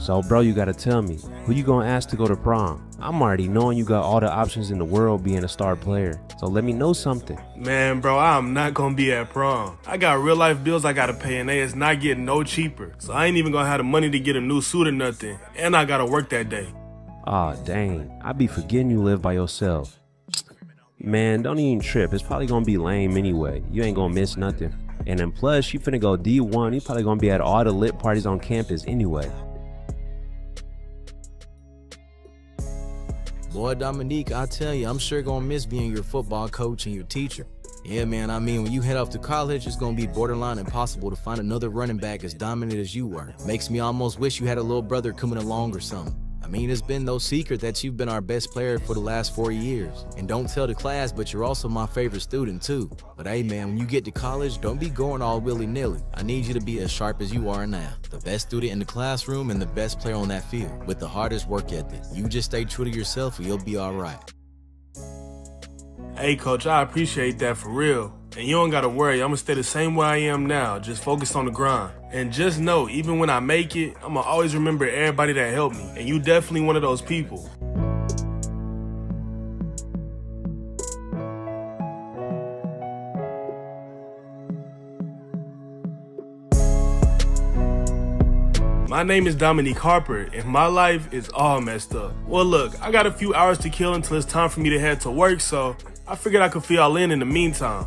So bro, you gotta tell me, who you gonna ask to go to prom? I'm already knowing you got all the options in the world being a star player. So let me know something. Man, bro, I'm not gonna be at prom. I got real life bills I gotta pay and it's not getting no cheaper. So I ain't even gonna have the money to get a new suit or nothing. And I gotta work that day. Aw, dang. I be forgetting you live by yourself. Man, don't even trip. It's probably gonna be lame anyway. You ain't gonna miss nothing. And then plus, you finna go D1. You probably gonna be at all the lit parties on campus anyway. Boy, Dominique, I tell you, I'm sure gonna miss being your football coach and your teacher. Yeah, man, I mean, when you head off to college, it's gonna be borderline impossible to find another running back as dominant as you were. Makes me almost wish you had a little brother coming along or something. I mean, it's been no secret that you've been our best player for the last 4 years. And don't tell the class, but you're also my favorite student too. But hey man, when you get to college, don't be going all willy-nilly. I need you to be as sharp as you are now. The best student in the classroom and the best player on that field, with the hardest work ethic. You just stay true to yourself and you'll be all right. Hey coach, I appreciate that for real. And you don't gotta worry, I'm gonna stay the same way I am now, just focus on the grind. And just know, even when I make it, I'm gonna always remember everybody that helped me. And you definitely one of those people. My name is Dominique Harper, and my life is all messed up. Well look, I got a few hours to kill until it's time for me to head to work, so I figured I could fill y'all in the meantime.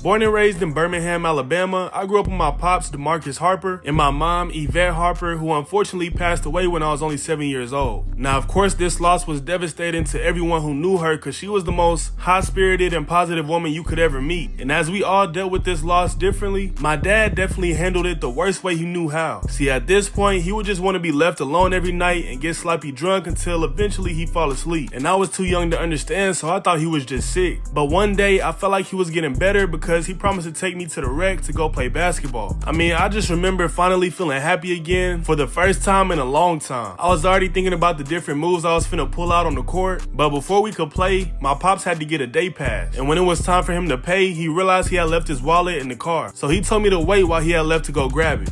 Born and raised in Birmingham, Alabama, I grew up with my pops, DeMarcus Harper, and my mom, Yvette Harper, who unfortunately passed away when I was only 7 years old. Now, of course, this loss was devastating to everyone who knew her because she was the most high-spirited and positive woman you could ever meet. And as we all dealt with this loss differently, my dad definitely handled it the worst way he knew how. See, at this point, he would just want to be left alone every night and get sloppy drunk until eventually he'd fall asleep. And I was too young to understand, so I thought he was just sick. But one day, I felt like he was getting better because he promised to take me to the rec to go play basketball. I mean, I just remember finally feeling happy again for the first time in a long time. I was already thinking about the different moves I was finna pull out on the court, but before we could play, my pops had to get a day pass. And when it was time for him to pay, he realized he had left his wallet in the car. So he told me to wait while he had left to go grab it.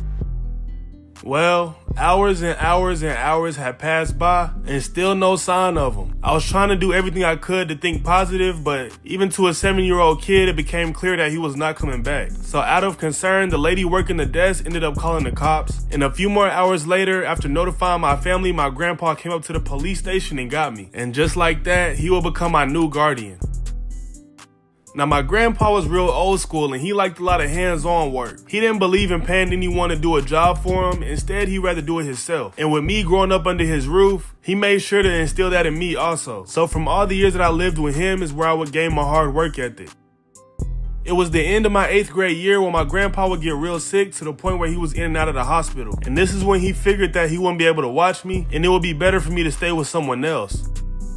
Well, hours and hours and hours had passed by and still no sign of him. I was trying to do everything I could to think positive, but even to a 7-year-old kid, it became clear that he was not coming back. So out of concern, the lady working the desk ended up calling the cops. And a few more hours later, after notifying my family, my grandpa came up to the police station and got me. And just like that, he would become my new guardian. Now, my grandpa was real old school and he liked a lot of hands-on work. He didn't believe in paying anyone to do a job for him. Instead, he'd rather do it himself. And with me growing up under his roof, he made sure to instill that in me also. So from all the years that I lived with him is where I would gain my hard work ethic. It was the end of my 8th grade year when my grandpa would get real sick to the point where he was in and out of the hospital. And this is when he figured that he wouldn't be able to watch me and it would be better for me to stay with someone else.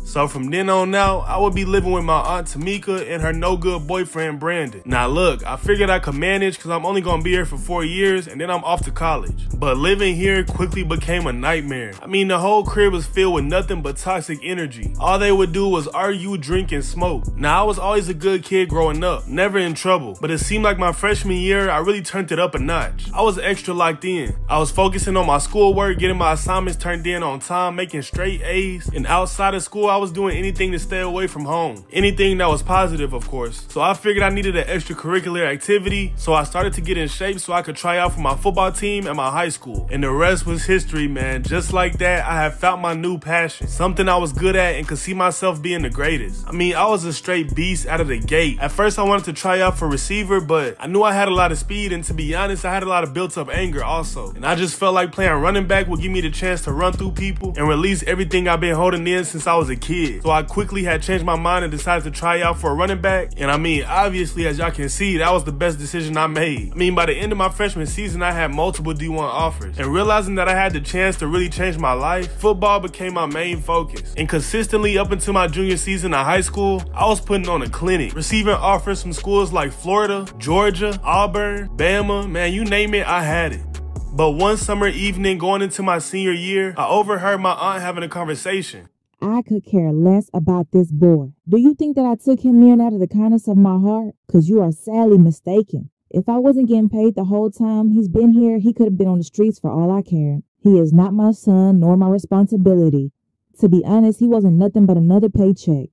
So from then on out, I would be living with my aunt Tamika and her no-good boyfriend Brandon. Now look, I figured I could manage because I'm only gonna be here for 4 years and then I'm off to college. But living here quickly became a nightmare. I mean, the whole crib was filled with nothing but toxic energy. All they would do was argue, drink, and smoke. Now I was always a good kid growing up, never in trouble. But it seemed like my freshman year, I really turned it up a notch. I was extra locked in. I was focusing on my schoolwork, getting my assignments turned in on time, making straight A's. And outside of school, I was doing anything to stay away from home. Anything that was positive, of course. So I figured I needed an extracurricular activity, so I started to get in shape so I could try out for my football team at my high school. And the rest was history, man. Just like that, I had found my new passion. Something I was good at and could see myself being the greatest. I mean, I was a straight beast out of the gate. At first, I wanted to try out for receiver, but I knew I had a lot of speed, and to be honest, I had a lot of built-up anger also. And I just felt like playing running back would give me the chance to run through people and release everything I've been holding in since I was a kid. So I quickly had changed my mind and decided to try out for a running back. And I mean, obviously, as y'all can see, that was the best decision I made. I mean, by the end of my freshman season, I had multiple D1 offers. And realizing that I had the chance to really change my life, football became my main focus. And consistently up until my junior season of high school, I was putting on a clinic, receiving offers from schools like Florida, Georgia, Auburn, Bama, man, you name it, I had it. But one summer evening going into my senior year, I overheard my aunt having a conversation. I could care less about this boy. Do you think that I took him in out of the kindness of my heart? Because you are sadly mistaken. If I wasn't getting paid the whole time he's been here, he could have been on the streets for all I cared. He is not my son nor my responsibility. To be honest, he wasn't nothing but another paycheck.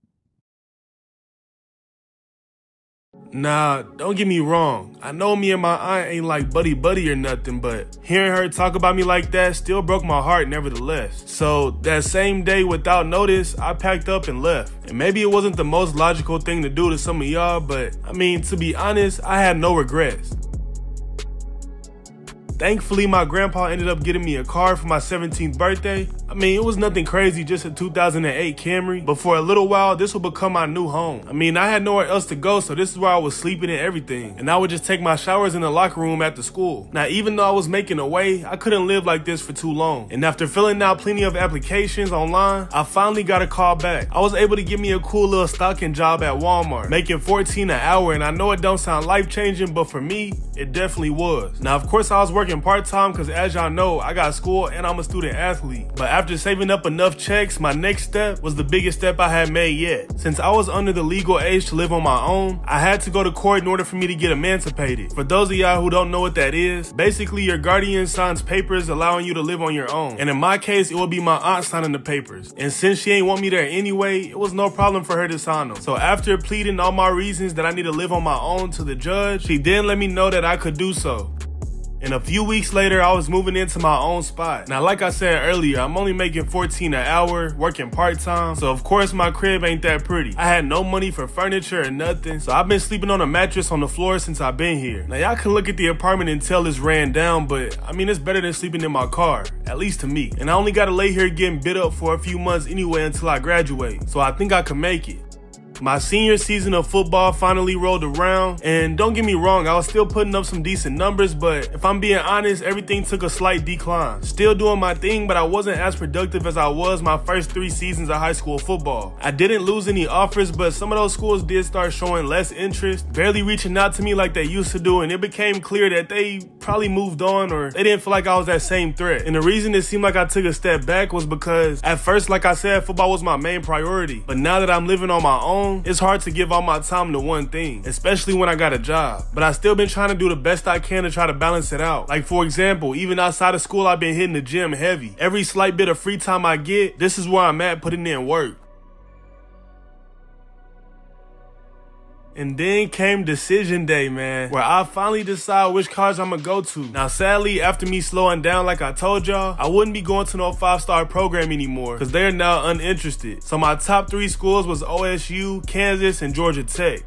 Nah, don't get me wrong. I know me and my aunt ain't like buddy or nothing, but hearing her talk about me like that still broke my heart nevertheless. So that same day, without notice, I packed up and left. And maybe it wasn't the most logical thing to do to some of y'all, but I mean, to be honest, I had no regrets. Thankfully, my grandpa ended up getting me a car for my 17th birthday. I mean, it was nothing crazy, just a 2008 Camry. But for a little while, this would become my new home. I mean, I had nowhere else to go, so this is where I was sleeping and everything. And I would just take my showers in the locker room after school. Now, even though I was making a way, I couldn't live like this for too long. And after filling out plenty of applications online, I finally got a call back. I was able to get me a cool little stocking job at Walmart, making $14 an hour. And I know it don't sound life-changing, but for me, it definitely was. Now, of course, I was working part-time because, as y'all know, I got school and I'm a student athlete. But after saving up enough checks, my next step was the biggest step I had made yet. Since I was under the legal age to live on my own, I had to go to court in order for me to get emancipated. For those of y'all who don't know what that is, basically your guardian signs papers allowing you to live on your own. And in my case, it would be my aunt signing the papers. And since she ain't want me there anyway, it was no problem for her to sign them. So after pleading all my reasons that I need to live on my own to the judge, she then let me know that I could do so. And a few weeks later, I was moving into my own spot. Now, like I said earlier, I'm only making $14 an hour, working part-time. So, of course, my crib ain't that pretty. I had no money for furniture or nothing. So, I've been sleeping on a mattress on the floor since I've been here. Now, y'all can look at the apartment and tell it's ran down, but, I mean, it's better than sleeping in my car. At least to me. And I only gotta lay here getting bit up for a few months anyway until I graduate. So, I think I can make it. My senior season of football finally rolled around, and don't get me wrong, I was still putting up some decent numbers, but if I'm being honest, everything took a slight decline. Still doing my thing, but I wasn't as productive as I was my first 3 seasons of high school football. I didn't lose any offers, but some of those schools did start showing less interest, barely reaching out to me like they used to do, and it became clear that they probably moved on or they didn't feel like I was that same threat. And the reason it seemed like I took a step back was because at first, like I said, football was my main priority, but now that I'm living on my own, it's hard to give all my time to one thing, especially when I got a job. But I still been trying to do the best I can to try to balance it out. Like, for example, even outside of school, I've been hitting the gym heavy. Every slight bit of free time I get, this is where I'm at putting in work. And then came decision day, man, where I finally decide which college I'm gonna go to. Now, sadly, after me slowing down like I told y'all, I wouldn't be going to no 5-star program anymore because they're now uninterested. So my top 3 schools was OSU, Kansas, and Georgia Tech.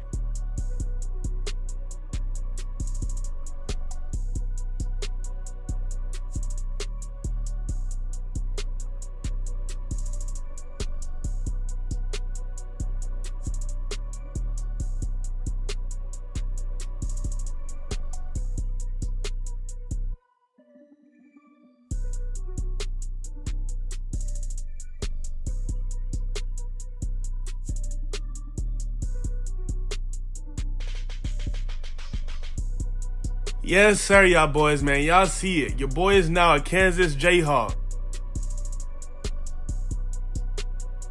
Yes, sir, y'all boys, man. Y'all see it. Your boy is now a Kansas Jayhawk.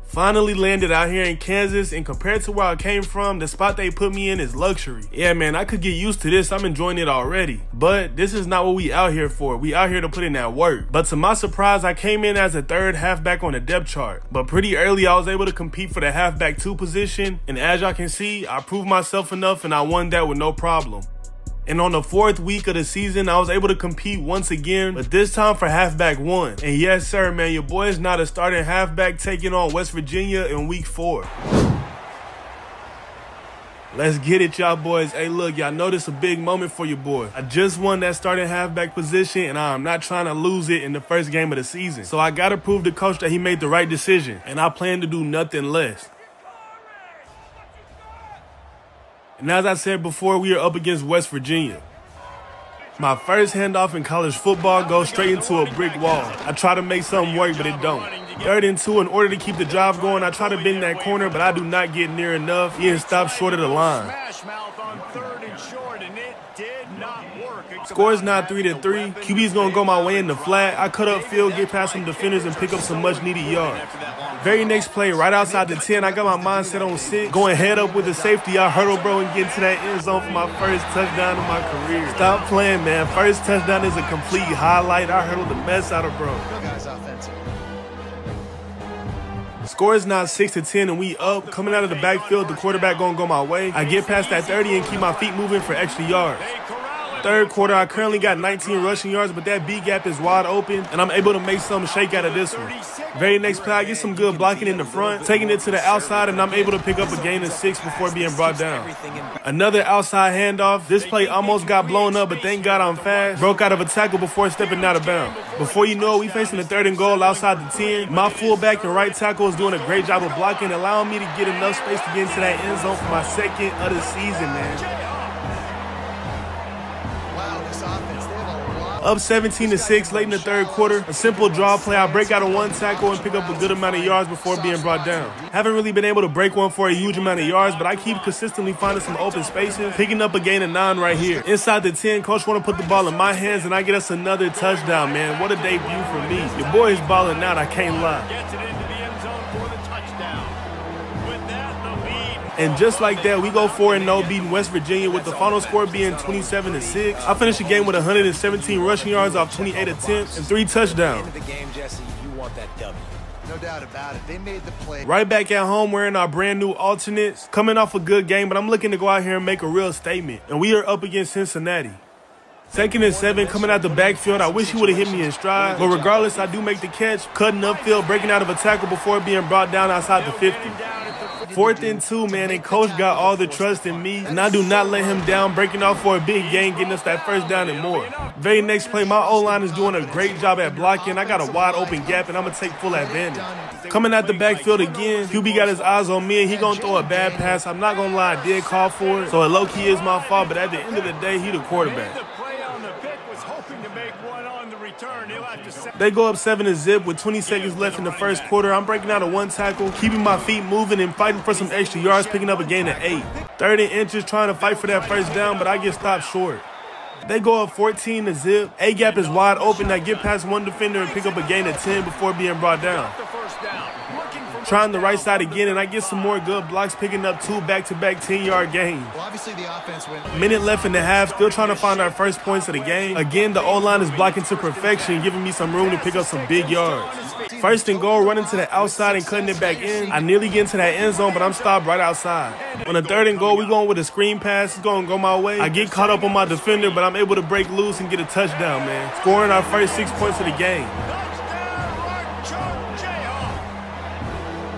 Finally landed out here in Kansas, and compared to where I came from, the spot they put me in is luxury. Yeah, man, I could get used to this. I'm enjoying it already. But this is not what we out here for. We out here to put in that work. But to my surprise, I came in as a 3rd halfback on the depth chart. But pretty early, I was able to compete for the halfback 2 position. And as y'all can see, I proved myself enough and I won that with no problem. And on the 4th week of the season, I was able to compete once again, but this time for halfback 1. And yes, sir, man, your boy is not a starting halfback taking on West Virginia in week 4. Let's get it, y'all boys. Hey, look, y'all know this a big moment for your boy. I just won that starting halfback position, and I'm not trying to lose it in the first game of the season. So I got to prove to coach that he made the right decision, and I plan to do nothing less. And as I said before, we are up against West Virginia. My first handoff in college football goes straight into a brick wall. I try to make something work, but it don't. 3rd and 2, in order to keep the drive going, I try to bend that corner, but I do not get near enough. He is stopped short of the line. Score is now 3-3. QB's gonna go my way in the flat. I cut up field, get past some defenders, and pick up some much needed yards. Very next play, right outside the 10, I got my mindset on 6. Going head up with the safety, I hurdle, bro, and get into that end zone for my first touchdown of my career. Stop playing, man. First touchdown is a complete highlight. I hurdled the mess out of bro. Score is now 6-10, and we up. Coming out of the backfield, the quarterback gonna go my way. I get past that 30 and keep my feet moving for extra yards. 3rd quarter, I currently got 19 rushing yards, but that B gap is wide open, and I'm able to make something shake out of this one. Very next play, I get some good blocking in the front, taking it to the outside, and I'm able to pick up a gain of 6 before being brought down. Another outside handoff. This play almost got blown up, but thank God I'm fast. Broke out of a tackle before stepping out of bounds. Before you know it, we facing a 3rd and goal outside the 10. My fullback and right tackle is doing a great job of blocking, allowing me to get enough space to get into that end zone for my 2nd of the season, man. Up 17-6 late in the 3rd quarter. A simple draw play. I break out of one tackle and pick up a good amount of yards before being brought down. Haven't really been able to break one for a huge amount of yards, but I keep consistently finding some open spaces, picking up a gain of 9 right here. Inside the 10, coach want to put the ball in my hands, and I get us another touchdown, man. What a debut for me. Your boy is balling out, I can't lie. And just like that, we go 4-0, beating West Virginia with the final score being 27-6. I finished the game with 117 rushing yards off 28 attempts and 3 touchdowns. No doubt about it. They made the play. Right back at home wearing our brand new alternates. Coming off a good game, but I'm looking to go out here and make a real statement. And we are up against Cincinnati. 2nd and 7, coming out the backfield. I wish he would have hit me in stride. But regardless, I do make the catch, cutting upfield, breaking out of a tackle before being brought down outside the 50. 4th and 2, man, and coach got all the trust in me, and I do not let him down, breaking off for a big gain, getting us that 1st down and more. Very next play, my O-line is doing a great job at blocking. I got a wide open gap, and I'm going to take full advantage. Coming out the backfield again, QB got his eyes on me, and he going to throw a bad pass. I'm not going to lie, I did call for it, so it low-key is my fault, but at the end of the day, he the quarterback. They go up 7-0 with 20 seconds left in the 1st quarter. I'm breaking out of one tackle, keeping my feet moving and fighting for some extra yards, picking up a gain of 8. 30 inches trying to fight for that 1st down, but I get stopped short. They go up 14-0. A-gap is wide open. I get past one defender and pick up a gain of 10 before being brought down. Trying the right side again, and I get some more good blocks, picking up 2 back-to-back 10-yard gains. Well, obviously the offense went. Minute left in the half, still trying to find our first points of the game. Again, the O-line is blocking to perfection, giving me some room to pick up some big yards. 1st and goal, running to the outside and cutting it back in. I nearly get into that end zone, but I'm stopped right outside. On the 3rd and goal, we going with a screen pass. It's going to go my way. I get caught up on my defender, but I'm able to break loose and get a touchdown, man. Scoring our first 6 points of the game.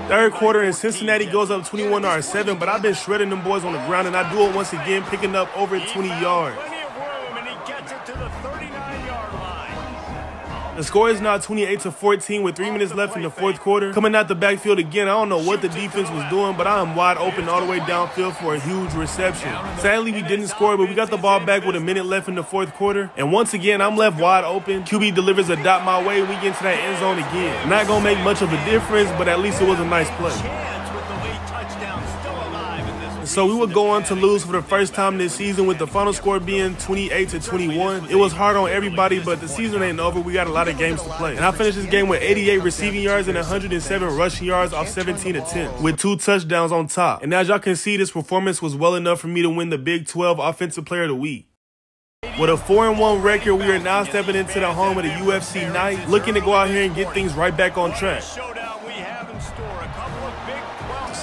3rd quarter, and Cincinnati goes up 21-7, but I've been shredding them boys on the ground, and I do it once again, picking up over 20 yards. The score is now 28-14 with 3 minutes left in the 4th quarter. Coming out the backfield again, I don't know what the defense was doing, but I am wide open all the way downfield for a huge reception. Sadly, we didn't score, but we got the ball back with a minute left in the 4th quarter. And once again, I'm left wide open. QB delivers a dot my way, and we get into that end zone again. Not going to make much of a difference, but at least it was a nice play. So we would go on to lose for the first time this season, with the final score being 28-21. It was hard on everybody, but the season ain't over. We got a lot of games to play. And I finished this game with 88 receiving yards and 107 rushing yards off 17 attempts, with 2 touchdowns on top. And as y'all can see, this performance was well enough for me to win the Big 12 Offensive Player of the Week. With a 4-1 record, we are now stepping into the home of the UFC night, looking to go out here and get things right back on track.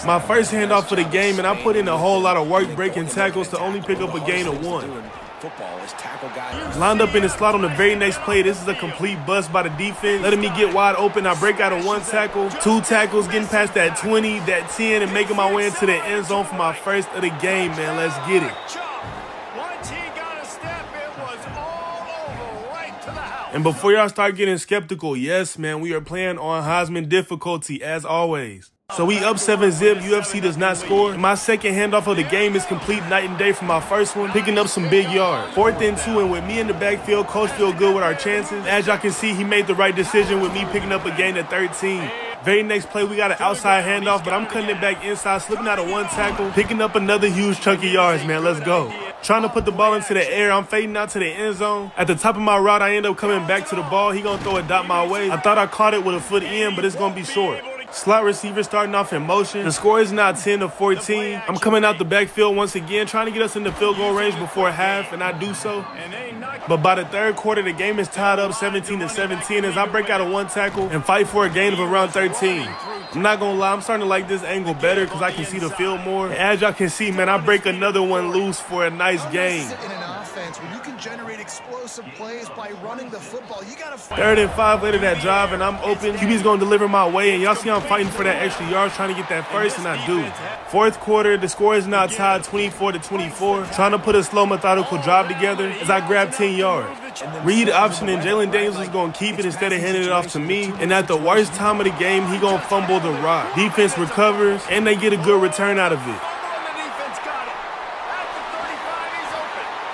My first handoff for the game, and I put in a whole lot of work breaking tackles to only pick up a gain of 1. Lined up in the slot on the very next play, this is a complete bust by the defense, letting me get wide open. I break out of 1 tackle, 2 tackles, getting past that 20, that 10, and making my way into the end zone for my first of the game, man. Let's get it. And before y'all start getting skeptical, yes, man, we are playing on Heisman difficulty as always. So we up 7-zip, UFC does not score. My second handoff of the game is complete night and day from my first one, picking up some big yards. 4th and 2, and with me in the backfield, coach feel good with our chances. As y'all can see, he made the right decision with me picking up a gain of 13. Very next play, we got an outside handoff, but I'm cutting it back inside, slipping out of one tackle, picking up another huge chunk of yards, man. Let's go. Trying to put the ball into the air, I'm fading out to the end zone. At the top of my route, I end up coming back to the ball. He gonna throw a dot my way. I thought I caught it with a foot in, but it's gonna be short. Slot receiver starting off in motion. The score is now 10-14. I'm coming out the backfield once again, trying to get us in the field goal range before half, and I do so. But by the third quarter, the game is tied up 17-17 as I break out of one tackle and fight for a gain of around 13. I'm not gonna lie, I'm starting to like this angle better because I can see the field more. And as y'all can see, man, I break another one loose for a nice gain. When you can generate explosive plays by running the football, you gotta 3rd and 5 later that drive, and I'm open. QB's gonna deliver my way, and y'all see I'm fighting for that extra yards, trying to get that first, and I do. 4th quarter, the score is now tied 24-24. Trying to put a slow, methodical drive together as I grab 10 yards. Read option, and Jalen Daniels is gonna keep it instead of handing it off to me. And at the worst time of the game, he gonna fumble the rock. Defense recovers, and they get a good return out of it.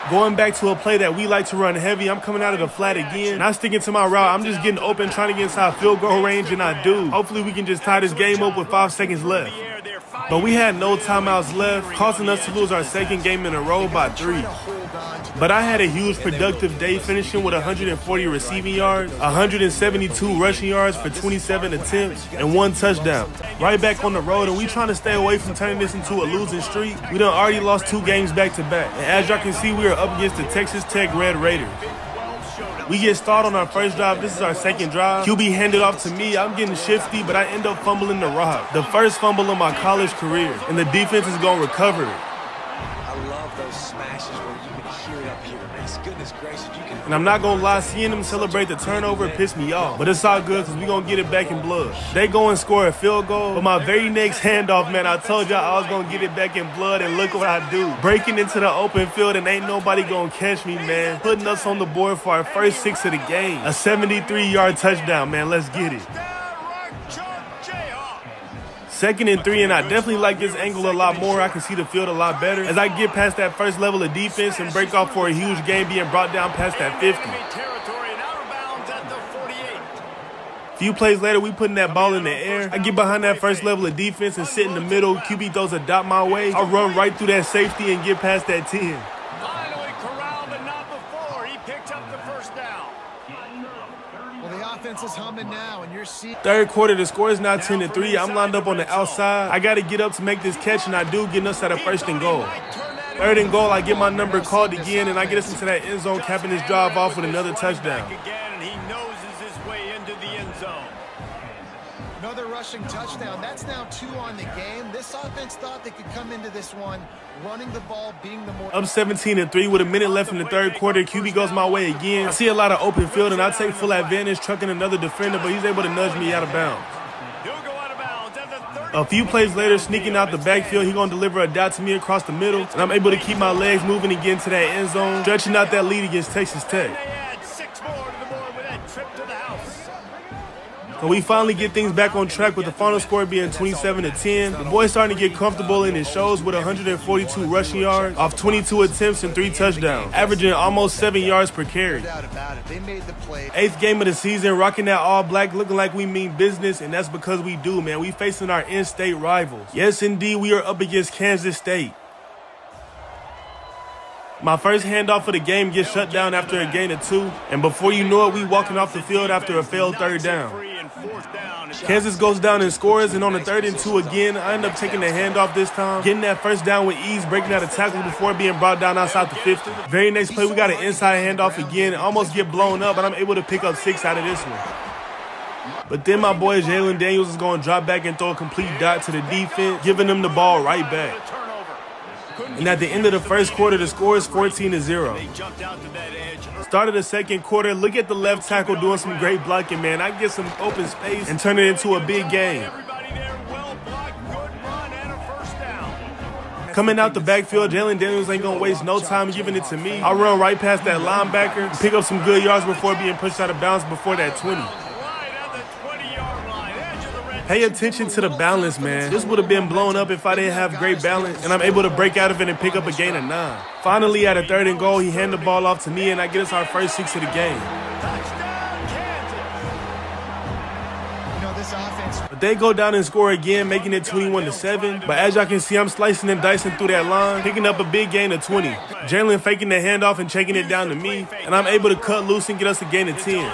Going back to a play that we like to run heavy, I'm coming out of the flat again. Not sticking to my route, I'm just getting open, trying to get inside field goal range, and I do. Hopefully we can just tie this game up with 5 seconds left. But we had no timeouts left, causing us to lose our second game in a row by 3. But I had a huge productive day, finishing with 140 receiving yards, 172 rushing yards for 27 attempts, and 1 touchdown. Right back on the road, and we trying to stay away from turning this into a losing streak. We done already lost 2 games back-to-back. And as y'all can see, we are up against the Texas Tech Red Raiders. We get started on our first drive. This is our second drive. QB handed off to me. I'm getting shifty, but I end up fumbling the rock. The first fumble of my college career, and the defense is going to recover it. I love those smashes where you can hear it up here. Goodness gracious, you can. And I'm not going to lie, seeing them celebrate the turnover pissed me off. But it's all good because we're going to get it back in blood. They go and score a field goal. But my very next handoff, man, I told y'all I was going to get it back in blood, and look what I do. Breaking into the open field, and ain't nobody going to catch me, man. Putting us on the board for our first 6 of the game. A 73-yard touchdown, man. Let's get it. 2nd and 3, and I definitely like this angle a lot more. I can see the field a lot better as I get past that first level of defense and break off for a huge gain, being brought down past that 50. Few plays later, we putting that ball in the air. I get behind that first level of defense and sit in the middle. QB throws a dot my way. I run right through that safety and get past that 10. Finally corralled, but not before. He picked up the first down. Well, the offense is humming now, and you're seeing. 3rd quarter, the score is now 10-3. I'm lined up on the outside. I got to get up to make this catch, and I do, getting us at a 1st and goal. 3rd and goal, I get my number called again, and I get us into that end zone, capping this drive off with another touchdown. He noses his way into the end zone. Another rushing touchdown. That's now 2 on the game. This offense thought they could come into this one running the ball, being the more. Up 17-3 with a minute left in the 3rd quarter. QB goes my way again. I see a lot of open field, and I take full advantage, trucking another defender, but he's able to nudge me out of bounds. He'll go out of bounds at the 30. A few plays later, sneaking out the backfield, he's going to deliver a dot to me across the middle, and I'm able to keep my legs moving and get into that end zone, stretching out that lead against Texas Tech. They add 6 more to the board with that trip to the house. So we finally get things back on track with the final score being 27-10. The boy's starting to get comfortable, and it shows with 142 rushing yards off 22 attempts and 3 touchdowns, averaging almost 7 yards per carry. No doubt about it. They made the play. 8th game of the season, rocking that all black, looking like we mean business, and that's because we do, man. We facing our in-state rivals. Yes, indeed, we are up against Kansas State. My first handoff of the game gets shut down after a gain of 2, and before you know it, we walking off the field after a failed 3rd down. Kansas goes down and scores, and on the 3rd and 2 again, I end up taking the handoff this time, getting that first down with ease, breaking out a tackle before being brought down outside the 50. Very next play, we got an inside handoff again, almost get blown up, but I'm able to pick up 6 out of this one. But then my boy Jalen Daniels is going to drop back and throw a complete dot to the defense, giving them the ball right back. And at the end of the 1st quarter, the score is 14-0. Start of the 2nd quarter, look at the left tackle doing some great blocking, man. I get some open space and turn it into a big game. Coming out the backfield, Jalen Daniels ain't going to waste no time giving it to me. I run right past that linebacker, pick up some good yards before being pushed out of bounds before that 20. Pay attention to the balance, man. This would have been blown up if I didn't have great balance, and I'm able to break out of it and pick up a gain of 9. Finally, at a 3rd and goal, he handed the ball off to me, and I get us our first 6 of the game. But they go down and score again, making it 21-7. But as y'all can see, I'm slicing and dicing through that line, picking up a big gain of 20. Jalen faking the handoff and checking it down to me, and I'm able to cut loose and get us a gain of 10.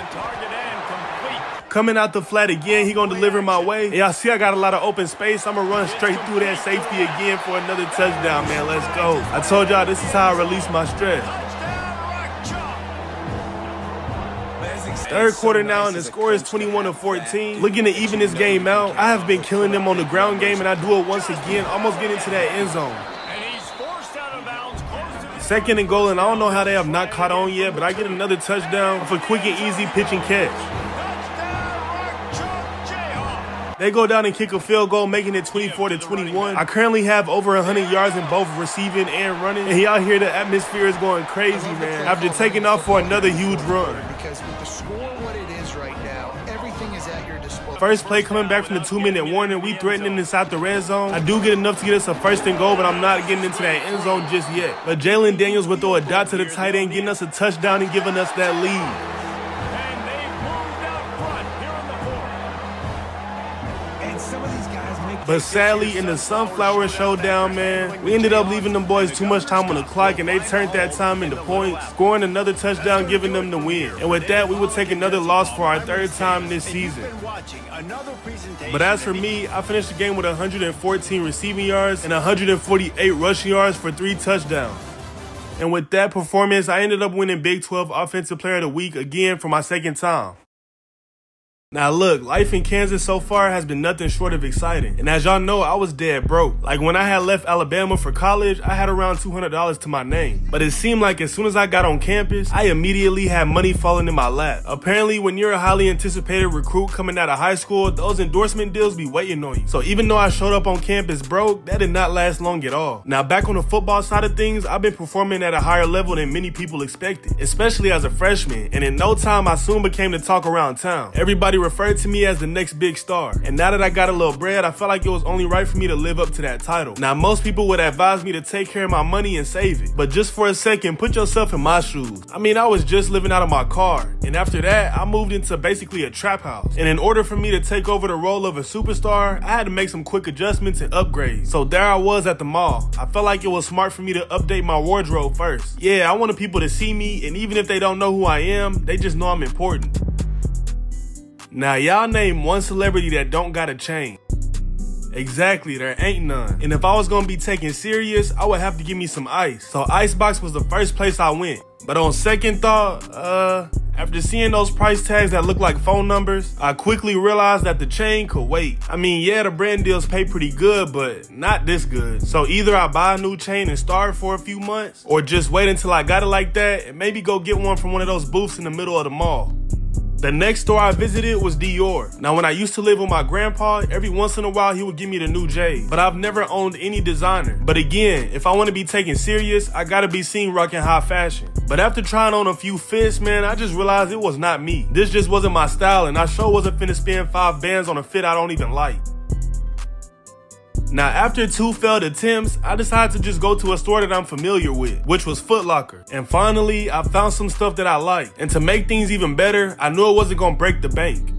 Coming out the flat again, he gonna deliver my way. And y'all see I got a lot of open space. I'm gonna run straight through that safety again for another touchdown, man. Let's go. I told y'all this is how I release my stress. 3rd quarter now, and the score is 21-14. Looking to even this game out. I have been killing them on the ground game, and I do it once again, almost getting into that end zone. 2nd and goal, and I don't know how they have not caught on yet, but I get another touchdown for a quick and easy pitch and catch. They go down and kick a field goal, making it 24-21. I currently have over 100 yards in both receiving and running. And y'all hear the atmosphere is going crazy, man. After taking off for another huge run. Because with the score what it is right now, everything is at your disposal. First play coming back from the 2-minute warning. We threatening inside the red zone. I do get enough to get us a 1st and goal, but I'm not getting into that end zone just yet. But Jalen Daniels will throw a dot to the tight end, getting us a touchdown and giving us that lead. But sadly, in the Sunflower Showdown, man, we ended up leaving them boys too much time on the clock, and they turned that time into points, scoring another touchdown, giving them the win. And with that, we would take another loss for our 3rd time this season. But as for me, I finished the game with 114 receiving yards and 148 rushing yards for 3 touchdowns. And with that performance, I ended up winning Big 12 Offensive Player of the Week again for my 2nd time. Now look, life in Kansas so far has been nothing short of exciting. And as y'all know, I was dead broke. Like when I had left Alabama for college, I had around $200 to my name. But it seemed like as soon as I got on campus, I immediately had money falling in my lap. Apparently, when you're a highly anticipated recruit coming out of high school, those endorsement deals be waiting on you. So even though I showed up on campus broke, that did not last long at all. Now back on the football side of things, I've been performing at a higher level than many people expected, especially as a freshman. And in no time, I soon became the talk around town. Everybody referred to me as the next big star. And now that I got a little bread, I felt like it was only right for me to live up to that title. Now, most people would advise me to take care of my money and save it. But just for a second, put yourself in my shoes. I mean, I was just living out of my car. And after that, I moved into basically a trap house. And in order for me to take over the role of a superstar, I had to make some quick adjustments and upgrades. So there I was at the mall. I felt like it was smart for me to update my wardrobe first. Yeah, I wanted people to see me, and even if they don't know who I am, they just know I'm important. Now, y'all name one celebrity that don't got a chain. Exactly, there ain't none. And if I was gonna be taken serious, I would have to give me some ice. So Icebox was the first place I went. But on second thought, after seeing those price tags that look like phone numbers, I quickly realized that the chain could wait. I mean, yeah, the brand deals pay pretty good, but not this good. So either I buy a new chain and start for a few months, or just wait until I got it like that and maybe go get one from one of those booths in the middle of the mall. The next store I visited was Dior. Now, when I used to live with my grandpa, every once in a while he would give me the new J. But I've never owned any designer. But again, if I want to be taken serious, I gotta be seen rocking high fashion. But after trying on a few fits, man, I just realized it was not me. This just wasn't my style, and I sure wasn't finna spend 5 bands on a fit I don't even like. Now, after 2 failed attempts, I decided to just go to a store that I'm familiar with, which was Foot Locker. And finally, I found some stuff that I liked. And to make things even better, I knew it wasn't gonna break the bank.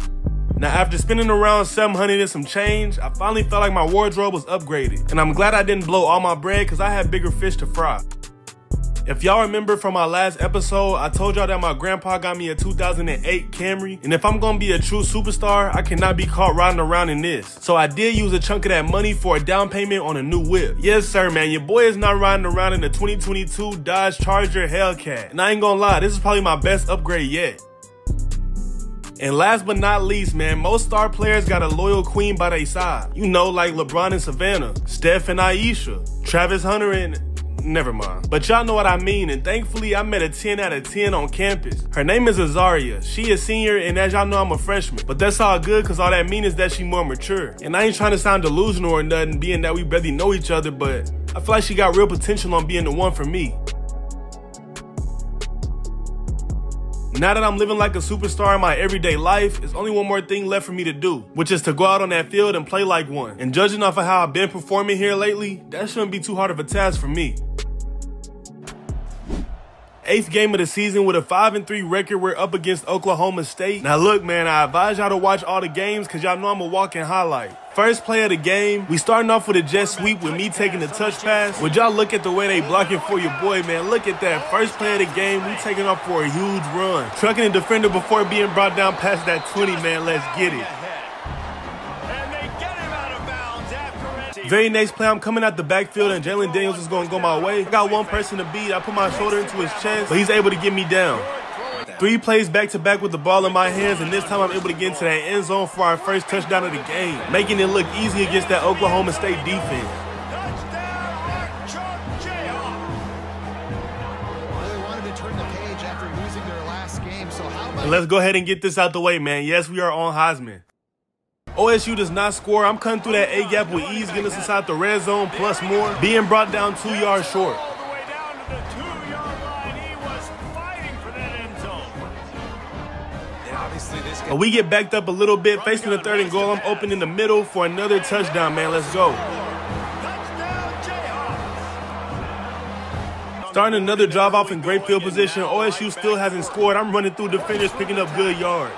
Now, after spending around $700 and some change, I finally felt like my wardrobe was upgraded. And I'm glad I didn't blow all my bread because I had bigger fish to fry. If y'all remember from my last episode, I told y'all that my grandpa got me a 2008 Camry. And if I'm gonna be a true superstar, I cannot be caught riding around in this. So I did use a chunk of that money for a down payment on a new whip. Yes, sir, man, your boy is not riding around in the 2022 Dodge Charger Hellcat. And I ain't gonna lie, this is probably my best upgrade yet. And last but not least, man, most star players got a loyal queen by their side. You know, like LeBron and Savannah, Steph and Aisha, Travis Hunter and... never mind. But y'all know what I mean, and thankfully I met a 10 out of 10 on campus. Her name is Azaria. She a senior, and as y'all know, I'm a freshman. But that's all good, because all that means is that she more mature. And I ain't trying to sound delusional or nothing, being that we barely know each other, but I feel like she got real potential on being the one for me. Now that I'm living like a superstar in my everyday life, there's only one more thing left for me to do, which is to go out on that field and play like one. And judging off of how I've been performing here lately, that shouldn't be too hard of a task for me. 8th game of the season with a 5-3 record, we're up against Oklahoma State. Now look, man, I advise y'all to watch all the games because y'all know I'm a walking highlight. First play of the game, we starting off with a jet sweep with me taking the touch pass. Would y'all look at the way they blocking for your boy, man? Look at that. First play of the game, we taking off for a huge run. Trucking the defender before being brought down past that 20, man. Let's get it. Very next play, I'm coming out the backfield and Jalen Daniels is going to go my way. I got one person to beat. I put my shoulder into his chest, but he's able to get me down. 3 plays back-to-back with the ball in my hands, and this time I'm able to get into that end zone for our first touchdown of the game, making it look easy against that Oklahoma State defense. They wanted to turn the page after losing their last game, so how about... And let's go ahead and get this out the way, man. Yes, we are on Heisman. OSU does not score. I'm cutting through that A-gap with ease, getting us inside the red zone plus more, being brought down 2 yards short. But we get backed up a little bit, facing the 3rd and goal. I'm open in the middle for another touchdown, man. Let's go. Starting another drive off in great field position. OSU still hasn't scored. I'm running through defenders, picking up good yards.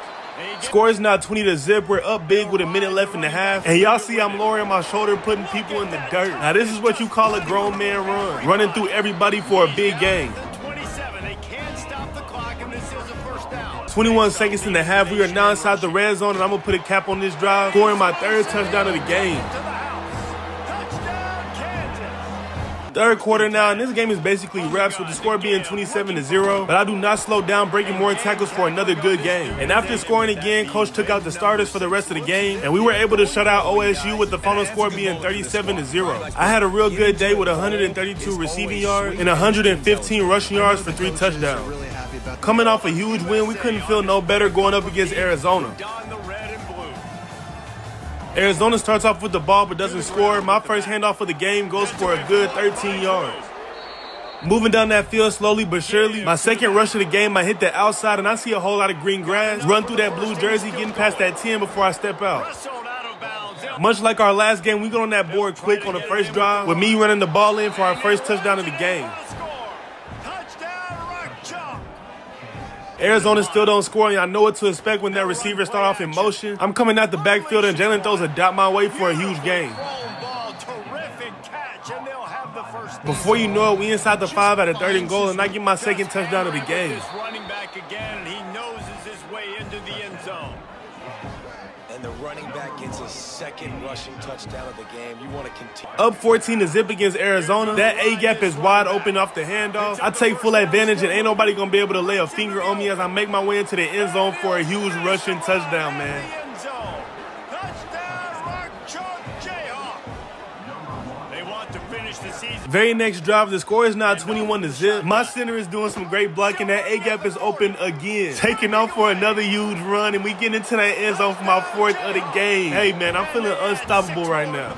Score is now 20-0. We're up big with a minute left in the half. And y'all see I'm lowering my shoulder, putting people in the dirt. Now this is what you call a grown man run. Running through everybody for a big game. 21 seconds in the half. We are now inside the red zone, and I'm going to put a cap on this drive, scoring my 3rd touchdown of the game. 3rd quarter now, and this game is basically wraps with the score being 27-0, but I do not slow down, breaking more tackles for another good game. And after scoring again, coach took out the starters for the rest of the game, and we were able to shut out OSU with the final score being 37-0. I had a real good day with 132 receiving yards and 115 rushing yards for 3 touchdowns. Coming off a huge win, we couldn't feel no better going up against Arizona. Arizona starts off with the ball but doesn't score. My first handoff of the game goes for a good 13 yards. Moving down that field slowly but surely. My second rush of the game, I hit the outside and I see a whole lot of green grass. Run through that blue jersey, getting past that 10 before I step out. Much like our last game, we got on that board quick on the first drive with me running the ball in for our first touchdown of the game. Arizona still don't score, and I know what to expect when that receiver start off in motion. I'm coming out the backfield, and Jalen throws a dot my way for a huge gain. Before you know it, we inside the 5 at a 3rd and goal, and I get my second touchdown of the game. And the running back gets a second rushing touchdown of the game. You want to continue. Up 14-0 against Arizona. That A-gap is wide open off the handoff. I take full advantage, and ain't nobody going to be able to lay a finger on me as I make my way into the end zone for a huge rushing touchdown, man. Very next drive, the score is now 21-0. My center is doing some great blocking. That A-gap is open again. Taking off for another huge run, and we get into that end zone for my 4th of the game. Hey, man, I'm feeling unstoppable right now.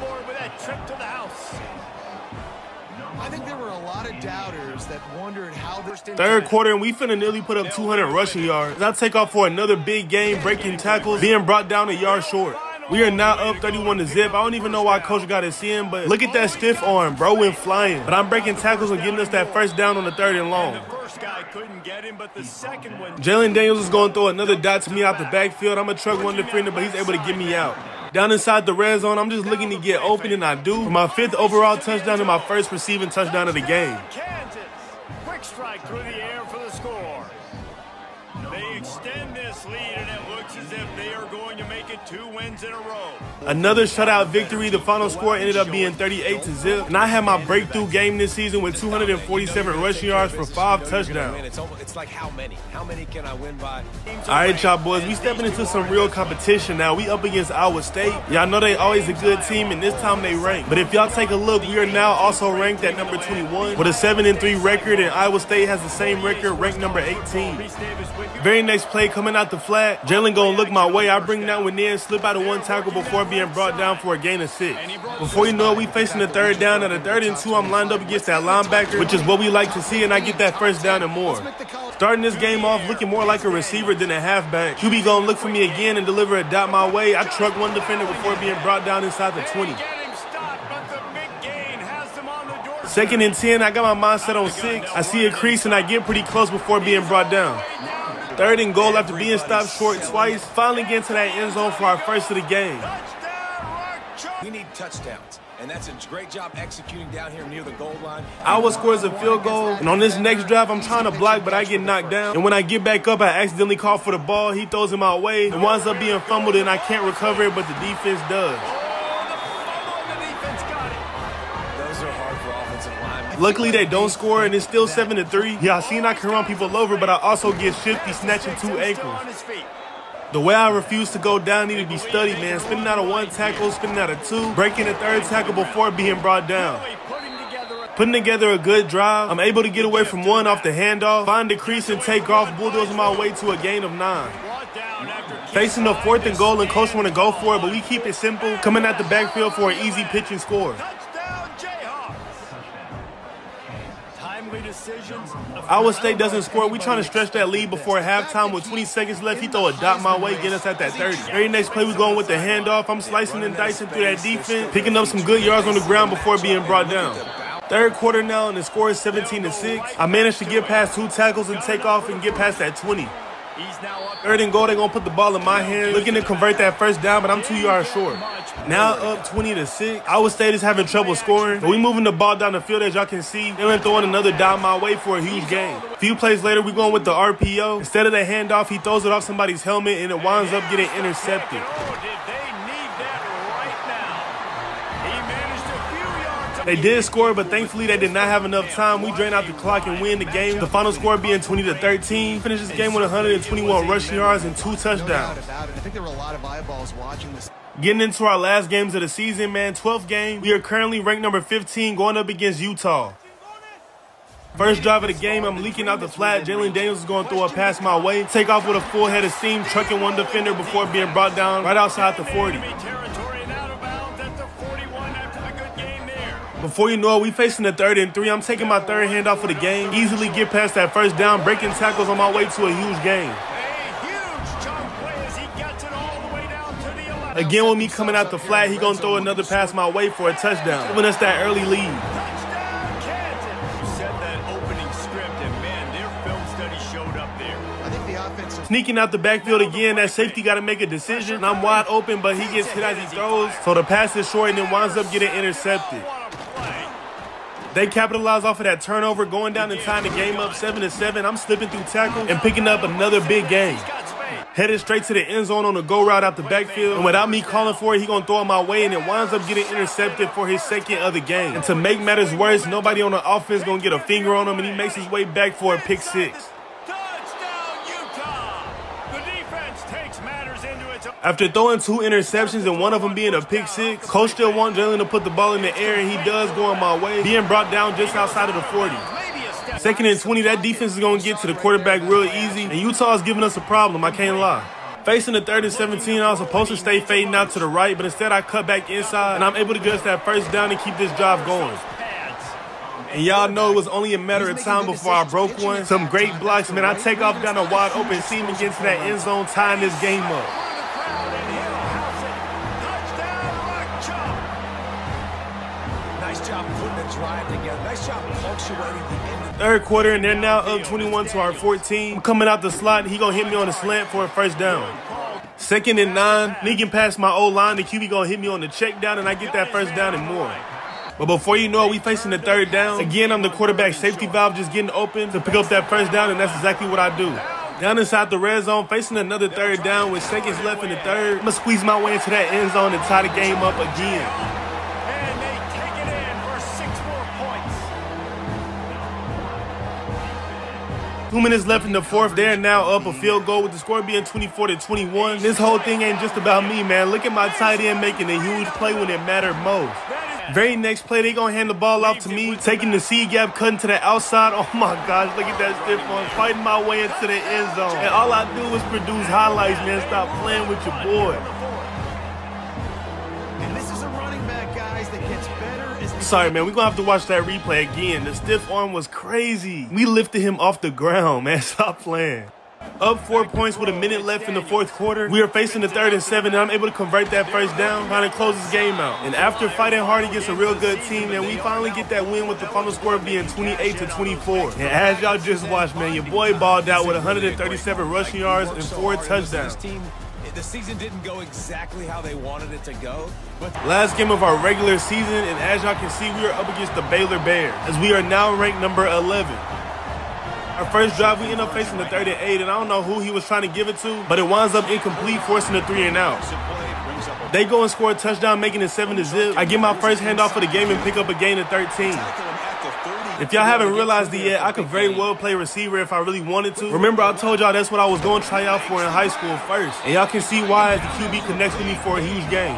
I think there were a lot of doubters that wondered how this... 3rd quarter, and we finna nearly put up 200 rushing yards. I take off for another big game, breaking tackles, being brought down a yard short. We are now up 31-0. I don't even know why coach got us in, but look at that stiff arm, bro, went flying. But I'm breaking tackles and getting us that first down on the 3rd and long. Jalen Daniels is going to throw another dot to me out the backfield. I'm going to truck one defender, but he's able to get me out. Down inside the red zone, I'm just looking to get open, and I do. For my 5th overall touchdown and my first receiving touchdown of the game. Quick strike through the air for the score. They extend this lead, and it looks as if they are going to make it 2 wins in a row. Another shutout victory. The final score ended up being 38-0. And I had my breakthrough game this season with 247 rushing yards for 5 touchdowns. It's like how many? How many can I win by? All right, y'all boys, we stepping into some real competition now. We up against Iowa State. Y'all know they always a good team, and this time they rank. But if y'all take a look, we are now also ranked at number 21 with a 7-3 record, and Iowa State has the same record, ranked number 18. Very next play, coming out the flat, Jalen gonna look my way. I bring that one in, slip out of one tackle before being brought down for a gain of 6. Before you know it, we facing the third down. At a 3rd and 2, I'm lined up against that linebacker, which is what we like to see, and I get that first down and more. Starting this game off looking more like a receiver than a halfback. QB gonna look for me again and deliver a dot my way. I truck one defender before being brought down inside the 20. 2nd and 10, I got my mindset on 6. I see a crease and I get pretty close before being brought down. 3rd and goal after being stopped short twice. Finally getting to that end zone for our first of the game. We need touchdowns, and that's a great job executing down here near the goal line. Iowa scores a field goal, and on this next drive, I'm trying to block, but I get knocked down. And when I get back up, I accidentally call for the ball. He throws it my way. It winds up being fumbled, and I can't recover it, but the defense does. Luckily, they don't score, and it's still 7-3. Yeah, I seen I can run people over, but I also get shifty, snatching 2 ankles. The way I refuse to go down need to be studied, man. Spinning out of 1 tackle, spinning out of 2, breaking the 3rd tackle before being brought down. Putting together a good drive. I'm able to get away from 1 off the handoff, find the crease and take off, bulldoze my way to a gain of 9. Facing the 4th and goal, and coach want to go for it, but we keep it simple, coming at the backfield for an easy pitch and score. Iowa State doesn't score. We trying to stretch that lead before halftime. With 20 seconds left, he throw a dot my way, getting us at that 30. Very next play, we going with the handoff. I'm slicing and dicing through that defense, picking up some good yards on the ground before being brought down. 3rd quarter now, and the score is 17-6. I managed to get past 2 tackles and take off and get past that 20. 3rd and goal, they're going to put the ball in my hand, looking to convert that first down, but I'm 2 yards short. Now up 20-6. Iowa State is having trouble scoring, but we moving the ball down the field, as y'all can see. They're throwing another down my way for a huge gain. A few plays later, we going with the RPO. Instead of the handoff, he throws it off somebody's helmet, and it winds up getting intercepted. They did score, but thankfully they did not have enough time. We drain out the clock and win the game. The final score being 20-13. Finish this game with 121 rushing yards and 2 touchdowns. I think there were a lot of eyeballs watching this. Getting into our last games of the season, man, 12th game. We are currently ranked number 15 going up against Utah. First drive of the game, I'm leaking out the flat. Jalen Daniels is going to throw a pass my way. Take off with a full head of steam, trucking 1 defender before being brought down right outside the 40. Before you know it, we facing the 3rd and 3. I'm taking my 3rd handoff of the game. Easily get past that first down, breaking tackles on my way to a huge gain. Again, with me coming out the flat, he gonna throw another pass my way for a touchdown, giving us that early lead. Sneaking out the backfield again, that safety got to make a decision. I'm wide open, but he gets hit as he throws, so the pass is short and then winds up getting intercepted. They capitalize off of that turnover, going down and tying the game up 7-7. I'm slipping through tackles and picking up another big gain. Headed straight to the end zone on a go route out the backfield. And without me calling for it, he going to throw it my way, and it winds up getting intercepted for his 2nd of the game. And to make matters worse, nobody on the offense going to get a finger on him, and he makes his way back for a pick 6. After throwing 2 interceptions and 1 of them being a pick 6, coach still wants Jalen to put the ball in the air, and he does going my way, being brought down just outside of the 40. 2nd and 20, that defense is going to get to the quarterback real easy, and Utah is giving us a problem, I can't lie. Facing the 3rd and 17, I was supposed to stay fading out to the right, but instead I cut back inside, and I'm able to get us that first down and keep this drive going. And y'all know it was only a matter of time before I broke one. Some great blocks, man. I take off down a wide open seam and get to that end zone, tying this game up. Nice job putting the drive together. Nice job punctuating the end. 3rd quarter, and they're now up 21 to our 14. I'm coming out the slot. He gonna hit me on the slant for a first down. 2nd and 9. Leaking past my O-line. The QB gonna hit me on the check down, and I get that first down and more. But before you know it, we facing the 3rd down. Again, I'm the quarterback safety valve just getting open to pick up that first down, and that's exactly what I do. Down inside the red zone, facing another 3rd down with seconds left in the 3rd. I'm gonna squeeze my way into that end zone and tie the game up again. And they take it in for 6 more points. 2 minutes left in the 4th. They're now up a field goal with the score being 24-21. This whole thing ain't just about me, man. Look at my tight end making a huge play when it mattered most. Very next play, they gonna hand the ball off to me, taking the C gap, cutting to the outside. Oh my gosh, look at that stiff arm, fighting my way into the end zone. And all I do is produce highlights, man. Stop playing with your boy. And this is a running back, guys, that gets better as Sorry, man, we're gonna have to watch that replay again. The stiff arm was crazy. We lifted him off the ground, man. Stop playing. Up 4 points with a minute left in the fourth quarter. We are facing the 3rd and 7, and I'm able to convert that first down, trying to close this game out. And after fighting hard against a real good team, man, we finally get that win with the final score being 28-24. And as y'all just watched, man, your boy balled out with 137 rushing yards and 4 touchdowns. The season didn't go exactly how they wanted it to go. But Last game of our regular season, and as y'all can see, we are up against the Baylor Bears, as we are now ranked number 11. Our first drive, we end up facing the 3rd and 8, and I don't know who he was trying to give it to, but it winds up incomplete, forcing a 3 and out. They go and score a touchdown, making it 7-0. I get my first handoff of the game and pick up a gain of 13. If y'all haven't realized it yet, I could very well play receiver if I really wanted to. Remember, I told y'all that's what I was going to try out for in high school first. And y'all can see why as the QB connects with me for a huge game.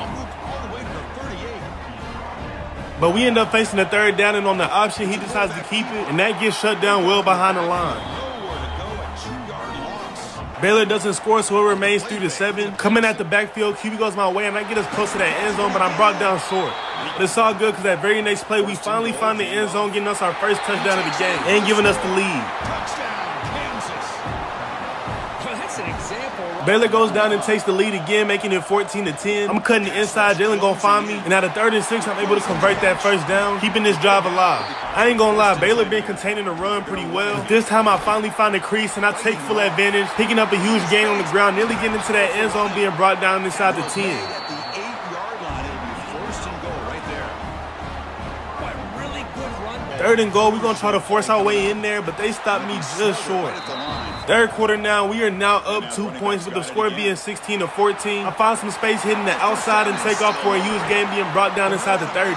But we end up facing the 3rd down, and on the option, he decides to keep it, and that gets shut down well behind the line. Baylor doesn't score, so it remains 3-7. Coming at the backfield, QB goes my way, and I get us close to that end zone, but I'm brought down short. But it's all good because that very next play, we finally find the end zone, getting us our first touchdown of the game and giving us the lead. Baylor goes down and takes the lead again, making it 14-10. I'm cutting the inside. Jalen gonna find me. And at a 3rd and 6, I'm able to convert that first down, keeping this drive alive. I ain't gonna lie, Baylor been containing the run pretty well. But this time I finally find the crease and I take full advantage, picking up a huge gain on the ground, nearly getting into that end zone, being brought down inside the 10. at the 8-yard line. It'll be 1st and goal right there. Really good run. 3rd and goal, we're gonna try to force our way in there, but they stopped me just short. 3rd quarter now, we are now up 2 points with the score being 16-14. I find some space hitting the outside and take off for a huge gain, being brought down inside the 30.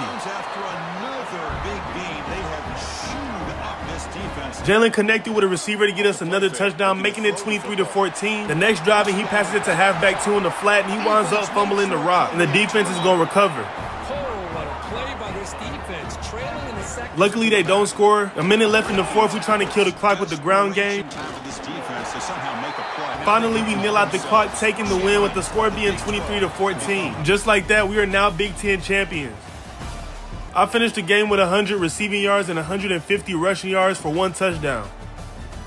Jalen connected with a receiver to get us another touchdown, making it 23-14. The next drive, and he passes it to halfback 2 in the flat, and he winds up fumbling the rock, and the defense is going to recover. Luckily, they don't score. A minute left in the 4th. We're trying to kill the clock with the ground game. Finally, we nil out the clock, taking the win with the score being 23-14. Just like that, we are now Big Ten champions. I finished the game with 100 receiving yards and 150 rushing yards for 1 touchdown.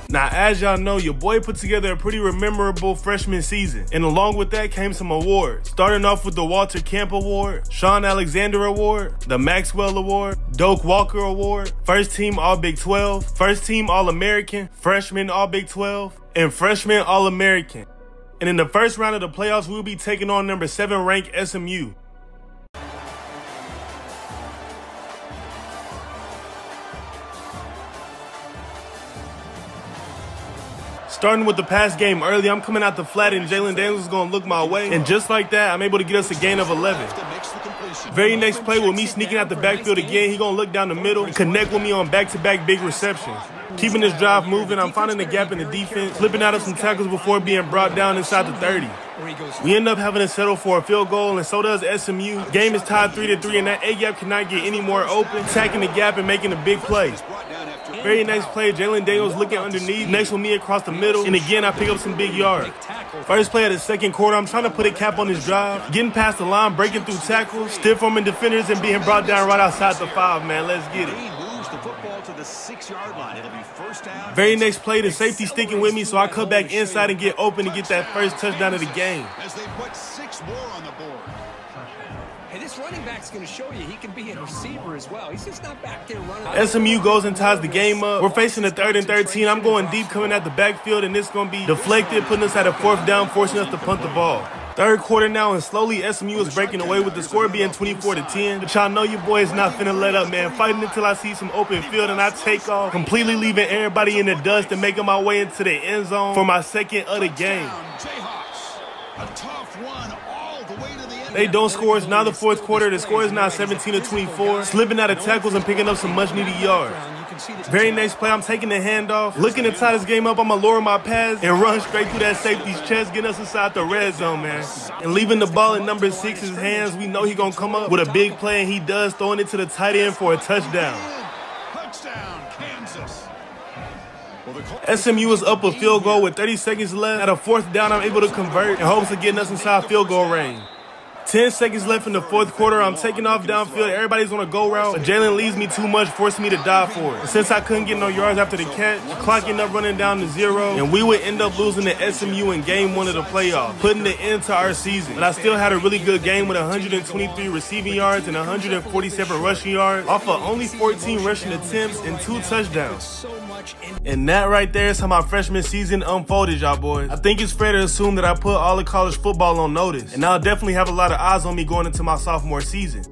Now, as y'all know, your boy put together a pretty memorable freshman season, and along with that came some awards. Starting off with the Walter Camp Award, Sean Alexander Award, the Maxwell Award, Doak Walker Award, First Team All-Big 12, First Team All-American, Freshman All-Big 12, and Freshman All-American. And in the first round of the playoffs, we'll be taking on number 7 ranked SMU. Starting with the pass game early, I'm coming out the flat and Jalen Daniels is going to look my way. And just like that, I'm able to get us a gain of 11. Very next play with me sneaking out the backfield again, he going to look down the middle and connect with me on back-to-back big receptions. Keeping this drive moving, I'm finding the gap in the defense, flipping out of some tackles before being brought down inside the 30. We end up having to settle for a field goal, and so does SMU. Game is tied 3-3, and that A-gap cannot get any more open, attacking the gap and making a big play. Very next play, Jalen Daniels looking underneath, next with me across the middle, and again, I pick up some big yards. First play of the 2nd quarter, I'm trying to put a cap on this drive, getting past the line, breaking through tackles, stiff arming defenders, and being brought down right outside the 5, man. Let's get it. Very next play, the safety sticking with me, so I cut back inside and get open and get that first touchdown of the game. As they put 6 more on the board. Hey, this running back's going to show you he can be a receiver as well. He's just not back there running. SMU goes and ties the game up. We're facing the 3rd and 13. I'm going deep, coming at the backfield, and it's going to be deflected, putting us at a 4th down, forcing us to punt the ball. 3rd quarter now, and slowly SMU is breaking away with the score being 24-10. But y'all know your boy is not finna let up, man. Fighting until I see some open field, and I take off, completely leaving everybody in the dust and making my way into the end zone for my 2nd of the game. They don't score. It's now the fourth quarter. The score is now 17-24. Slipping out of tackles and picking up some much-needed yards. Very next play, I'm taking the handoff. Looking to tie this game up, I'm going to lower my pass and run straight through that safety's chest, getting us inside the red zone, man. And leaving the ball in number 6's hands, we know he's going to come up with a big play, and he does, throwing it to the tight end for a touchdown. Touchdown, Kansas. SMU is up a field goal with 30 seconds left. At a fourth down, I'm able to convert in hopes of getting us inside field goal range. 10 seconds left in the fourth quarter. I'm taking off downfield. Everybody's on a go route, but Jalen leaves me too much, forcing me to dive for it. And since I couldn't get no yards after the catch, the clock ended up running down to 0, and we would end up losing to SMU in game 1 of the playoff, putting the end to our season. But I still had a really good game with 123 receiving yards and 147 rushing yards off of only 14 rushing attempts and 2 touchdowns. And that right there is how my freshman season unfolded, y'all boys. I think it's fair to assume that I put all of college football on notice, and I'll definitely have a lot of eyes on me going into my sophomore season.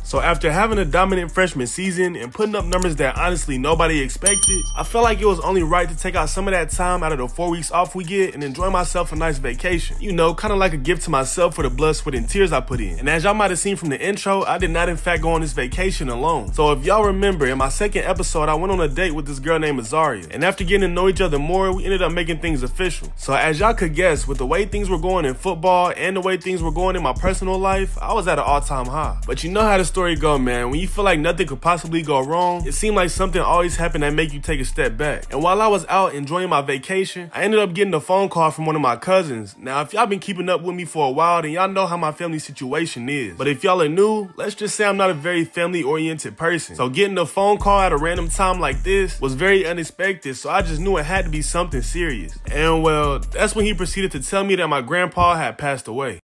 So after having a dominant freshman season and putting up numbers that honestly nobody expected, I felt like it was only right to take out some of that time out of the 4 weeks off we get and enjoy myself a nice vacation. You know, kind of like a gift to myself for the blood, sweat, and tears I put in. And as y'all might have seen from the intro, I did not in fact go on this vacation alone. So if y'all remember, in my second episode, I went on a date with this girl named Azaria. And after getting to know each other more, we ended up making things official. So as y'all could guess, with the way things were going in football and the way things were going in my personal life, I was at an all-time high. But you know how the story go, man. When you feel like nothing could possibly go wrong, it seemed like something always happened that make you take a step back. And while I was out enjoying my vacation, I ended up getting a phone call from one of my cousins. Now, if y'all been keeping up with me for a while, then y'all know how my family situation is. But if y'all are new, let's just say I'm not a very family-oriented person. So getting a phone call at a random time like this was very unexpected, so I just knew it had to be something serious. And well, that's when he proceeded to tell me that my grandpa had passed away.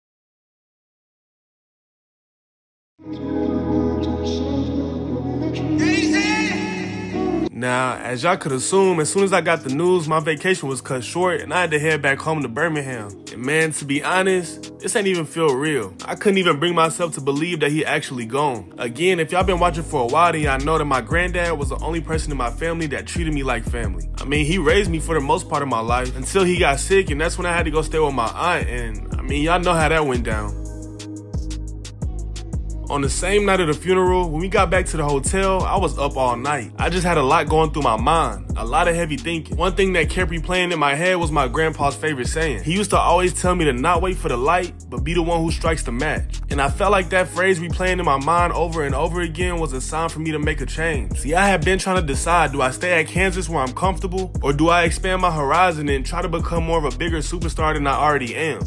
Now, as y'all could assume, as soon as I got the news, my vacation was cut short and I had to head back home to Birmingham. And man, to be honest, this ain't even feel real. I couldn't even bring myself to believe that he actually gone. Again, if y'all been watching for a while, then y'all know that my granddad was the only person in my family that treated me like family. I mean, he raised me for the most part of my life until he got sick, and that's when I had to go stay with my aunt, and I mean, y'all know how that went down. On the same night of the funeral, when we got back to the hotel, I was up all night. I just had a lot going through my mind, a lot of heavy thinking. One thing that kept replaying in my head was my grandpa's favorite saying. He used to always tell me to not wait for the light, but be the one who strikes the match. And I felt like that phrase replaying in my mind over and over again was a sign for me to make a change. See, I had been trying to decide, do I stay at Kansas where I'm comfortable, or do I expand my horizon and try to become more of a bigger superstar than I already am?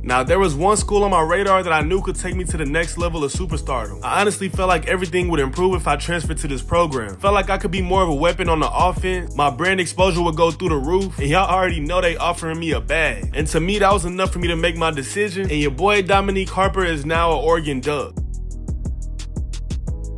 Now, there was one school on my radar that I knew could take me to the next level of superstardom. I honestly felt like everything would improve if I transferred to this program. Felt like I could be more of a weapon on the offense, my brand exposure would go through the roof, and y'all already know they offering me a bag. And to me, that was enough for me to make my decision, and your boy Dominique Harper is now an Oregon Duck.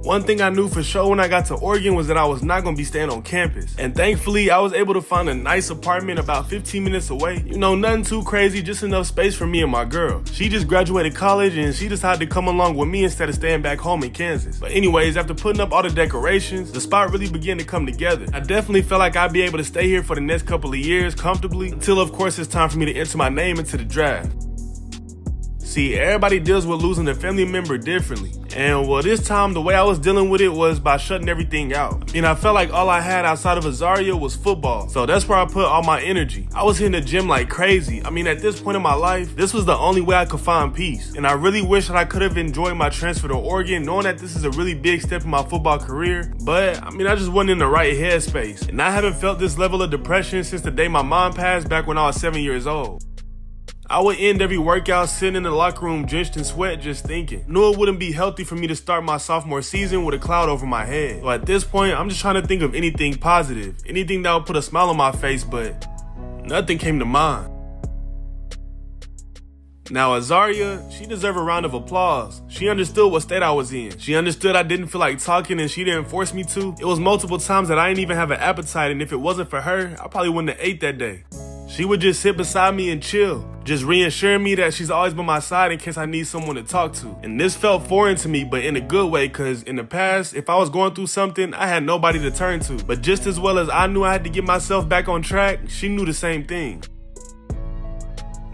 One thing I knew for sure when I got to Oregon was that I was not going to be staying on campus. And thankfully, I was able to find a nice apartment about 15 minutes away. You know, nothing too crazy, just enough space for me and my girl. She just graduated college and she decided to come along with me instead of staying back home in Kansas. But anyways, after putting up all the decorations, the spot really began to come together. I definitely felt like I'd be able to stay here for the next couple of years comfortably until, of course, it's time for me to enter my name into the draft. See, everybody deals with losing a family member differently. And well, this time the way I was dealing with it was by shutting everything out. I felt like all I had outside of Azaria was football. So that's where I put all my energy. I was hitting the gym like crazy. At this point in my life, this was the only way I could find peace. And I really wish that I could have enjoyed my transfer to Oregon, knowing that this is a really big step in my football career. But I just wasn't in the right headspace. And I haven't felt this level of depression since the day my mom passed back when I was 7 years old. I would end every workout sitting in the locker room drenched in sweat just thinking. Knew it wouldn't be healthy for me to start my sophomore season with a cloud over my head. So at this point, I'm just trying to think of anything positive, anything that would put a smile on my face, but nothing came to mind. Now Azaria, she deserved a round of applause. She understood what state I was in. She understood I didn't feel like talking and she didn't force me to. It was multiple times that I didn't even have an appetite, and if it wasn't for her, I probably wouldn't have ate that day. She would just sit beside me and chill, just reassuring me that she's always by my side in case I need someone to talk to. And this felt foreign to me, but in a good way, because in the past, if I was going through something, I had nobody to turn to. But just as well as I knew I had to get myself back on track, she knew the same thing.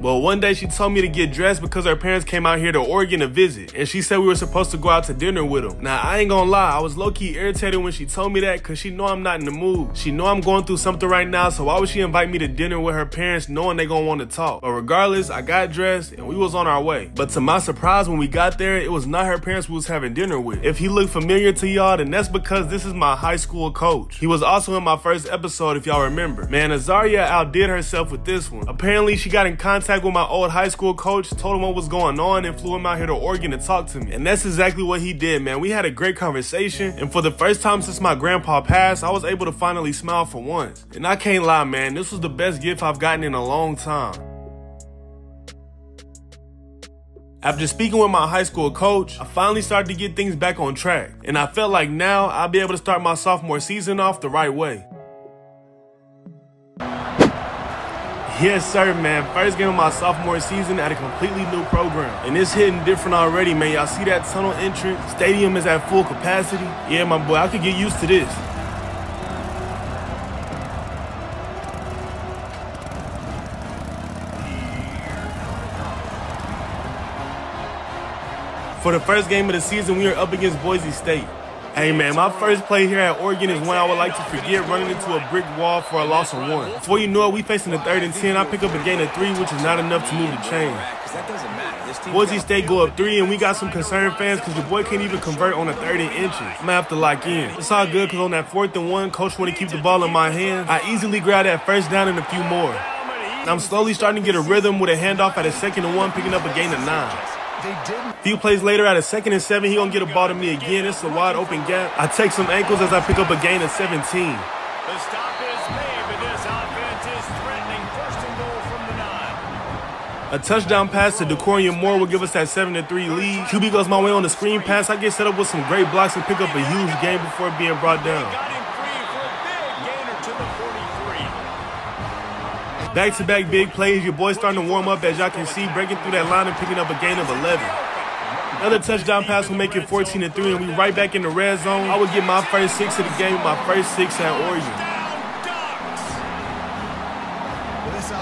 Well, one day she told me to get dressed because her parents came out here to Oregon to visit, and she said we were supposed to go out to dinner with them. Now, I ain't gonna lie, I was low-key irritated when she told me that because she know I'm not in the mood. She know I'm going through something right now, so why would she invite me to dinner with her parents knowing they gonna want to talk? But regardless, I got dressed and we was on our way. But to my surprise, when we got there, it was not her parents we was having dinner with. If he looked familiar to y'all, then that's because this is my high school coach. He was also in my first episode, if y'all remember. Man, Azaria outdid herself with this one. Apparently, she got in contact with my old high school coach, told him what was going on, and flew him out here to Oregon to talk to me. And that's exactly what he did, man. We had a great conversation, and for the first time since my grandpa passed, I was able to finally smile for once. And I can't lie, man, this was the best gift I've gotten in a long time. After speaking with my high school coach, I finally started to get things back on track. And I felt like now I'll be able to start my sophomore season off the right way. Yes, sir, man. First game of my sophomore season at a completely new program. And it's hitting different already, man. Y'all see that tunnel entrance? Stadium is at full capacity. Yeah, my boy, I could get used to this. For the first game of the season, we are up against Boise State. Hey man, my first play here at Oregon is one I would like to forget, running into a brick wall for a loss of 1. Before you know it, we facing a 3rd and 10. I pick up a gain of 3, which is not enough to move the chain. Boise State go up 3, and we got some concerned fans because your boy can't even convert on a 3rd and inches. I'm gonna have to lock in. It's all good because on that 4th and 1, coach want to keep the ball in my hands. I easily grab that first down and a few more. And I'm slowly starting to get a rhythm with a handoff at a 2nd and 1, picking up a gain of 9. A few plays later at a 2nd and 7, he gonna get a ball to me again. It's a wide open gap. I take some ankles as I pick up a gain of 17. The stop is made, but this offense is threatening 1st and goal from the 9. A touchdown pass to Decorian Moore will give us that 7-3 lead. QB goes my way on the screen pass. I get set up with some great blocks and pick up a huge gain before being brought down. Got him free for a big gainer to the 43. Back-to-back big plays. Your boy's starting to warm up, as y'all can see, breaking through that line and picking up a gain of 11. Another touchdown pass will make it 14-3, and we right back in the red zone. I would get my first 6 of the game, my first 6 at Oregon.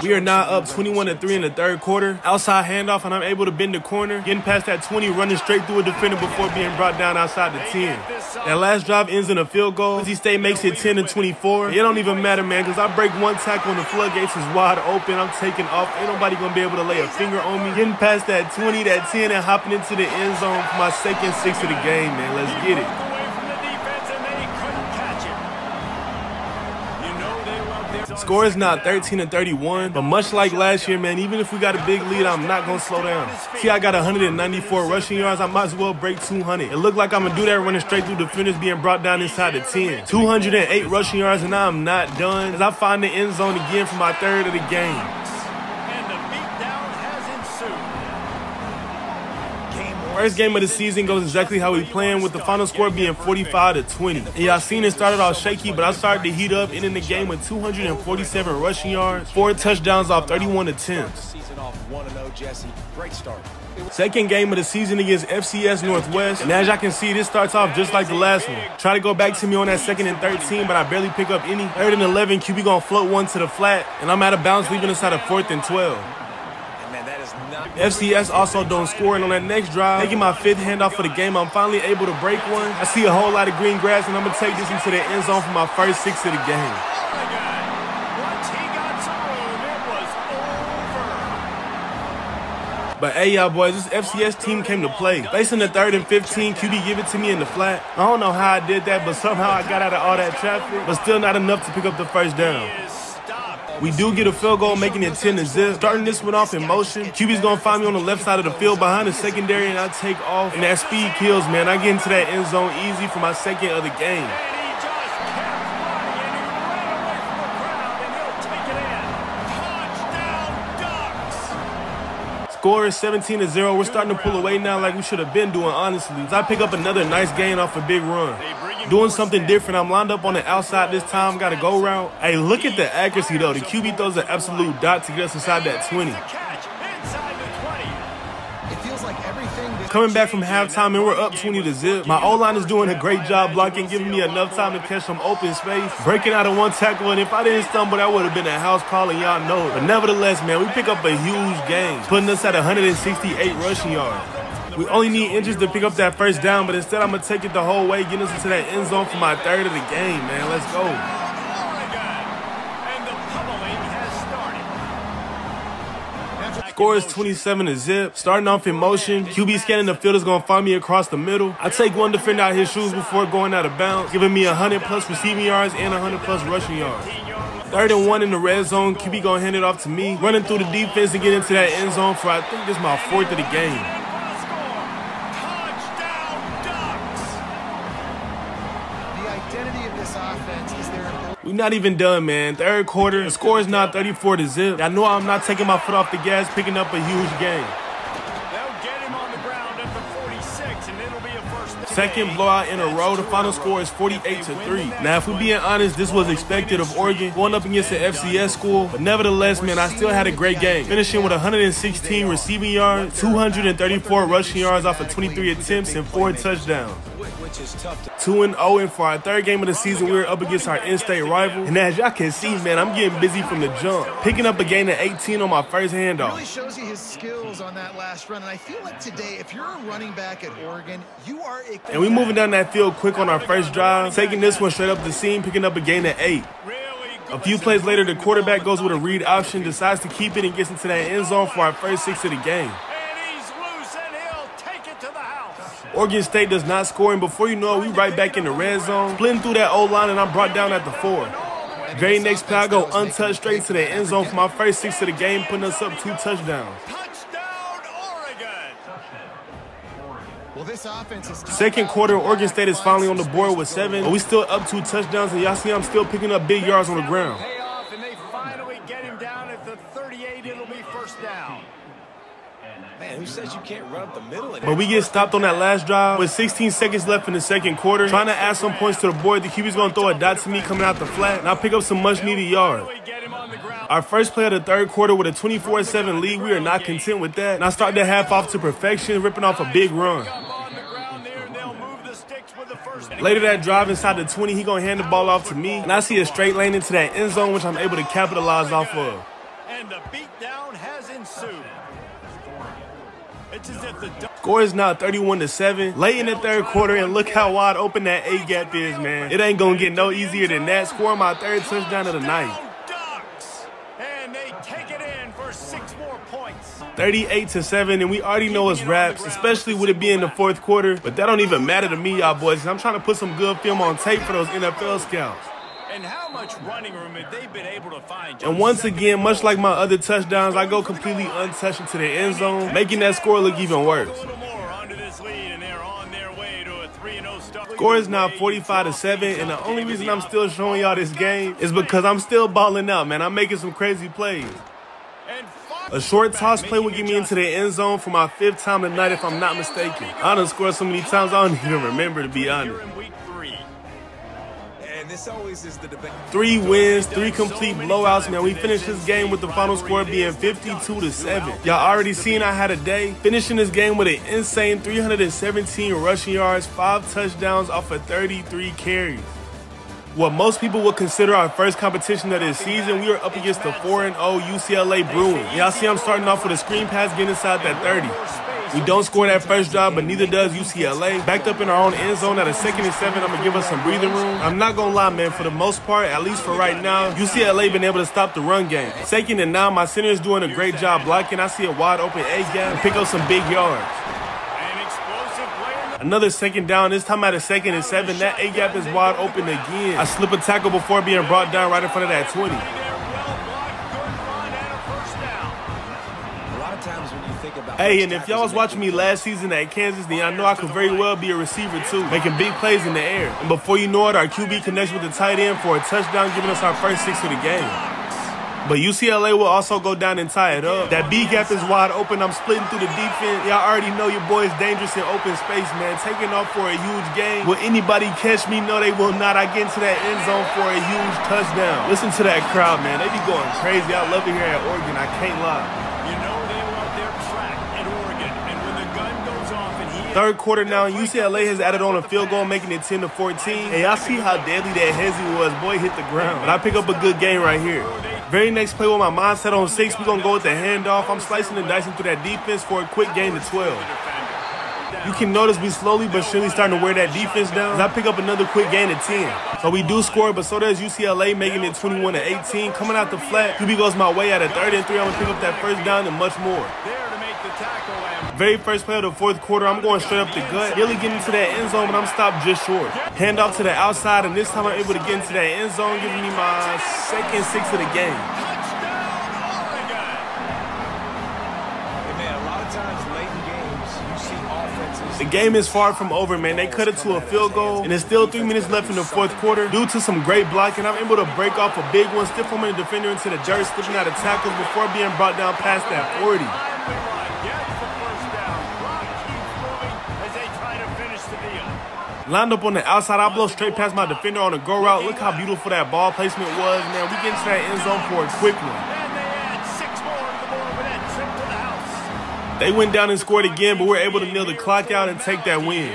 We are now up 21-3 in the 3rd quarter. Outside handoff, and I'm able to bend the corner, getting past that 20, running straight through a defender before being brought down outside the 10. That last drive ends in a field goal. Boise State makes it 10-24. It don't even matter, man, because I break one tackle and the floodgates is wide open. I'm taking off. Ain't nobody going to be able to lay a finger on me. Getting past that 20, that 10, and hopping into the end zone for my second 6 of the game, man. Let's get it. Score is now 13-31, but much like last year, man, even if we got a big lead, I'm not going to slow down. See, I got 194 rushing yards. I might as well break 200. It looked like I'm going to do that running straight through defenders being brought down inside the 10. 208 rushing yards, and now I'm not done as I find the end zone again for my 3rd of the game. First game of the season goes exactly how we planned, with the final score being 45-20. And y'all seen it started off shaky, but I started to heat up, ending the game with 247 rushing yards, 4 touchdowns off 31 attempts. Second game of the season against FCS Northwest, and as y'all can see, this starts off just like the last one. Try to go back to me on that 2nd and 13, but I barely pick up any. 3rd and 11, QB gonna float one to the flat, and I'm out of bounds, leaving us at a 4th and 12. FCS also don't score, and on that next drive, taking my 5th handoff for the game, I'm finally able to break one. I see a whole lot of green grass, and I'm going to take this into the end zone for my first 6 of the game. But hey, y'all boys, this FCS team came to play. Facing the 3rd and 15, QB give it to me in the flat. I don't know how I did that, but somehow I got out of all that traffic, but still not enough to pick up the first down. We do get a field goal, making it 10-0. Starting this one off in motion. QB's gonna find me on the left side of the field behind the secondary, and I take off. And that speed kills, man. I get into that end zone easy for my 2nd of the game. Score is 17-0. We're starting to pull away now like we should have been doing, honestly. I pick up another nice gain off a big run. Doing something different. I'm lined up on the outside this time. Got to go route. Hey, look at the accuracy, though. The QB throws an absolute dot to get us inside that 20. Coming back from halftime, and we're up 20-0. My O-line is doing a great job blocking, giving me enough time to catch some open space. Breaking out of one tackle, and if I didn't stumble, that would have been a house call, and y'all know it. But nevertheless, man, we pick up a huge gain, putting us at 168 rushing yards. We only need inches to pick up that first down, but instead I'm going to take it the whole way, getting us into that end zone for my 3rd of the game, man. Let's go. Score is 27-0. Starting off in motion, QB scanning the field is going to find me across the middle. I take one defender out of his shoes before going out of bounds, giving me 100+ receiving yards and 100+ rushing yards. 3rd and 1 in the red zone. QB going to hand it off to me. Running through the defense to get into that end zone for, I think this is my 4th of the game. We're not even done, man. 3rd quarter, the score is now 34-0. I know I'm not taking my foot off the gas, picking up a huge gain. They'll get him on the ground at the 46, and it'll be a first down. 2nd blowout in a row. The final score is 48-3. Now, if we're being honest, this was expected of Oregon, going up against the FCS school. But nevertheless, man, I still had a great game, finishing with 116 receiving yards, 234 rushing yards off of 23 attempts, and 4 touchdowns. 2-0, and for our 3rd game of the season, we were up against our in-state rival. And as y'all can see, man, I'm getting busy from the jump, picking up a gain of 18 on my first handoff. Really shows you his skills on that last run, and I feel like today, if you're a running back at Oregon, you are. And we moving down that field quick on our first drive, taking this one straight up the seam, picking up a gain of 8. A few plays later, the quarterback goes with a read option, decides to keep it, and gets into that end zone for our first 6 of the game. Oregon State does not score, and before you know it, we right back in the red zone, splitting through that O-line, and I'm brought down at the 4. Very next play, I go untouched straight to the end zone for my first 6 of the game, putting us up 2 touchdowns. Touchdown, Oregon! Well, this offense is 2nd quarter, Oregon State is finally on the board with 7, but we still up 2 touchdowns, and y'all see I'm still picking up big yards on the ground. Payoff, and they finally get him down at the 38. It'll be first down. Man, who says you can't run up the middle? But we get stopped on that last drive with 16 seconds left in the 2nd quarter. Trying to add some points to the board. The QB's going to throw a dot to me coming out the flat, and I pick up some much-needed yards. Our first play of the 3rd quarter with a 24-7 lead. We are not content with that, and I start the half off to perfection, ripping off a big run. Later that drive inside the 20, he going to hand the ball off to me, and I see a straight lane into that end zone, which I'm able to capitalize off of. And the beatdown has ensued. Score is now 31-7. Late in the 3rd quarter, and look how wide open that A gap is, man. It ain't gonna get no easier than that. Scoring my 3rd touchdown of the night. And they take it in for 6 more points. 38-7, and we already know it's wraps, especially with it being the 4th quarter. But that don't even matter to me, y'all boys. I'm trying to put some good film on tape for those NFL scouts. And how much running room have they been able to find? And once again, much like my other touchdowns, I go completely untouched into the end zone, making that score look even worse. Score is now 45-7, and the only reason I'm still showing y'all this game is because I'm still balling out, man. I'm making some crazy plays. A short toss play will get me into the end zone for my 5th time tonight, if I'm not mistaken. I done scored so many times, I don't even remember, to be honest. This always is the debate. 3 wins, 3 complete blowouts, man. We finished this game with the final score being 52-7. Y'all already seen I had a day. Finishing this game with an insane 317 rushing yards, 5 touchdowns off of 33 carries. What most people would consider our first competition of this season, we are up against the 4-0 UCLA Bruins. Y'all see I'm starting off with a screen pass, getting inside that 30. We don't score that first drive, but neither does UCLA. Backed up in our own end zone at a 2nd and 7, I'm going to give us some breathing room. I'm not going to lie, man, for the most part, at least for right now, UCLA been able to stop the run game. 2nd and 9, my center is doing a great job blocking. I see a wide open A-gap and pick up some big yards. Another 2nd down, this time at a 2nd and 7. That A-gap is wide open again. I slip a tackle before being brought down right in front of that 20. Hey, and if y'all was watching me last season at Kansas, then y'all know I could very well be a receiver too, making big plays in the air. And before you know it, our QB connects with the tight end for a touchdown, giving us our first 6 of the game. But UCLA will also go down and tie it up. That B-gap is wide open. I'm splitting through the defense. Y'all already know your boy is dangerous in open space, man. Taking off for a huge gain. Will anybody catch me? No, they will not. I get into that end zone for a huge touchdown. Listen to that crowd, man. They be going crazy. I love it here at Oregon. I can't lie. You know they love their track at Oregon. And when the gun goes off and he... 3rd quarter now, UCLA has added on a field goal, making it 10-14. Hey, y'all see how deadly that hezzy was. Boy hit the ground. But I pick up a good game right here. Very next play with my mindset on 6, we're going to go with the handoff. I'm slicing and dicing through that defense for a quick gain to 12. You can notice we slowly but surely starting to wear that defense down. I pick up another quick gain to 10. So we do score, but so does UCLA, making it 21-18. Coming out the flat, QB goes my way at a 3rd and 3. I'm going to pick up that first down and much more. Very first play of the 4th quarter, I'm going straight up the gut. Really getting into that end zone, but I'm stopped just short. Hand off to the outside, and this time I'm able to get into that end zone, giving me my 2nd 6 of the game. The game is far from over, man. They cut it to a field goal, and there's still 3 minutes left in the 4th quarter. Due to some great blocking, I'm able to break off a big one, stiff arming the defender into the dirt, slipping out of tackles before being brought down past that 40. Lined up on the outside, I blow straight past my defender on a go route. Look how beautiful that ball placement was, man. We get into that end zone for a quick one. They went down and scored again, but we're able to kneel the clock out and take that win.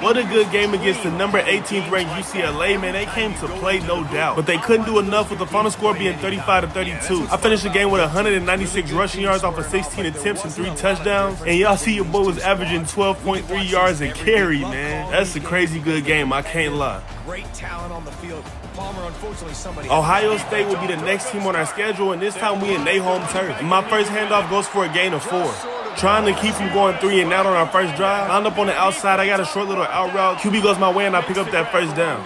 What a good game against the number 18th ranked UCLA, man. They came to play, no doubt. But they couldn't do enough with the final score being 35-32. I finished the game with 196 rushing yards off of 16 attempts and 3 touchdowns. And y'all see your boy was averaging 12.3 yards a carry, man. That's a crazy good game, I can't lie. Great talent on the field. Palmer, unfortunately, somebody... Ohio State will be the next team on our schedule, and this time we in their home turf. And my first handoff goes for a gain of 4. Trying to keep from going 3 and out on our first drive. Lined up on the outside, I got a short little out route. QB goes my way and I pick up that first down.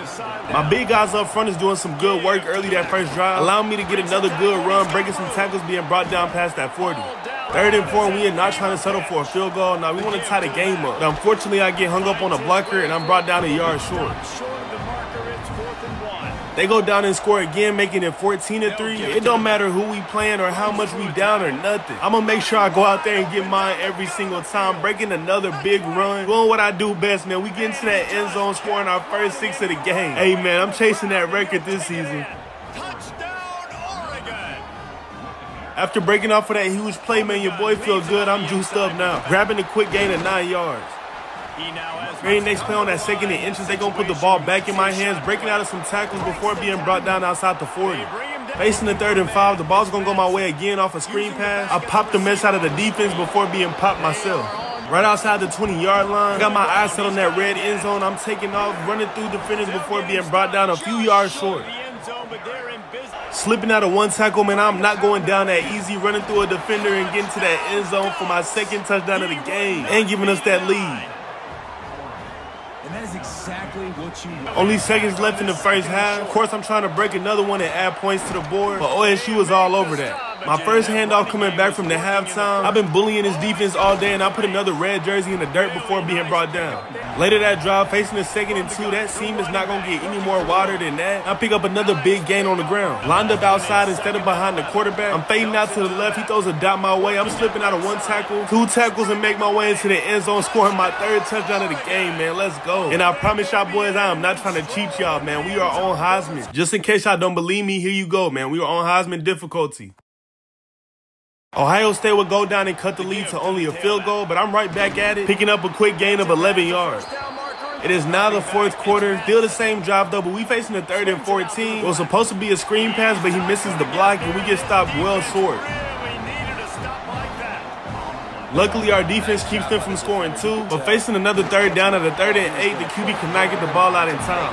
My big guys up front is doing some good work early that first drive, allowing me to get another good run, breaking some tackles, being brought down past that 40. 3rd and 4, and we are not trying to settle for a field goal. Now we want to tie the game up. But unfortunately, I get hung up on a blocker and I'm brought down a yard short. They go down and score again, making it 14-3. It don't matter who we playing or how much we down or nothing. I'm going to make sure I go out there and get mine every single time, breaking another big run, doing what I do best, man. We get into that end zone, scoring our first 6 of the game. Hey, man, I'm chasing that record this season. Touchdown, Oregon! After breaking off for that huge play, man, your boy feel good. I'm juiced up now. Grabbing a quick gain of 9 yards. Very next play on that 2nd and inches, they gonna put the ball back in my hands, breaking out of some tackles before being brought down outside the 40. Facing the 3rd and 5, the ball's gonna go my way again off a screen pass. I popped the mess out of the defense before being popped myself. Right outside the 20-yard line, got my eyes set on that red end zone. I'm taking off, running through defenders before being brought down a few yards short. Slipping out of one tackle, man, I'm not going down that easy, running through a defender and getting to that end zone for my 2nd touchdown of the game and giving us that lead. And that is exactly what you want. Only seconds left in the first half. Of course, I'm trying to break another one and add points to the board, but OSU was all over that. My first handoff coming back from the halftime. I've been bullying this defense all day, and I put another red jersey in the dirt before being brought down. Later that drive, facing the 2nd and 2, that seam is not going to get any more wider than that. I pick up another big gain on the ground. Lined up outside instead of behind the quarterback. I'm fading out to the left. He throws a dot my way. I'm slipping out of 1 tackle, 2 tackles, and make my way into the end zone, scoring my 3rd touchdown of the game, man. Let's go. And I promise y'all boys, I am not trying to cheat y'all, man. We are on Heisman. Just in case y'all don't believe me, here you go, man. We are on Heisman difficulty. Ohio State would go down and cut the lead to only a field goal, but I'm right back at it, picking up a quick gain of 11 yards. It is now the fourth quarter, still the same drive though, but we facing the 3rd and 14. It was supposed to be a screen pass, but he misses the block and we get stopped well short. Luckily, our defense keeps them from scoring 2, but facing another 3rd down at the 3rd and 8, the QB cannot get the ball out in time.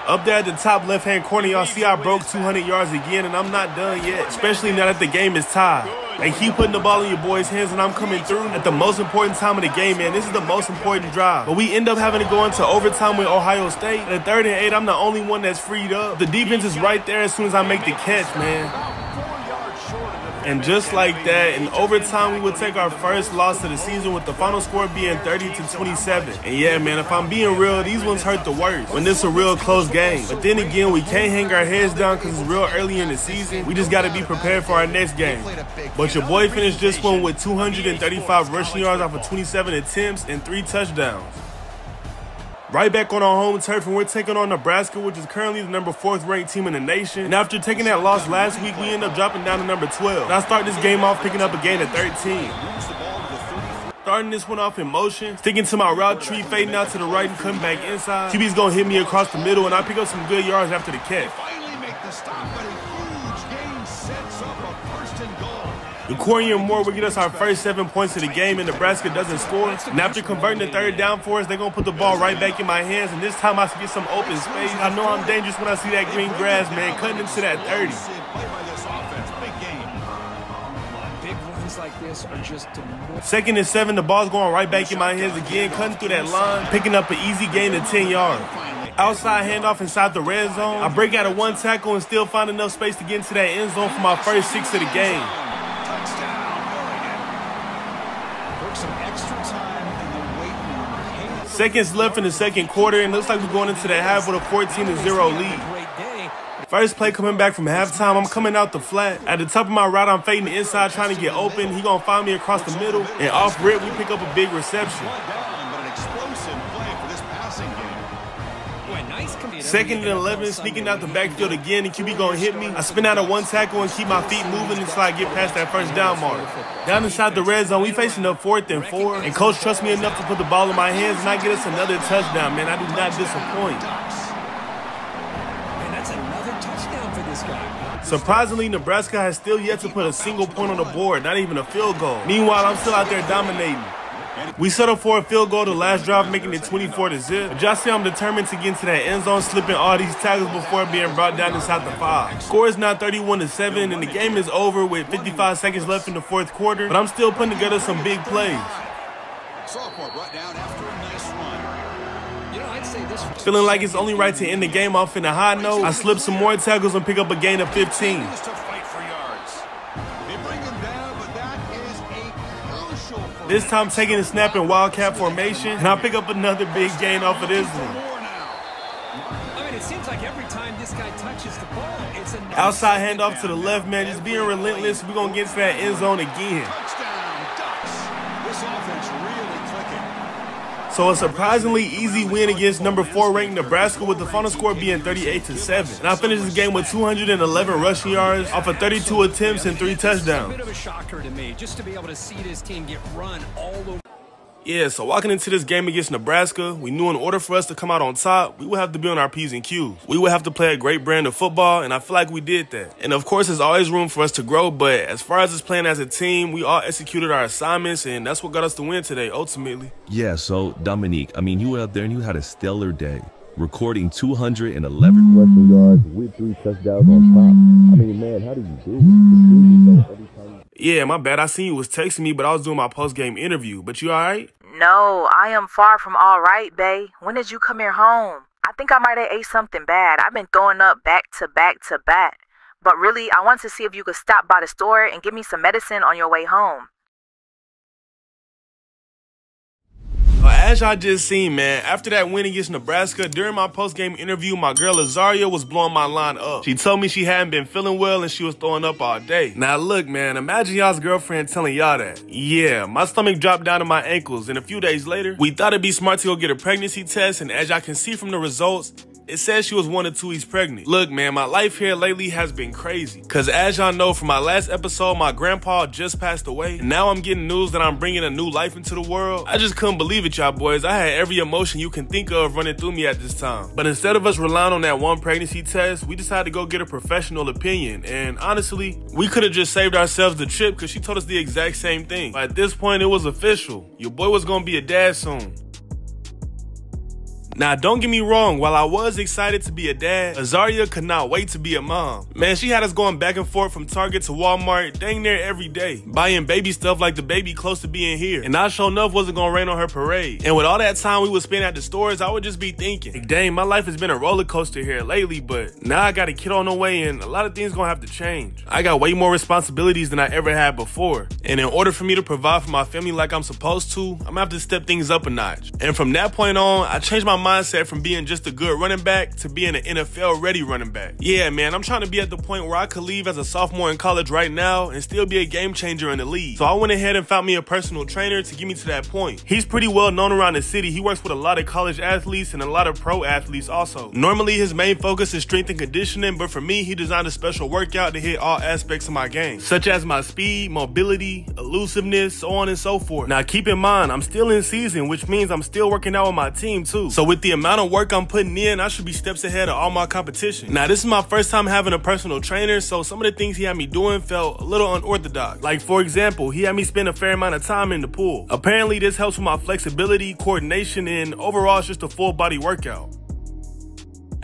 Up there at the top left-hand corner, y'all see I broke 200 yards again, and I'm not done yet, especially now that the game is tied. They keep putting the ball in your boys' hands, and I'm coming through at the most important time of the game, man. This is the most important drive. But we end up having to go into overtime with Ohio State. At the 3rd and 8, I'm the only one that's freed up. The defense is right there as soon as I make the catch, man. And just like that, in overtime, we would take our first loss of the season with the final score being 30-27. And yeah, man, if I'm being real, these ones hurt the worst when it's a real close game. But then again, we can't hang our heads down because it's real early in the season. We just got to be prepared for our next game. But your boy finished this one with 235 rushing yards off of 27 attempts and 3 touchdowns. Right back on our home turf, and we're taking on Nebraska, which is currently the number 4th ranked team in the nation. And after taking that loss last week, we end up dropping down to number 12. And I start this game off picking up a gain of 13. Starting this one off in motion, sticking to my route tree, fading out to the right and coming back inside. QB's gonna hit me across the middle, and I pick up some good yards after the catch. Corian Moore will get us our first 7 points of the game, and Nebraska doesn't score. And after converting the 3rd down for us, they're going to put the ball right back in my hands, and this time I get some open space. I know I'm dangerous when I see that green grass, man, cutting into that 30. Big runs like this are just 2nd and 7, the ball's going right back in my hands again, cutting through that line, picking up an easy gain of 10 yards. Outside handoff inside the red zone. I break out of 1 tackle and still find enough space to get into that end zone for my first 6 of the game. Seconds left in the 2nd quarter, and looks like we're going into the half with a 14-0 lead. First play coming back from halftime, I'm coming out the flat. At the top of my route, I'm fading the inside, trying to get open. He gonna find me across the middle, and off rip, we pick up a big reception. 2nd and 11, sneaking out the backfield again, and QB gonna hit me. I spin out of 1 tackle and keep my feet moving until I get past that first down mark. Down inside the red zone, we facing up 4th and 4, and coach trusts me enough to put the ball in my hands, and I get us another touchdown, man. I do not disappoint. And that's another touchdown for this guy. Surprisingly, Nebraska has still yet to put a single point on the board, not even a field goal. Meanwhile, I'm still out there dominating. We settled for a field goal the last drive, making it 24-0. But y'all see I'm determined to get into that end zone, slipping all these tackles before being brought down inside the 5. Score is now 31-7, and the game is over with 55 seconds left in the 4th quarter. But I'm still putting together some big plays. Feeling like it's only right to end the game off in a high note, I slip some more tackles and pick up a gain of 15. This time taking a snap in Wildcat formation, and I'll pick up another big gain off of this one. I mean, it seems like every time this guy touches the ball, it's a outside handoff to the left, man, just being relentless. We're going to get to that end zone again. So a surprisingly easy win against number 4 ranked Nebraska, with the final score being 38-7. And I finished this game with 211 rushing yards off of 32 attempts and 3 touchdowns. a bit of a shocker to me, just to be able to see this team get run all over. Yeah, so walking into this game against Nebraska, we knew in order for us to come out on top, we would have to be on our P's and Q's. We would have to play a great brand of football, and I feel like we did that. And of course, there's always room for us to grow, but as far as us playing as a team, we all executed our assignments, and that's what got us the win today, ultimately. Yeah, so Dominique, I mean, you were out there and you had a stellar day, recording 211 rushing yards with 3 touchdowns on top. I mean, man, how did you do it? Yeah, my bad. I seen you was texting me, but I was doing my post-game interview. But you all right? No, I am far from all right, bae. When did you come here home? I think I might have ate something bad. I've been throwing up back to back to back. But really, I want to see if you could stop by the store and give me some medicine on your way home. As y'all just seen, man, after that win against Nebraska, during my post-game interview, my girl Azaria was blowing my line up. She told me she hadn't been feeling well and she was throwing up all day. Now look, man, imagine y'all's girlfriend telling y'all that. Yeah, my stomach dropped down to my ankles, and a few days later, we thought it'd be smart to go get a pregnancy test, and as y'all can see from the results, It says she was 1 or 2 weeks pregnant. Look, man, my life here lately has been crazy. Cause as y'all know from my last episode, my grandpa just passed away. And now I'm getting news that I'm bringing a new life into the world. I just couldn't believe it, y'all boys. I had every emotion you can think of running through me at this time. But instead of us relying on that one pregnancy test, we decided to go get a professional opinion. And honestly, we could have just saved ourselves the trip because she told us the exact same thing. But at this point, it was official. Your boy was gonna be a dad soon. Now, don't get me wrong, while I was excited to be a dad, Azaria could not wait to be a mom. Man, she had us going back and forth from Target to Walmart dang near every day, buying baby stuff like the baby close to being here. And I sure enough wasn't gonna rain on her parade. And with all that time we would spend at the stores, I would just be thinking, like, dang, my life has been a roller coaster here lately, but now I got a kid on the way and a lot of things gonna have to change. I got way more responsibilities than I ever had before. And in order for me to provide for my family like I'm supposed to, I'm gonna have to step things up a notch. And from that point on, I changed my mindset from being just a good running back to being an NFL ready running back. Yeah, man, I'm trying to be at the point where I could leave as a sophomore in college right now and still be a game changer in the league. So I went ahead and found me a personal trainer to get me to that point. He's pretty well known around the city. He works with a lot of college athletes and a lot of pro athletes also. Normally his main focus is strength and conditioning, but for me, he designed a special workout to hit all aspects of my game, such as my speed, mobility, elusiveness, so on and so forth. Now keep in mind, I'm still in season, which means I'm still working out with my team too. So with the amount of work I'm putting in, I should be steps ahead of all my competition. Now this is my first time having a personal trainer, so some of the things he had me doing felt a little unorthodox. Like for example, he had me spend a fair amount of time in the pool. Apparently this helps with my flexibility, coordination, and overall it's just a full body workout.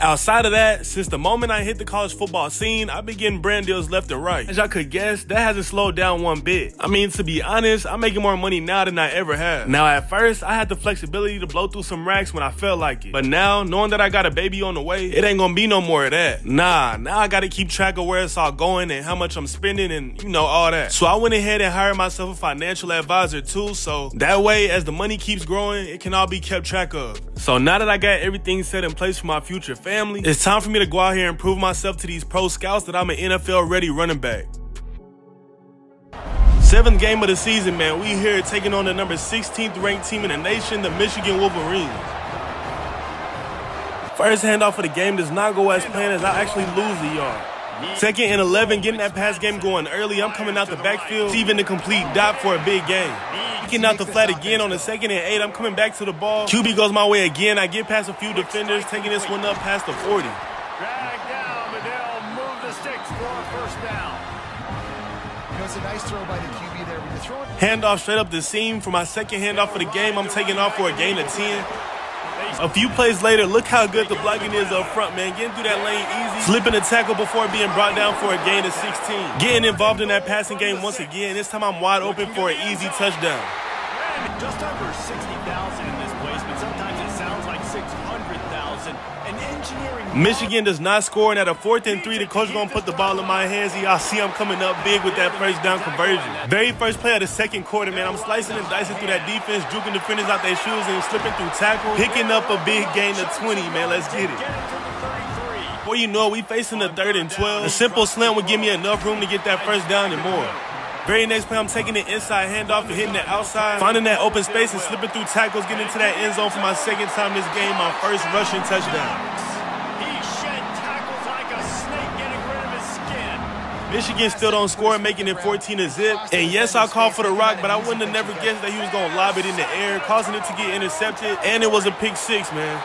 Outside of that, since the moment I hit the college football scene, I've been getting brand deals left and right. As y'all could guess, that hasn't slowed down one bit. I mean, to be honest, I'm making more money now than I ever have. Now, at first, I had the flexibility to blow through some racks when I felt like it. But now, knowing that I got a baby on the way, it ain't gonna be no more of that. Nah, now I gotta keep track of where it's all going and how much I'm spending and, you know, all that. So I went ahead and hired myself a financial advisor too, so that way, as the money keeps growing, it can all be kept track of. So now that I got everything set in place for my future family, it's time for me to go out here and prove myself to these pro scouts that I'm an NFL-ready running back. 7th game of the season, man. We here taking on the number 16th ranked team in the nation, the Michigan Wolverines. First handoff of the game does not go as planned as I actually lose the yard. 2nd and 11, getting that pass game going early. I'm coming out the backfield, receiving the complete dot for a big gain. Getting out the flat again on the 2nd and 8. I'm coming back to the ball. QB goes my way again. I get past a few defenders, taking this one up past the 40. Drag down, but they'll move the sticks for a first down. You know, it's a nice throw by the QB there. When you're throwing handoff straight up the seam for my 2nd handoff of the game. I'm taking off for a gain of 10. A few plays later, look how good the blocking is up front, man. Getting through that lane easy. Slipping a tackle before being brought down for a gain of 16. Getting involved in that passing game once again. This time I'm wide open for an easy touchdown. Just under 60,000 in this place, but sometimes it sounds like 600,000. An engineering... Michigan does not score, and at a 4th and 3, the coach gonna put the ball in my hands. Y'all see I'm coming up big with that first down conversion. Very first play of the 2nd quarter, man. I'm slicing and dicing through that defense, juking defenders out their shoes and slipping through tackles. Picking up a big gain of 20, man. Let's get it. Before you know it, we facing the 3rd and 12. A simple slant would give me enough room to get that first down and more. Very next play, I'm taking the inside handoff and hitting the outside, finding that open space and slipping through tackles, getting into that end zone for my 2nd time this game, my first rushing touchdown. He shed tackles like a snake, getting rid of his skin. Michigan still don't score, making it 14-0. And yes, I called for the rock, but I wouldn't have never guessed that he was going to lob it in the air, causing it to get intercepted, and it was a pick 6, man.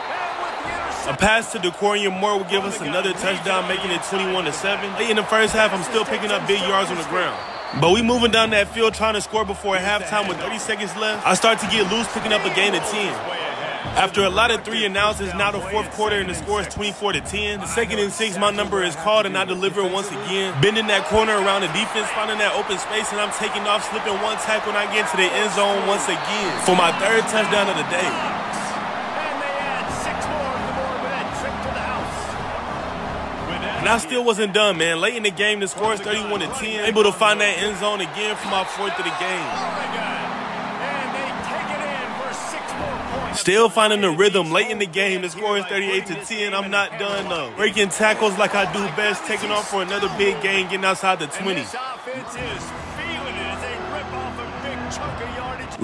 A pass to Decorian Moore will give us another touchdown, making it 21-7. Late in the first half, I'm still picking up big yards on the ground. But we moving down that field trying to score before halftime with 30 seconds left. I start to get loose, picking up a gain of 10. After a lot of 3 and outs, it's now the 4th quarter and the score is 24-10. The 2nd and 6, my number is called and I deliver it once again. Bending that corner around the defense, finding that open space, and I'm taking off, slipping one tackle, and I get to the end zone once again for my 3rd touchdown of the day. And I still wasn't done, man. Late in the game, the score is 31-10. Able to find that end zone again for my 4th of the game. Still finding the rhythm late in the game. The score is 38-10. I'm not done, though. Breaking tackles like I do best. Taking off for another big gain, getting outside the 20.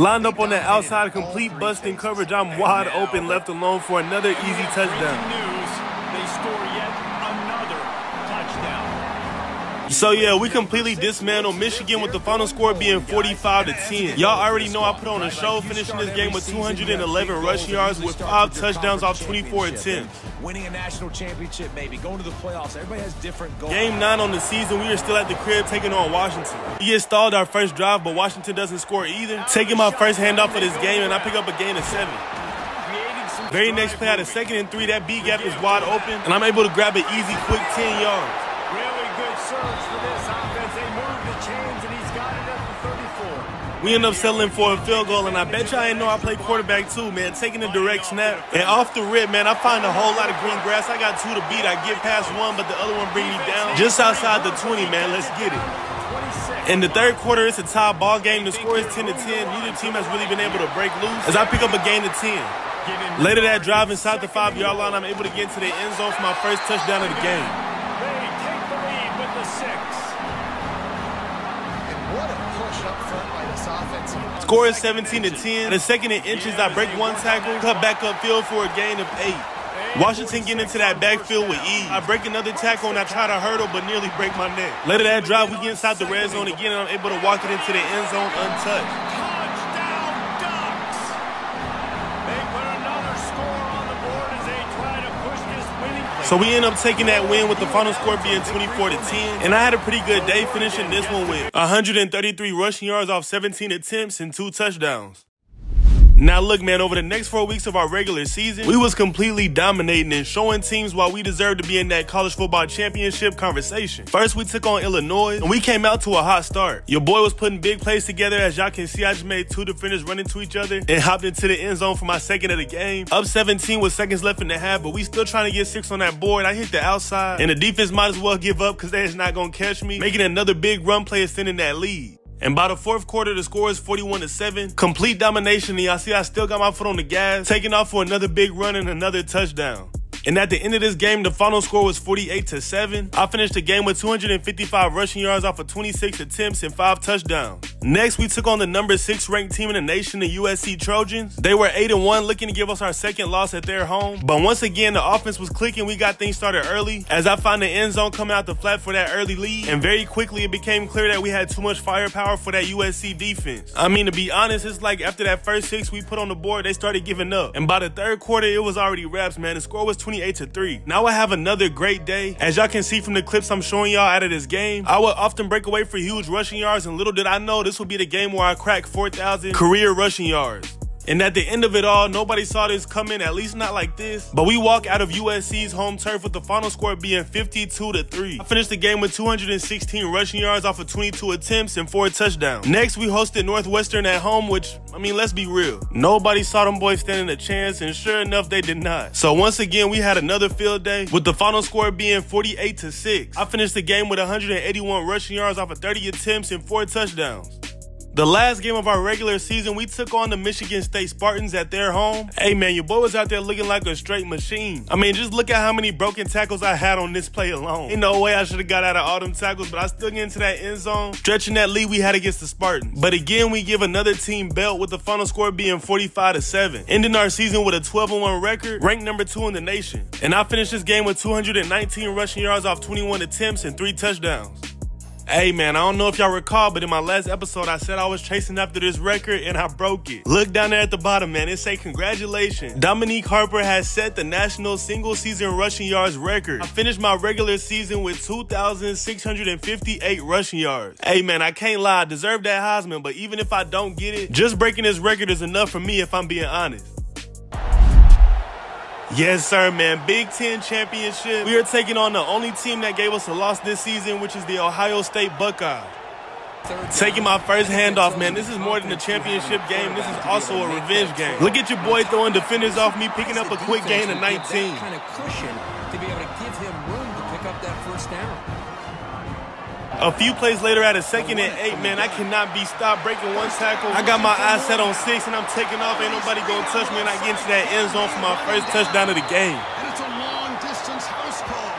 Lined up on the outside, complete busting coverage. I'm wide open, left alone for another easy touchdown. score yet another touchdown. So yeah, we completely dismantled Michigan with the final score being 45-10. Y'all already know I put on a show, finishing this game with 211 rushing yards with 5 touchdowns off 24 attempts. Winning a national championship, baby. Going to the playoffs. Everybody has different goals. Game 9 on the season, we are still at the crib taking on Washington. We get stalled our first drive, but Washington doesn't score either. Taking my first handoff of this game, and I pick up a gain of 7. Very next play, at a 2nd and 3, that B gap is wide open, and I'm able to grab an easy, quick 10 yards. Really good surge for this offense. They moved the chains, and he's got it at the 34. We end up settling for a field goal, and I bet y'all ain't know I play quarterback too, man. Taking a direct snap, and off the rip, man, I find a whole lot of green grass. I got 2 to beat. I get past 1, but the other one bring me down just outside the 20, man. Let's get it. In the third quarter, it's a tie ball game. The score is 10-10. Neither team has really been able to break loose as I pick up a gain of 10. Later that drive inside the 5-yard line, I'm able to get into the end zone for my first touchdown of the game. They take the lead with the 6. And what a push up front by this offense. Score is 17-10. At a 2nd and inches, I break 1 tackle, cut back upfield for a gain of 8. Washington getting into that backfield with ease. I break another tackle and I try to hurdle but nearly break my neck. Later that drive, we get inside the red zone again and I'm able to walk it into the end zone untouched. Touchdown Ducks! They put another score on the board as they try to push this winning play. So we end up taking that win with the final score being 24-10. And I had a pretty good day finishing this one with 133 rushing yards off 17 attempts and 2 touchdowns. Now look, man, over the next 4 weeks of our regular season, we was completely dominating and showing teams why we deserve to be in that college football championship conversation. First, we took on Illinois, and we came out to a hot start. Your boy was putting big plays together. As y'all can see, I just made 2 defenders run into each other and hopped into the end zone for my 2nd of the game. Up 17 with seconds left in the half, but we still trying to get 6 on that board. I hit the outside, and the defense might as well give up because they is not going to catch me, making another big run play extending that lead. And by the 4th quarter, the score is 41-7. Complete domination, and y'all see I still got my foot on the gas, taking off for another big run and another touchdown. And at the end of this game, the final score was 48-7. I finished the game with 255 rushing yards off of 26 attempts and 5 touchdowns. Next, we took on the number 6 ranked team in the nation, the USC Trojans. They were 8-1, looking to give us our 2nd loss at their home. But once again, the offense was clicking. We got things started early as I found the end zone coming out the flat for that early lead. And very quickly, it became clear that we had too much firepower for that USC defense. I mean, to be honest, it's like after that first 6 we put on the board, they started giving up. And by the 3rd quarter, it was already wraps, man. The score was 28-3. Now I have another great day. As y'all can see from the clips I'm showing y'all out of this game, I would often break away for huge rushing yards, and little did I know this would be the game where I crack 4,000 career rushing yards. And at the end of it all, nobody saw this coming, at least not like this. But we walk out of USC's home turf with the final score being 52-3. I finished the game with 216 rushing yards off of 22 attempts and 4 touchdowns. Next, we hosted Northwestern at home, which, I mean, let's be real. Nobody saw them boys standing a chance, and sure enough, they did not. So once again, we had another field day with the final score being 48-6. I finished the game with 181 rushing yards off of 30 attempts and 4 touchdowns. The last game of our regular season, we took on the Michigan State Spartans at their home. Hey man, your boy was out there looking like a straight machine. I mean, just look at how many broken tackles I had on this play alone. Ain't no way I should have got out of all them tackles, but I still get into that end zone, stretching that lead we had against the Spartans. But again, we give another team belt with the final score being 45-7, ending our season with a 12-1 record, ranked number 2 in the nation. And I finished this game with 219 rushing yards off 21 attempts and 3 touchdowns. Hey man, I don't know if y'all recall, but in my last episode, I said I was chasing after this record and I broke it. Look down there at the bottom, man. It say congratulations. Dominique Harper has set the national single season rushing yards record. I finished my regular season with 2,658 rushing yards. Hey man, I can't lie, I deserve that Heisman, but even if I don't get it, just breaking this record is enough for me if I'm being honest. Yes, sir, man. Big Ten championship. We are taking on the only team that gave us a loss this season, which is the Ohio State Buckeyes. Taking my first handoff, man. This is more than a championship game. This is also a revenge game. Look at your boy throwing defenders off me, picking up a quick gain of 19. Kind of cushion to be able to give him room to pick up that first down. A few plays later at a 2nd and 8, man, I cannot be stopped breaking 1 tackle. I got my eyes set on 6 and I'm taking off. Ain't nobody gonna touch me, and I get into that end zone for my first touchdown of the game. And it's a long distance house call.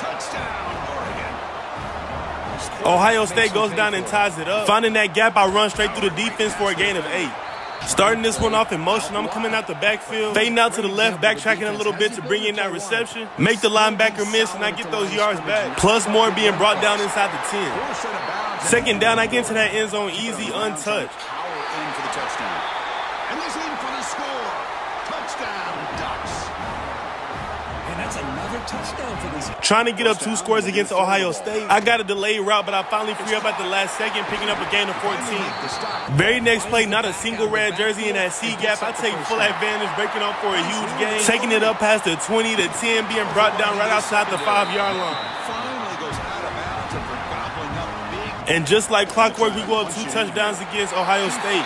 Touchdown, Oregon. Ohio State goes down and ties it up. Finding that gap, I run straight through the defense for a gain of 8. Starting this one off in motion, I'm coming out the backfield, fading out to the left, backtracking a little bit to bring in that reception, make the linebacker miss, and I get those yards back. Plus more being brought down inside the 10. Second down, I get into that end zone easy, untouched. And he's in for the score. Touchdown, Ducks. And that's another touchdown for these. Trying to get up 2 scores against Ohio State. I got a delayed route, but I finally free up at the last second, picking up a gain of 14. Very next play, not a single red jersey in that C gap. I take full advantage, breaking up for a huge gain, taking it up past the 20 to 10, being brought down right outside the 5-yard line. And just like clockwork, we go up 2 touchdowns against Ohio State.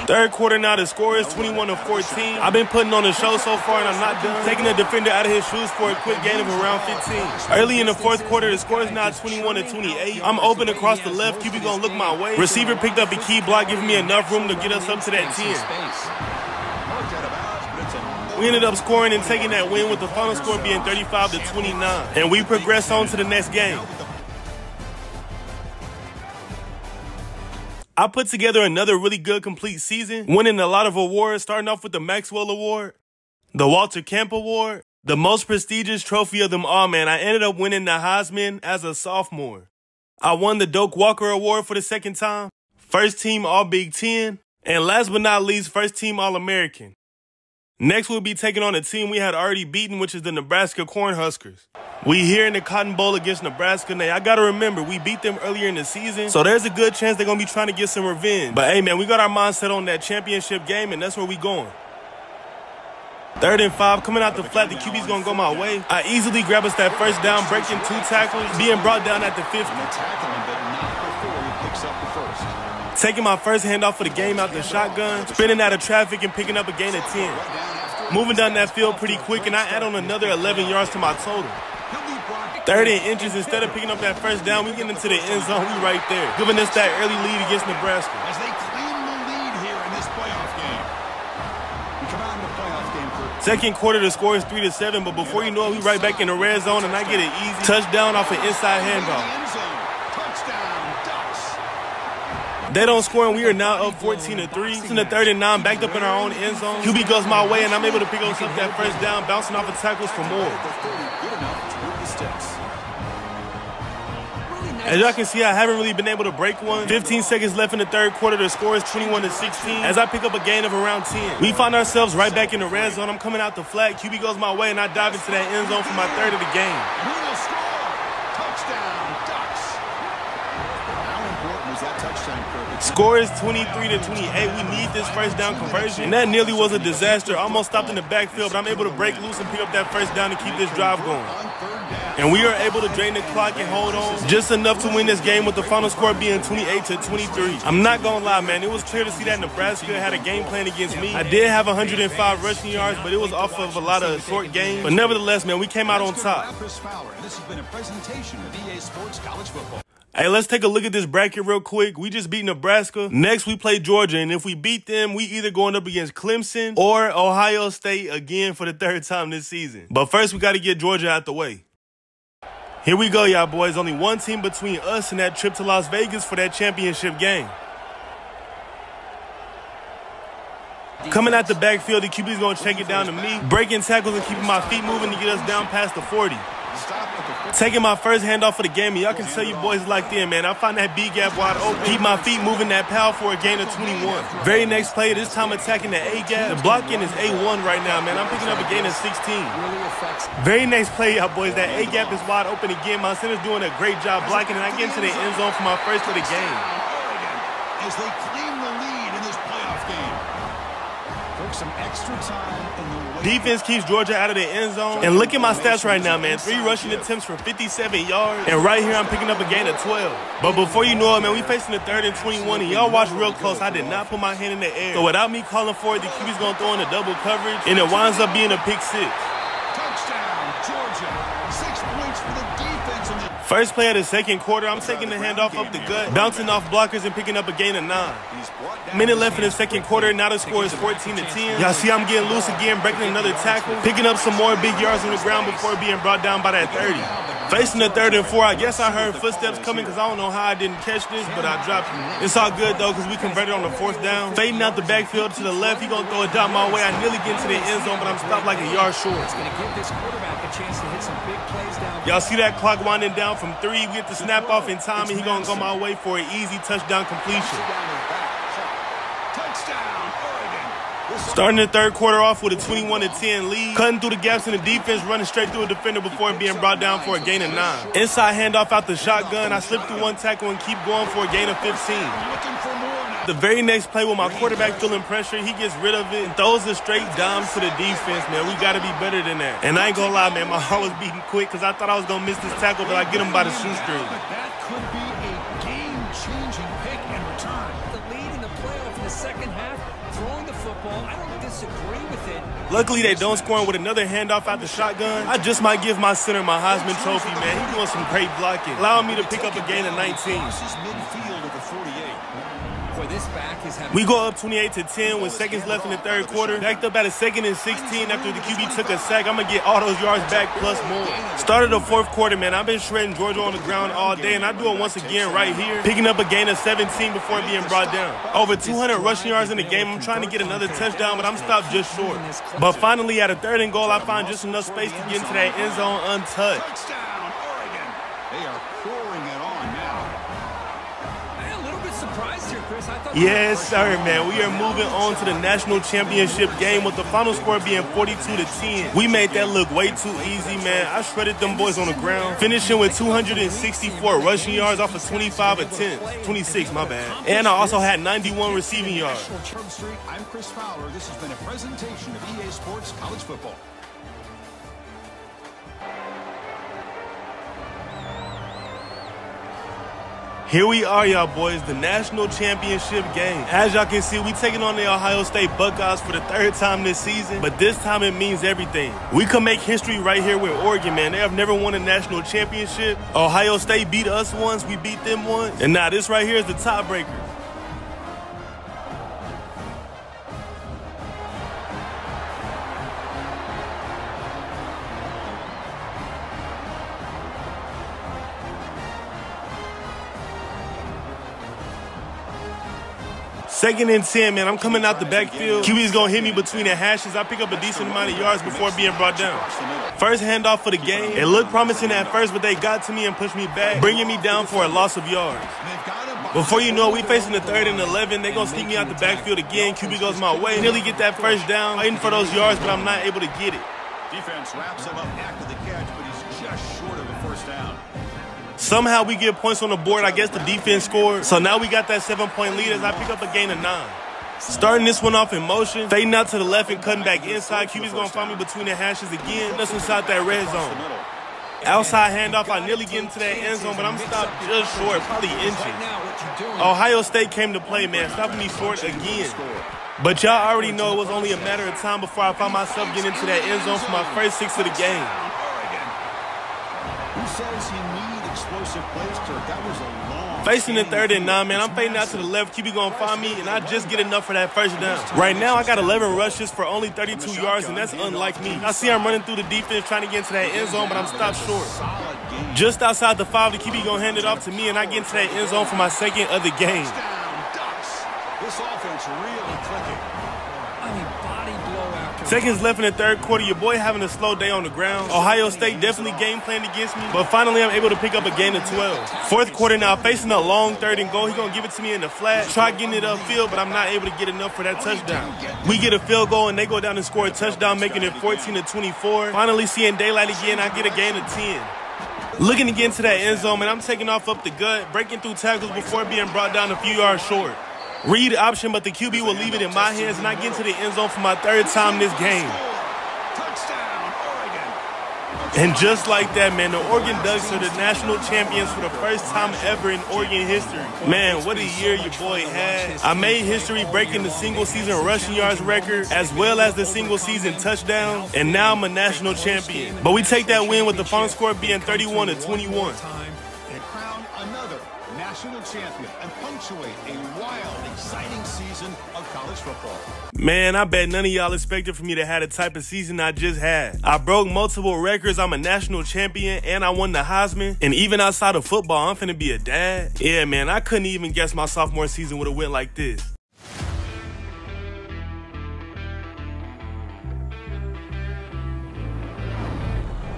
Third quarter now, the score is 21-14. I've been putting on the show so far, and I'm not done. Taking the defender out of his shoes for a quick gain of around 15. Early in the fourth quarter, the score is now 21-28. I'm open across the left. QB gonna look my way. Receiver picked up a key block, giving me enough room to get us up to that 10. We ended up scoring and taking that win, with the final score being 35-29. And we progress on to the next game. I put together another really good complete season, winning a lot of awards, starting off with the Maxwell Award, the Walter Camp Award, the most prestigious trophy of them all, man. I ended up winning the Heisman as a sophomore. I won the Doak Walker Award for the second time, first team All-Big Ten, and last but not least, first team All-American. Next, we'll be taking on a team we had already beaten, which is the Nebraska Cornhuskers. We here in the Cotton Bowl against Nebraska. Now, I got to remember, we beat them earlier in the season, so there's a good chance they're going to be trying to get some revenge. But, hey, man, we got our mindset on that championship game, and that's where we going. 3rd and 5, coming out the flat, the QB's going to go my way. I easily grab us that first down, breaking 2 tackles, being brought down at the 50. Taking my first handoff for the game out the shotgun, spinning out of traffic and picking up a gain of 10. Moving down that field pretty quick, and I add on another 11 yards to my total. 30 inches, instead of picking up that first down, we get into the end zone, we right there, giving us that early lead against Nebraska. As they claim the lead here in this playoff game. We come out in the playoff game for second quarter, the score is 3-7, but before you know it, we right back in the red zone, and I get an easy touchdown off an inside handoff. They don't score, and we are now up 14-3. It's in the 3rd and 9, backed up in our own end zone. QB goes my way, and I'm able to pick up that first down, bouncing off of tackles for more. As y'all can see, I haven't really been able to break one. 15 seconds left in the 3rd quarter. The score is 21-16. As I pick up a gain of around 10. We find ourselves right back in the red zone. I'm coming out the flat. QB goes my way, and I dive into that end zone for my 3rd of the game. Score is 23-28. We need this first down conversion. And that nearly was a disaster. Almost stopped in the backfield, but I'm able to break loose and pick up that first down to keep this drive going. And we are able to drain the clock and hold on just enough to win this game, with the final score being 28-23. I'm not going to lie, man. It was clear to see that Nebraska had a game plan against me. I did have 105 rushing yards, but it was off of a lot of short games. But nevertheless, man, we came out on top. This has been a presentation of EA Sports College Football. Hey, let's take a look at this bracket real quick. We just beat Nebraska. Next, we play Georgia, and if we beat them, we either going up against Clemson or Ohio State again for the 3rd time this season. But first, we got to get Georgia out the way. Here we go, y'all boys. Only one team between us and that trip to Las Vegas for that championship game. Coming out the backfield, the QB's going to check it down to me, breaking tackles and keeping my feet moving to get us down past the 40. Taking my first handoff for the game, and y'all can tell you boys locked in, man. I find that B gap wide open, keep my feet moving that power for a gain of 21. Very next play, this time attacking the A gap. The blocking is A1 right now, man. I'm picking up a gain of 16. Very next play, y'all boys, that A gap is wide open again. My center's doing a great job blocking, and I get into the end zone for my first of the game. As they claim the lead in this playoff game. Took some extra time in the defense keeps Georgia out of the end zone. And look at my stats right now, man. 3 rushing attempts for 57 yards. And right here, I'm picking up a gain of 12. But before you know it, man, we facing the 3rd and 21. And y'all watch real close. I did not put my hand in the air. So without me calling for it, the QB's going to throw in a double coverage. And it winds up being a pick 6. Touchdown, Georgia. 6 points for the defense. First play of the second quarter, I'm taking the handoff up the gut, bouncing off blockers and picking up a gain of 9. Minute left in the second quarter, now the score is 14-10. Y'all see I'm getting loose again, breaking another tackle, picking up some more big yards on the ground before being brought down by that 30. Facing the 3rd and 4, I guess I heard footsteps coming because I don't know how I didn't catch this, but I dropped it. It's all good, though, because we converted on the 4th down. Fading out the backfield to the left, he going to throw it down my way. I nearly get into the end zone, but I'm stopped like a yard short. It's going to give this quarterback a chance to hit some big plays down. Y'all see that clock winding down from 3. We get the snap off in time, and he going to go my way for an easy touchdown completion. Starting the 3rd quarter off with a 21-10 lead, cutting through the gaps in the defense, running straight through a defender before being brought down for a gain of 9. Inside handoff out the shotgun, I slip through one tackle and keep going for a gain of 15. The very next play with my quarterback feeling pressure, he gets rid of it and throws a straight dime to the defense, man. We got to be better than that. And I ain't gonna lie, man, my heart was beating quick because I thought I was gonna miss this tackle, but I get him by the shoestring. That could be a game-changing pick in return. The lead in the playoff in the second half, throwing the football, I don't disagree with it. Luckily, they don't score with another handoff out the shotgun. I just might give my center my Heisman Trophy, man. He's doing some great blocking, allowing me to pick up a gain of 19. Midfield of the 48. Boy, this back is having... We go up 28-10 with seconds left in the 3rd quarter. Backed up at a 2nd and 16 after the QB took a sack. I'm going to get all those yards back plus more. Started the 4th quarter, man. I've been shredding Georgia on the ground all day, and I do it once again right here, picking up a gain of 17 before being brought down. Over 200 rushing yards in the game. I'm trying to get another touchdown, but I'm stopped just short. But finally, at a 3rd and goal, I find just enough space to get into that end zone untouched. Touchdown, Oregon. They are pouring it on now. A little bit surprised here, Chris. I thought... Yes, sir, man. We are moving on to the national championship game with the final score being 42-10. We made that look way too easy, man. I shredded them boys on the ground, finishing with 264 rushing yards off of 25 attempts. 26, my bad. And I also had 91 receiving yards. I'm Chris Fowler. This has been a presentation of EA Sports College Football. Here we are, y'all boys, the national championship game. As y'all can see, we taking on the Ohio State Buckeyes for the 3rd time this season, but this time it means everything. We can make history right here with Oregon, man. They have never won a national championship. Ohio State beat us once, we beat them once, and now this right here is the tiebreaker. Second and 10, man. I'm coming out the backfield. QB's going to hit me between the hashes. I pick up a decent amount of yards before being brought down. First handoff for the game. It looked promising at first, but they got to me and pushed me back, bringing me down for a loss of yards. Before you know it, we facing the 3rd and 11. They're going to sneak me out the backfield again. QB goes my way. Nearly get that first down. Waiting for those yards, but I'm not able to get it. Defense wraps him up after the catch, but he's just short of a first down. Somehow we get points on the board. I guess the defense scored. So now we got that 7-point lead as I pick up a gain of 9. Starting this one off in motion, fading out to the left and cutting back inside. QB's going to find me between the hashes again. That's inside that red zone. Outside handoff, I nearly get into that end zone, but I'm stopped just short, probably inches. Ohio State came to play, man, stopping me short again. But y'all already know it was only a matter of time before I found myself getting into that end zone for my first 6 of the game. Who says you need explosive plays, Kirk? That was a long... Facing the 3rd and 9, man, I'm fading out to the left. QB gonna find me, and I just get enough for that first down. Right now, I got 11 rushes for only 32 yards, and that's unlike me. I see I'm running through the defense trying to get into that end zone, but I'm stopped short. Just outside the 5, the QB gonna hand it off to me, and I get into that end zone for my 2nd of the game. This offense really clicking. I mean, body blow after... Seconds left in the 3rd quarter. Your boy having a slow day on the ground. Ohio State definitely game planned against me, but finally I'm able to pick up a gain of 12. 4th quarter now, facing a long 3rd and goal. He gonna give it to me in the flat. Try getting it upfield, but I'm not able to get enough for that touchdown. We get a field goal and they go down and score a touchdown, making it 14-24. Finally seeing daylight again, I get a gain of 10. Looking to get into that end zone, and I'm taking off up the gut, breaking through tackles before being brought down a few yards short. Read option, but the QB will leave it in my hands, and I get into the end zone for my 3rd time this game. Touchdown, Oregon. And just like that, man, the Oregon Ducks are the national champions for the first time ever in Oregon history. Man, what a year your boy had. I made history breaking the single-season rushing yards record, as well as the single-season touchdown, and now I'm a national champion. But we take that win with the final score being 31-21. And crown another national national champion and punctuate a wild, exciting season of college football. Man, I bet none of y'all expected for me to have the type of season I just had. I broke multiple records, I'm a national champion, and I won the Heisman. And even outside of football, I'm finna be a dad. Yeah, man, I couldn't even guess my sophomore season would have went like this.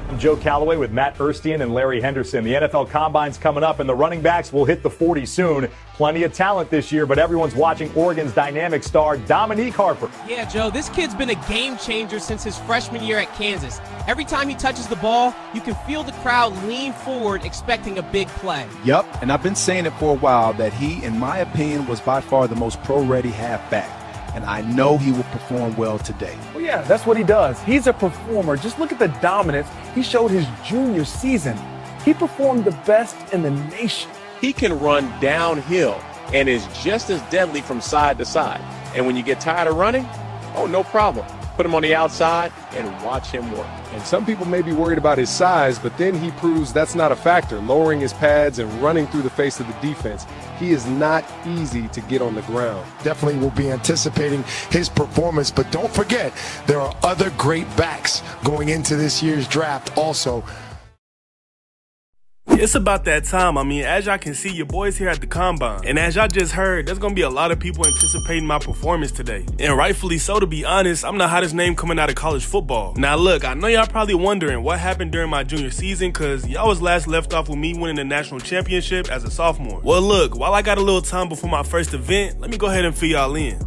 I'm Joe Calloway with Matt Erstein and Larry Henderson. The NFL Combine's coming up, and the running backs will hit the 40 soon. Plenty of talent this year, but everyone's watching Oregon's dynamic star, Dominique Harper. Yeah, Joe, this kid's been a game changer since his freshman year at Kansas. Every time he touches the ball, you can feel the crowd lean forward expecting a big play. Yep, and I've been saying it for a while that he, in my opinion, was by far the most pro-ready halfback. And I know he will perform well today. Well, yeah, that's what he does. He's a performer. Just look at the dominance he showed his junior season. He performed the best in the nation. He can run downhill and is just as deadly from side to side. And when you get tired of running, oh, no problem. Put him on the outside and watch him work. And some people may be worried about his size, but then he proves that's not a factor, lowering his pads and running through the face of the defense. He is not easy to get on the ground. Definitely will be anticipating his performance, but don't forget, there are other great backs going into this year's draft also. It's about that time. I mean, as y'all can see, your boy's here at the Combine. And as y'all just heard, there's gonna be a lot of people anticipating my performance today. And rightfully so, to be honest. I'm the hottest name coming out of college football. Now look, I know y'all probably wondering what happened during my junior season, cause y'all was last left off with me winning the national championship as a sophomore. Well look, while I got a little time before my first event, let me go ahead and fill y'all in.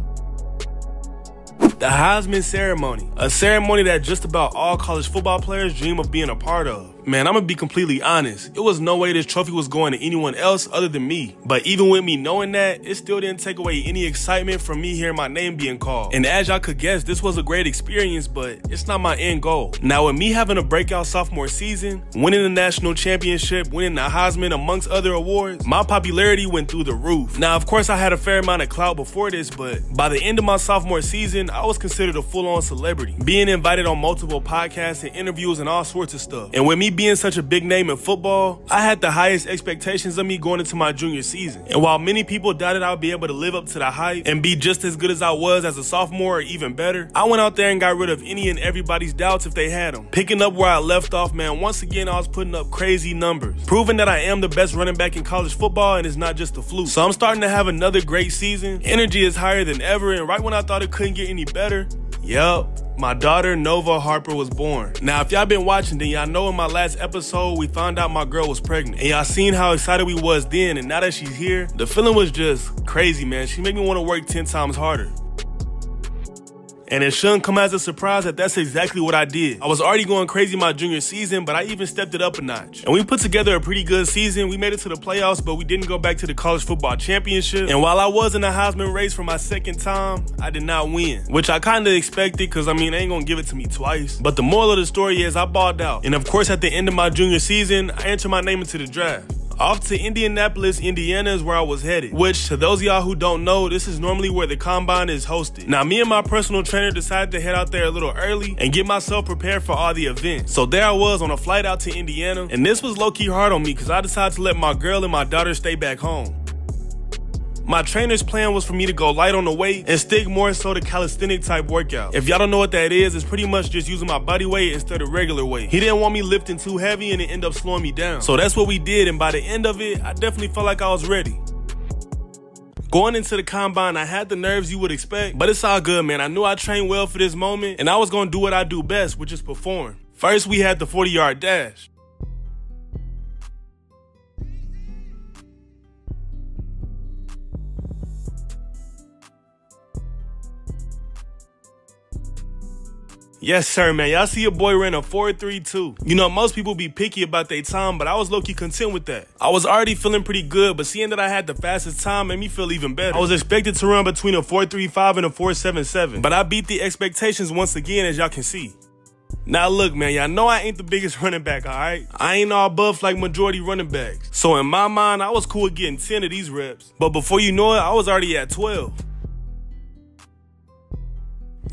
The Heisman ceremony, a ceremony that just about all college football players dream of being a part of. Man, I'm gonna be completely honest. It was no way this trophy was going to anyone else other than me. But even with me knowing that, it still didn't take away any excitement from me hearing my name being called. And as y'all could guess, this was a great experience, but it's not my end goal. Now, with me having a breakout sophomore season, winning the national championship, winning the Heisman, amongst other awards, my popularity went through the roof. Now, of course, I had a fair amount of clout before this, but by the end of my sophomore season, I was considered a full-on celebrity, being invited on multiple podcasts and interviews and all sorts of stuff. And with me being such a big name in football, I had the highest expectations of me going into my junior season. And while many people doubted I would be able to live up to the hype and be just as good as I was as a sophomore or even better, I went out there and got rid of any and everybody's doubts if they had them. Picking up where I left off, man, once again I was putting up crazy numbers, proving that I am the best running back in college football and it's not just a fluke. So I'm starting to have another great season. Energy is higher than ever, and right when I thought it couldn't get any better, yup, my daughter Nova Harper was born. Now, if y'all been watching, then y'all know in my last episode, we found out my girl was pregnant. And y'all seen how excited we was then, and now that she's here, the feeling was just crazy, man. She made me want to work 10 times harder. And it shouldn't come as a surprise that that's exactly what I did. I was already going crazy my junior season, but I even stepped it up a notch. And we put together a pretty good season. We made it to the playoffs, but we didn't go back to the college football championship. And while I was in the Heisman race for my second time, I did not win, which I kind of expected because, I mean, they ain't gonna give it to me twice. But the moral of the story is I balled out. And of course, at the end of my junior season, I entered my name into the draft. Off to Indianapolis, Indiana is where I was headed, which to those of y'all who don't know, this is normally where the Combine is hosted. Now, me and my personal trainer decided to head out there a little early and get myself prepared for all the events. So there I was on a flight out to Indiana, and this was low-key hard on me because I decided to let my girl and my daughter stay back home. My trainer's plan was for me to go light on the weight and stick more so to calisthenic type workout. If y'all don't know what that is, it's pretty much just using my body weight instead of regular weight. He didn't want me lifting too heavy and it ended up slowing me down. So that's what we did, and by the end of it, I definitely felt like I was ready. Going into the Combine, I had the nerves you would expect, but it's all good, man. I knew I trained well for this moment, and I was gonna do what I do best, which is perform. First, we had the 40-yard dash. Yes, sir, man. Y'all see your boy ran a 4.32. You know, most people be picky about their time, but I was low-key content with that. I was already feeling pretty good, but seeing that I had the fastest time made me feel even better. I was expected to run between a 4.35 and a 4.77, but I beat the expectations once again, as y'all can see. Now look, man, y'all know I ain't the biggest running back, alright? I ain't all buff like majority running backs. So in my mind, I was cool with getting 10 of these reps. But before you know it, I was already at 12.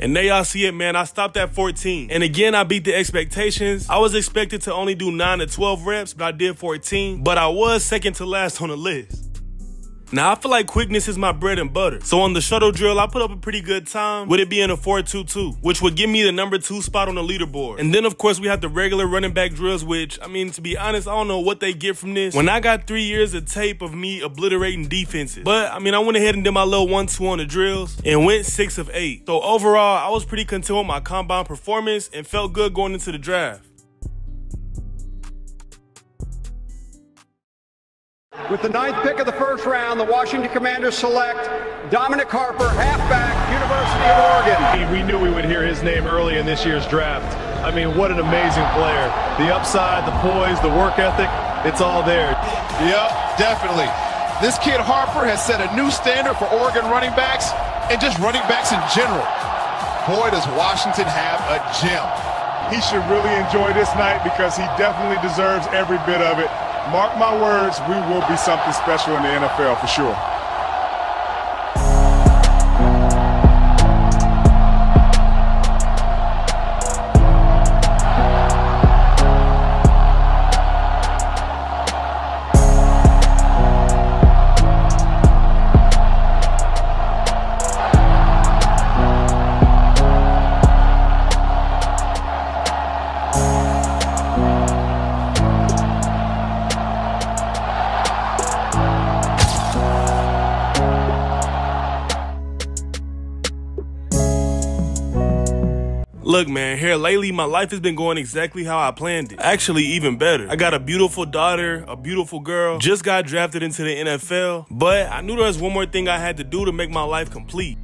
And there y'all see it, man. I stopped at 14. And again, I beat the expectations. I was expected to only do 9 to 12 reps, but I did 14. But I was second to last on the list. Now, I feel like quickness is my bread and butter. So on the shuttle drill, I put up a pretty good time with it being a 4.22, which would give me the number 2 spot on the leaderboard. And then, of course, we have the regular running back drills, which, I mean, to be honest, I don't know what they get from this. When I got 3 years of tape of me obliterating defenses. But, I mean, I went ahead and did my little 1-2 on the drills and went 6 of 8. So overall, I was pretty content with my combine performance and felt good going into the draft. With the 9th pick of the first round, the Washington Commanders select Dominic Harper, halfback, University of Oregon. We knew we would hear his name early in this year's draft. I mean, what an amazing player. The upside, the poise, the work ethic, it's all there. Yep, definitely. This kid Harper has set a new standard for Oregon running backs and just running backs in general. Boy, does Washington have a gem. He should really enjoy this night because he definitely deserves every bit of it. Mark my words, we will be something special in the NFL for sure. Look, man, here lately, my life has been going exactly how I planned it. Actually, even better. I got a beautiful daughter, a beautiful girl, just got drafted into the NFL, but I knew there was one more thing I had to do to make my life complete.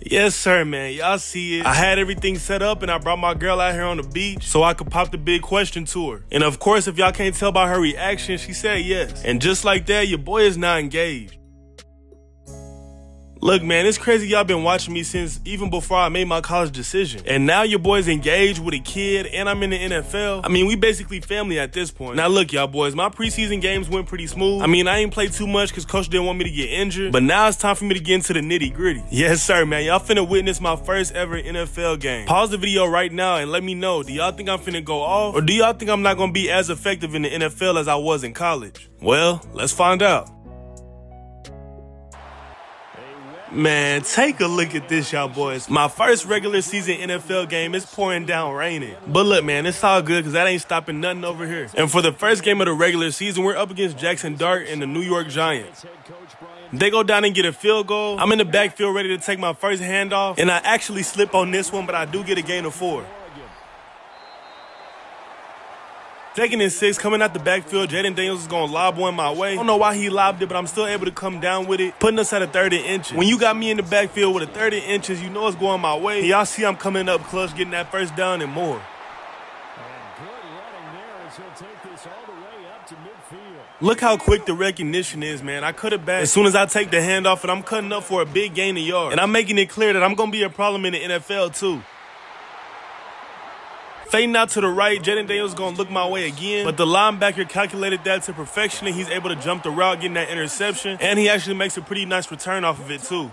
Yes, sir, man. Y'all see it. I had everything set up and I brought my girl out here on the beach so I could pop the big question to her. And of course, if y'all can't tell by her reaction, she said yes. And just like that, your boy is now engaged. Look, man, it's crazy y'all been watching me since even before I made my college decision. And now your boy's engaged with a kid and I'm in the NFL. I mean, we basically family at this point. Now look, y'all boys, my preseason games went pretty smooth. I mean, I ain't played too much because coach didn't want me to get injured. But now it's time for me to get into the nitty gritty. Yes, sir, man. Y'all finna witness my first ever NFL game. Pause the video right now and let me know, do y'all think I'm finna go off? Or do y'all think I'm not gonna be as effective in the NFL as I was in college? Well, let's find out. Man, take a look at this, y'all boys. My first regular season NFL game is pouring down raining. But look, man, it's all good because that ain't stopping nothing over here. And for the first game of the regular season, we're up against Jackson Dart and the New York Giants. They go down and get a field goal. I'm in the backfield ready to take my first handoff. And I actually slip on this one, but I do get a gain of 4. Taking it 6, coming out the backfield, Jaden Daniels is going to lob one my way. I don't know why he lobbed it, but I'm still able to come down with it, putting us at a 3rd and inches. When you got me in the backfield with a 3rd and inches, you know it's going my way. Y'all see I'm coming up clutch, getting that first down and more. Look how quick the recognition is, man. I cut it back as soon as I take the handoff, and I'm cutting up for a big gain of yards. And I'm making it clear that I'm going to be a problem in the NFL, too. Fading out to the right, Jaden Daniels is going to look my way again, but the linebacker calculated that to perfection, and he's able to jump the route, getting that interception, and he actually makes a pretty nice return off of it, too.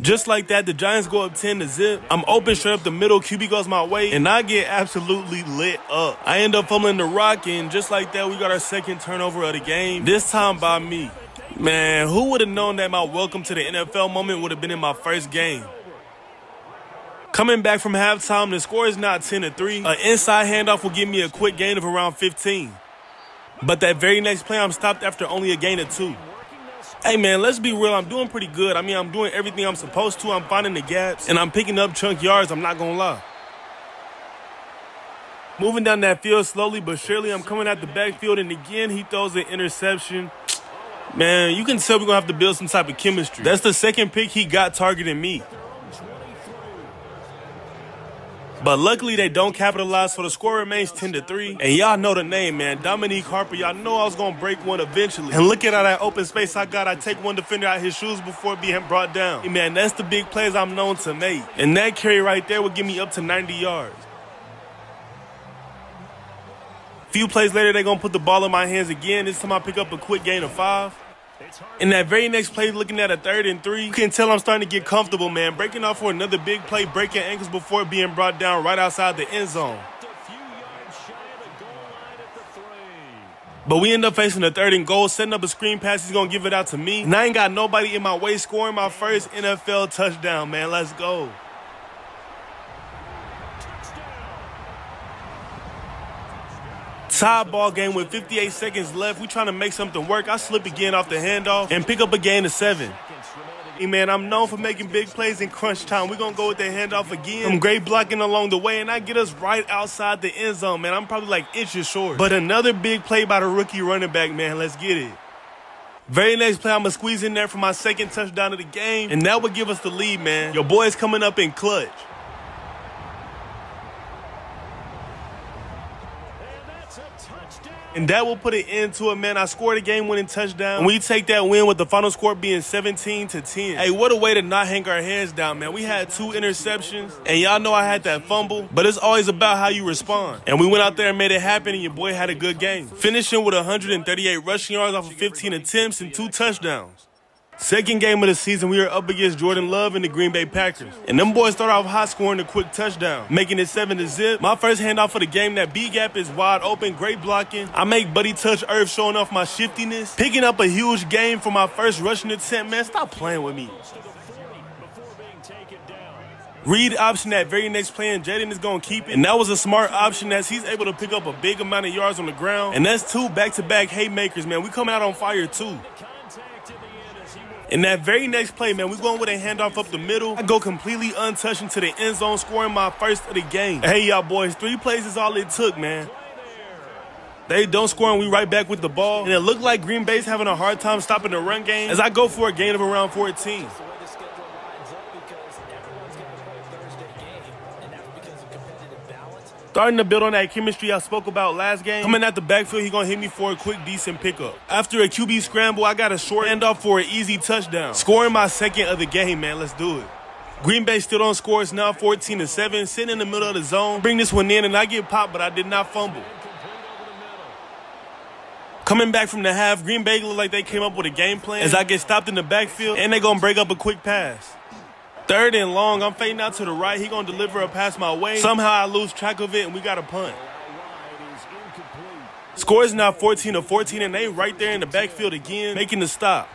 Just like that, the Giants go up 10-0. I'm open straight up the middle, QB goes my way, and I get absolutely lit up. I end up fumbling the rock, and just like that, we got our second turnover of the game, this time by me. Man, who would have known that my welcome to the NFL moment would have been in my first game? Coming back from halftime, the score is not 10-3. An inside handoff will give me a quick gain of around 15. But that very next play, I'm stopped after only a gain of 2. Hey, man, let's be real. I'm doing pretty good. I mean, I'm doing everything I'm supposed to. I'm finding the gaps, and I'm picking up chunk yards. I'm not going to lie. Moving down that field slowly but surely, I'm coming out the backfield, and again, he throws an interception. Man, you can tell we're going to have to build some type of chemistry. That's the second pick he got targeting me. But luckily, they don't capitalize, so the score remains 10-3. And y'all know the name, man. Dominique Harper, y'all know I was going to break one eventually. And look at all that open space I got. I take one defender out his shoes before being brought down. Hey, man, that's the big plays I'm known to make. And that carry right there would give me up to 90 yards. Few plays later, they're going to put the ball in my hands again. This time I pick up a quick gain of 5. In that very next play, looking at a 3rd and 3, you can tell I'm starting to get comfortable, man. Breaking off for another big play, breaking ankles before being brought down right outside the end zone. But we end up facing a 3rd and goal, setting up a screen pass. He's going to give it out to me. And I ain't got nobody in my way, scoring my first NFL touchdown, man. Let's go. Tie ball game with 58 seconds left. We trying to make something work. I slip again off the handoff and pick up a gain of 7. Hey, man, I'm known for making big plays in crunch time. We're going to go with the handoff again. Some great blocking along the way, and I get us right outside the end zone, man. I'm probably like inches short. But another big play by the rookie running back, man. Let's get it. Very next play, I'm going to squeeze in there for my 2nd touchdown of the game, and that would give us the lead, man. Your boy's coming up in clutch. And that will put an end to it, man. I scored a game-winning touchdown. And we take that win with the final score being 17-10. Hey, what a way to not hang our heads down, man. We had 2 interceptions, and y'all know I had that fumble, but it's always about how you respond. And we went out there and made it happen, and your boy had a good game, finishing with 138 rushing yards off of 15 attempts and 2 touchdowns. Second game of the season, we are up against Jordan Love and the Green Bay Packers. And them boys start off hot, scoring a quick touchdown, making it 7-0. My first handoff for the game, that B-gap is wide open, great blocking. I make Buddy touch Earth, showing off my shiftiness. Picking up a huge game for my first rushing attempt, man. Stop playing with me. Read option that very next play, and Jaden is going to keep it. And that was a smart option as he's able to pick up a big amount of yards on the ground. And that's 2 back-to-back haymakers, man. We coming out on fire, too. In that very next play, man, we're going with a handoff up the middle. I go completely untouched into the end zone, scoring my first of the game. Hey, y'all boys, 3 plays is all it took, man. They don't score, and we right back with the ball. And it looked like Green Bay's having a hard time stopping the run game as I go for a gain of around 14. Starting to build on that chemistry I spoke about last game. Coming out the backfield, he's going to hit me for a quick, decent pickup. After a QB scramble, I got a short handoff for an easy touchdown. Scoring my 2nd of the game, man. Let's do it. Green Bay still on score. It's now 14-7, sitting in the middle of the zone. Bring this one in, and I get popped, but I did not fumble. Coming back from the half, Green Bay look like they came up with a game plan as I get stopped in the backfield, and they're going to break up a quick pass. 3rd and long, I'm fading out to the right. He gonna deliver a pass my way. Somehow I lose track of it, and we got a punt. Score is now 14-14, and they right there in the backfield again, making the stop.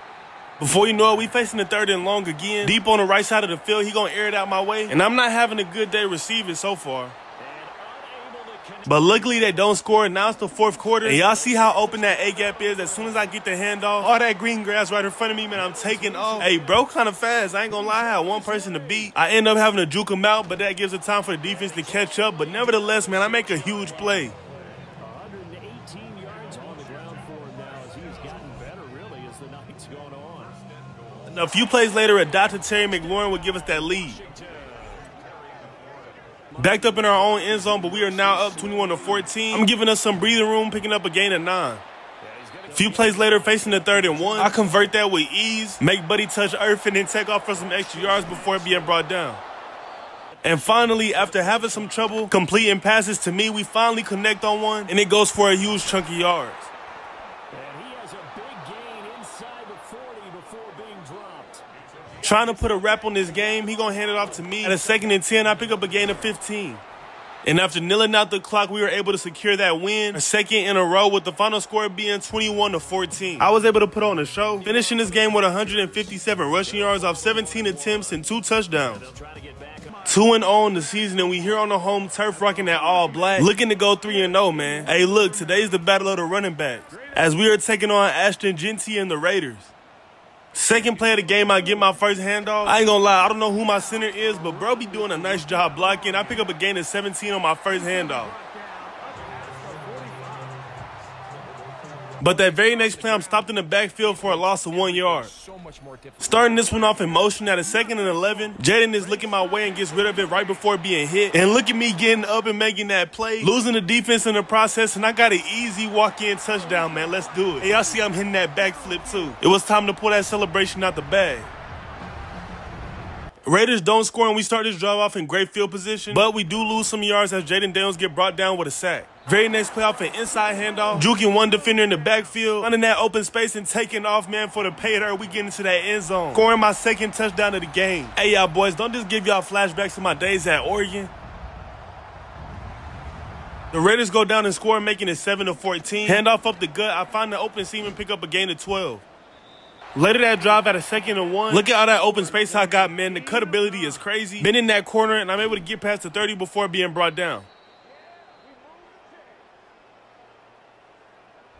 Before you know it, we facing the 3rd and long again. Deep on the right side of the field, he gonna air it out my way, and I'm not having a good day receiving so far. But luckily they don't score, and now it's the 4th quarter. And y'all see how open that A-gap is. As soon as I get the handoff, all that green grass right in front of me, man, I'm taking off. Hey, bro, kind of fast. I ain't gonna lie, I had one person to beat. I end up having to juke him out, but that gives it time for the defense to catch up. But nevertheless, man, I make a huge play. 118 yards on the ground for him now as he's gotten better, really, as the night's gone on. A few plays later, a dot to Terry McLaurin would give us that lead. Backed up in our own end zone, but we are now up 21-14. I'm giving us some breathing room, picking up a gain of 9. A few plays later, facing the 3rd and 1, I convert that with ease, make Buddy touch Earth, and then take off for some extra yards before being brought down. And finally, after having some trouble completing passes to me, we finally connect on one, and it goes for a huge chunk of yards. Trying to put a wrap on this game, he gonna hand it off to me. At a 2nd and 10, I pick up a gain of 15. And after kneeling out the clock, we were able to secure that win, a 2nd in a row, with the final score being 21-14. I was able to put on a show, finishing this game with 157 rushing yards off 17 attempts and 2 touchdowns. 2-0 in the season, and we here on the home turf rocking that all black, looking to go 3-0, man. Hey, look, today's the battle of the running backs, as we are taking on Ashton Jeanty and the Raiders. 2nd play of the game, I get my first handoff. I ain't gonna lie, I don't know who my center is, but bro be doing a nice job blocking. I pick up a gain of 17 on my first handoff. But that very next play, I'm stopped in the backfield for a loss of 1 yard. Starting this one off in motion at a 2nd and 11, Jaden is looking my way and gets rid of it right before being hit. And look at me getting up and making that play, losing the defense in the process, and I got an easy walk-in touchdown, man. Let's do it. Hey, y'all see I'm hitting that backflip too. It was time to pull that celebration out the bag. Raiders don't score, and we start this drive off in great field position, but we do lose some yards as Jaden Daniels get brought down with a sack. Very next play off an inside handoff, juking one defender in the backfield, finding that open space and taking off, man, for the pay dirt. We get into that end zone, scoring my second touchdown of the game. Hey, y'all boys, don't just give y'all flashbacks to my days at Oregon. The Raiders go down and score, making it 7-14. Handoff up the gut. I find the open seam and pick up a gain of 12. Later that drive at a 2nd and 1. Look at all that open space I got, man. The cut ability is crazy. Been in that corner, and I'm able to get past the 30 before being brought down.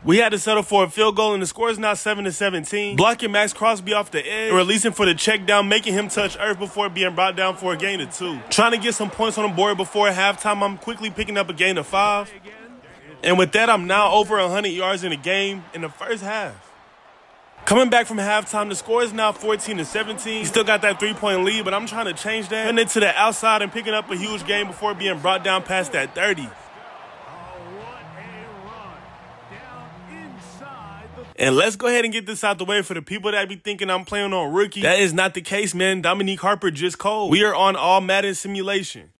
We had to settle for a field goal, and the score is now 7-17. Blocking Max Crosby off the edge and releasing for the check down, making him touch earth before being brought down for a gain of 2. Trying to get some points on the board before halftime, I'm quickly picking up a gain of 5. And with that, I'm now over 100 yards in the game in the first half. Coming back from halftime, the score is now 14-17. He still got that 3-point lead, but I'm trying to change that. Heading to the outside and picking up a huge gain before being brought down past that 30. And let's go ahead and get this out the way for the people that be thinking I'm playing on rookie. That is not the case, man. Dominique Harper just cold. We are on all Madden simulation.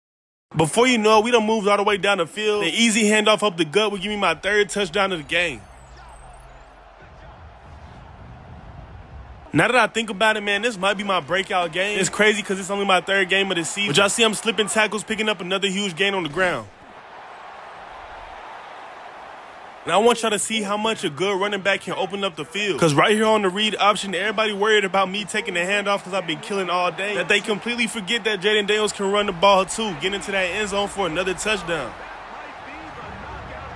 Before you know it, we done moved all the way down the field. The easy handoff up the gut will give me my 3rd touchdown of the game. Now that I think about it, man, this might be my breakout game. It's crazy because it's only my 3rd game of the season. But y'all see I'm slipping tackles, picking up another huge gain on the ground. And I want y'all to see how much a good running back can open up the field. Because right here on the read option, everybody worried about me taking the handoff because I've been killing all day. That they completely forget that Jaden Daniels can run the ball too. Get into that end zone for another touchdown.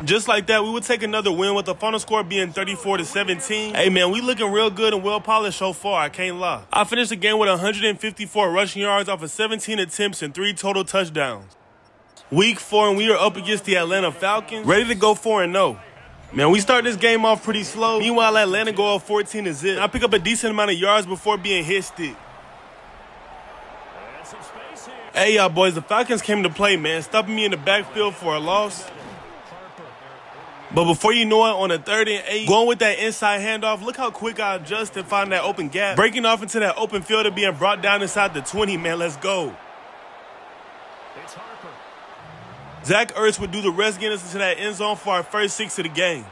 Just like that, we would take another win with the final score being 34-17. Hey, man, we looking real good and well-polished so far, I can't lie. I finished the game with 154 rushing yards off of 17 attempts and 3 total touchdowns. Week 4, and we are up against the Atlanta Falcons, ready to go 4-0. Man, we start this game off pretty slow. Meanwhile, Atlanta go up 14-0. I pick up a decent amount of yards before being hit stick. Hey, y'all boys, the Falcons came to play, man, stopping me in the backfield for a loss. But before you know it, on a 3rd and 8, going with that inside handoff, look how quick I adjust and find that open gap. Breaking off into that open field and being brought down inside the 20, man, let's go. Zach Ertz would do the rest, getting us into that end zone for our first 6 of the game.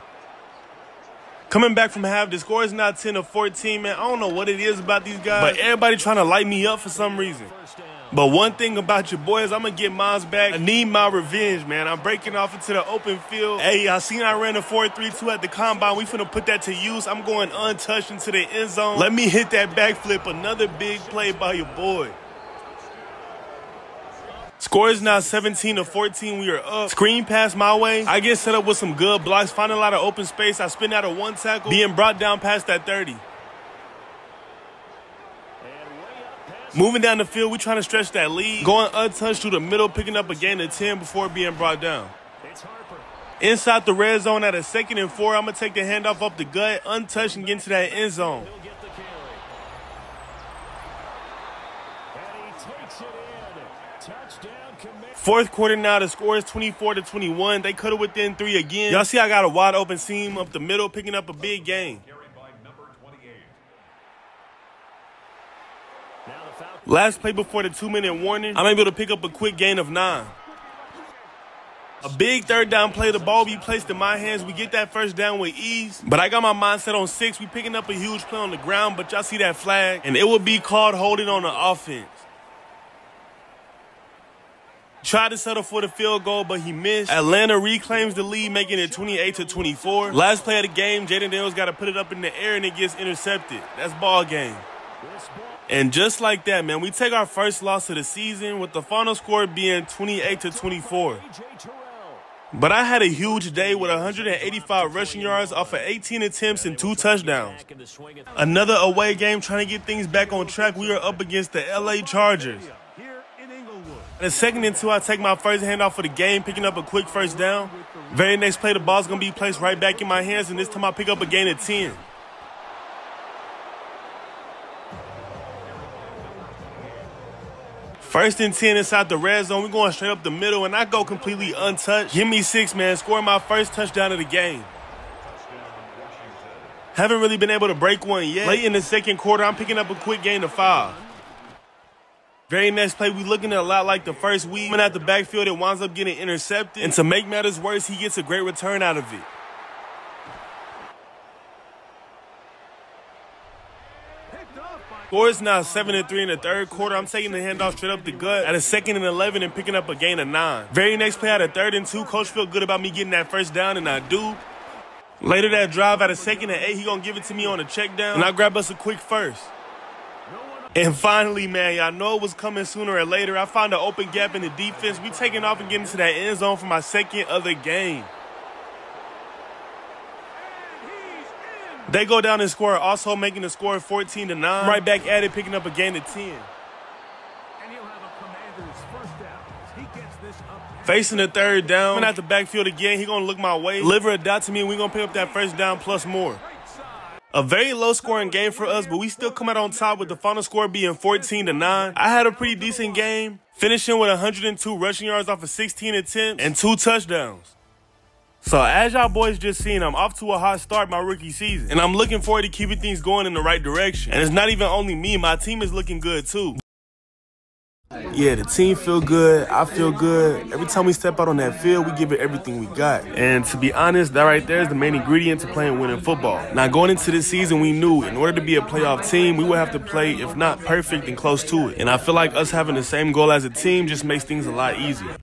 Coming back from half, the score is now 10-14, man. I don't know what it is about these guys, but everybody trying to light me up for some reason. But one thing about your boys, I'm going to get mine back. I need my revenge, man. I'm breaking off into the open field. Hey, I seen I ran a 4.32 at the combine. We finna put that to use. I'm going untouched into the end zone. Let me hit that backflip. Another big play by your boy. Score is now 17-14. We are up. Screen pass my way. I get set up with some good blocks, finding a lot of open space. I spin out of 1 tackle, being brought down past that 30. Moving down the field, we trying to stretch that lead. Going untouched through the middle, picking up a gain of 10 before being brought down. Inside the red zone at a 2nd and 4, I'm going to take the handoff up the gut, untouched, and get into that end zone. Fourth quarter now, the score is 24-21. They cut it within 3 again. Y'all see I got a wide open seam up the middle, picking up a big gain. Last play before the 2-minute warning, I'm able to pick up a quick gain of 9. A big 3rd down play, the ball be placed in my hands. We get that first down with ease. But I got my mindset on 6. We picking up a huge play on the ground, but y'all see that flag, and it will be called holding on the offense. Tried to settle for the field goal, but he missed. Atlanta reclaims the lead, making it 28-24. Last play of the game, Jaden Daniels got to put it up in the air, and it gets intercepted. That's ball game. And just like that, man, we take our first loss of the season, with the final score being 28-24. But I had a huge day with 185 rushing yards off of 18 attempts and 2 touchdowns. Another away game, trying to get things back on track. We are up against the LA Chargers. At a 2nd and 2, I take my first handoff for the game, picking up a quick first down. Very next play, the ball's going to be placed right back in my hands, and this time I pick up a gain of 10. First and 10 inside the red zone. We're going straight up the middle, and I go completely untouched. Give me 6, man. Scoring my first touchdown of the game. Haven't really been able to break one yet. Late in the 2nd quarter, I'm picking up a quick gain of 5. Very next play, we looking at a lot like the first week. Coming out the backfield, it winds up getting intercepted. And to make matters worse, he gets a great return out of it. Score is now 7-3 in the third quarter. I'm taking the handoff straight up the gut at a 2nd and 11 and picking up a gain of 9. Very next play, at a 3rd and 2. Coach felt good about me getting that first down, and I do. Later that drive, at a 2nd and 8, he gonna give it to me on a check down, and I grab us a quick first. And finally, man, y'all know it was coming sooner or later. I found an open gap in the defense. We taking off and getting to that end zone for my 2nd of the game. They go down and score, also making the score 14-9. Right back at it, picking up a gain of 10. Facing the 3rd down, coming out the backfield again, he gonna look my way, deliver a dot to me, and we gonna pick up that first down plus more. A very low-scoring game for us, but we still come out on top with the final score being 14-9. I had a pretty decent game, finishing with 102 rushing yards off of 16 attempts and 2 touchdowns. So as y'all boys just seen, I'm off to a hot start my rookie season, and I'm looking forward to keeping things going in the right direction. And it's not even only me, my team is looking good too. Yeah, the team feel good, I feel good. Every time we step out on that field, we give it everything we got. And to be honest, that right there is the main ingredient to playing winning football. Now going into this season, we knew in order to be a playoff team, we would have to play, if not perfect, then close to it. And I feel like us having the same goal as a team just makes things a lot easier.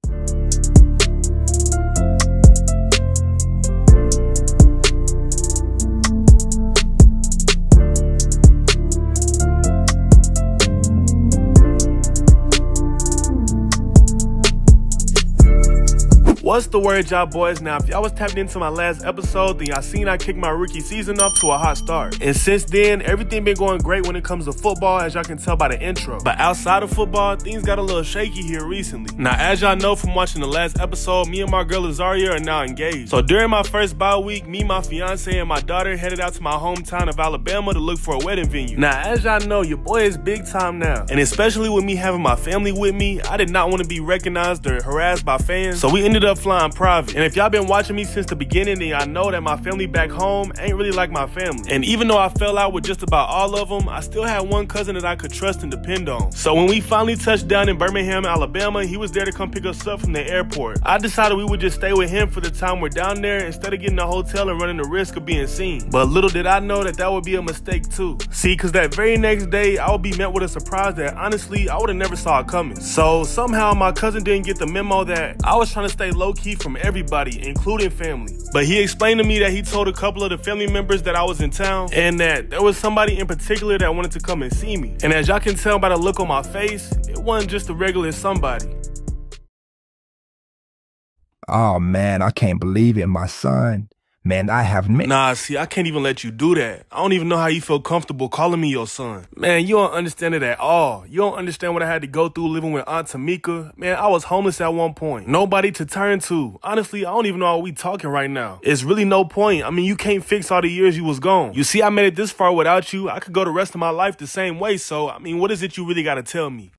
What's the word, y'all boys? Now, if y'all was tapping into my last episode, then y'all seen I kicked my rookie season off to a hot start. And since then, everything been going great when it comes to football, as y'all can tell by the intro. But outside of football, things got a little shaky here recently. Now, as y'all know from watching the last episode, me and my girl Azaria are now engaged. So during my first bye week, me, my fiance, and my daughter headed out to my hometown of Alabama to look for a wedding venue. Now, as y'all know, your boy is big time now. And especially with me having my family with me, I did not want to be recognized or harassed by fans. So we ended up flying private. And if y'all been watching me since the beginning, then y'all know that my family back home ain't really like my family. And even though I fell out with just about all of them, I still had one cousin that I could trust and depend on. So when we finally touched down in Birmingham, Alabama, he was there to come pick us up from the airport. I decided we would just stay with him for the time we're down there instead of getting a hotel and running the risk of being seen. But little did I know that that would be a mistake too. See, cause that very next day, I would be met with a surprise that honestly, I would have never saw it coming. So somehow my cousin didn't get the memo that I was trying to stay low key from everybody, including family. But he explained to me that he told a couple of the family members that I was in town and that there was somebody in particular that wanted to come and see me. And as y'all can tell by the look on my face, it wasn't just a regular somebody. Oh man, I can't believe it, my son. Man, I have Nah, see, I can't even let you do that. I don't even know how you feel comfortable calling me your son. Man, you don't understand it at all. You don't understand what I had to go through living with Aunt Tamika. Man, I was homeless at one point. Nobody to turn to. Honestly, I don't even know how we talking right now. It's really no point. I mean, you can't fix all the years you was gone. You see, I made it this far without you. I could go the rest of my life the same way. So, I mean, what is it you really got to tell me?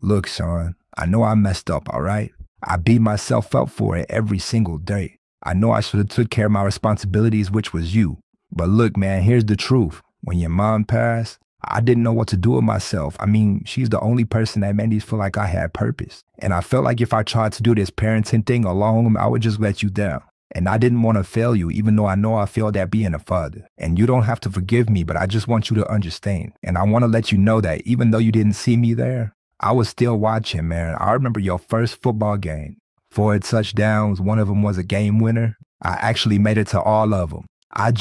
Look, son, I know I messed up, all right? I beat myself up for it every single day. I know I should have took care of my responsibilities, which was you. But look, man, here's the truth. When your mom passed, I didn't know what to do with myself. I mean, she's the only person that made me feel like I had purpose. And I felt like if I tried to do this parenting thing alone, I would just let you down. And I didn't want to fail you, even though I know I failed at being a father. And you don't have to forgive me, but I just want you to understand. And I want to let you know that even though you didn't see me there, I was still watching, man. I remember your first football game. 4 touchdowns, one of them was a game winner. I actually made it to all of them. I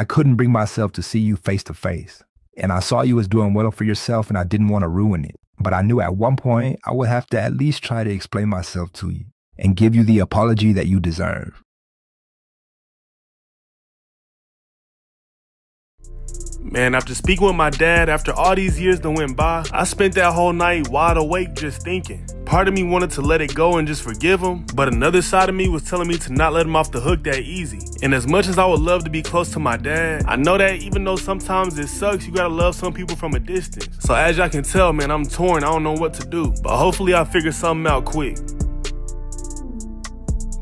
couldn't bring myself to see you face to face. And I saw you was doing well for yourself and I didn't want to ruin it. But I knew at one point I would have to at least try to explain myself to you and give you the apology that you deserve. Man, after speaking with my dad, after all these years that went by, I spent that whole night wide awake just thinking. Part of me wanted to let it go and just forgive him, but another side of me was telling me to not let him off the hook that easy. And as much as I would love to be close to my dad, I know that even though sometimes it sucks, you gotta love some people from a distance. So as y'all can tell, man, I'm torn, I don't know what to do. But hopefully I'll figure something out quick.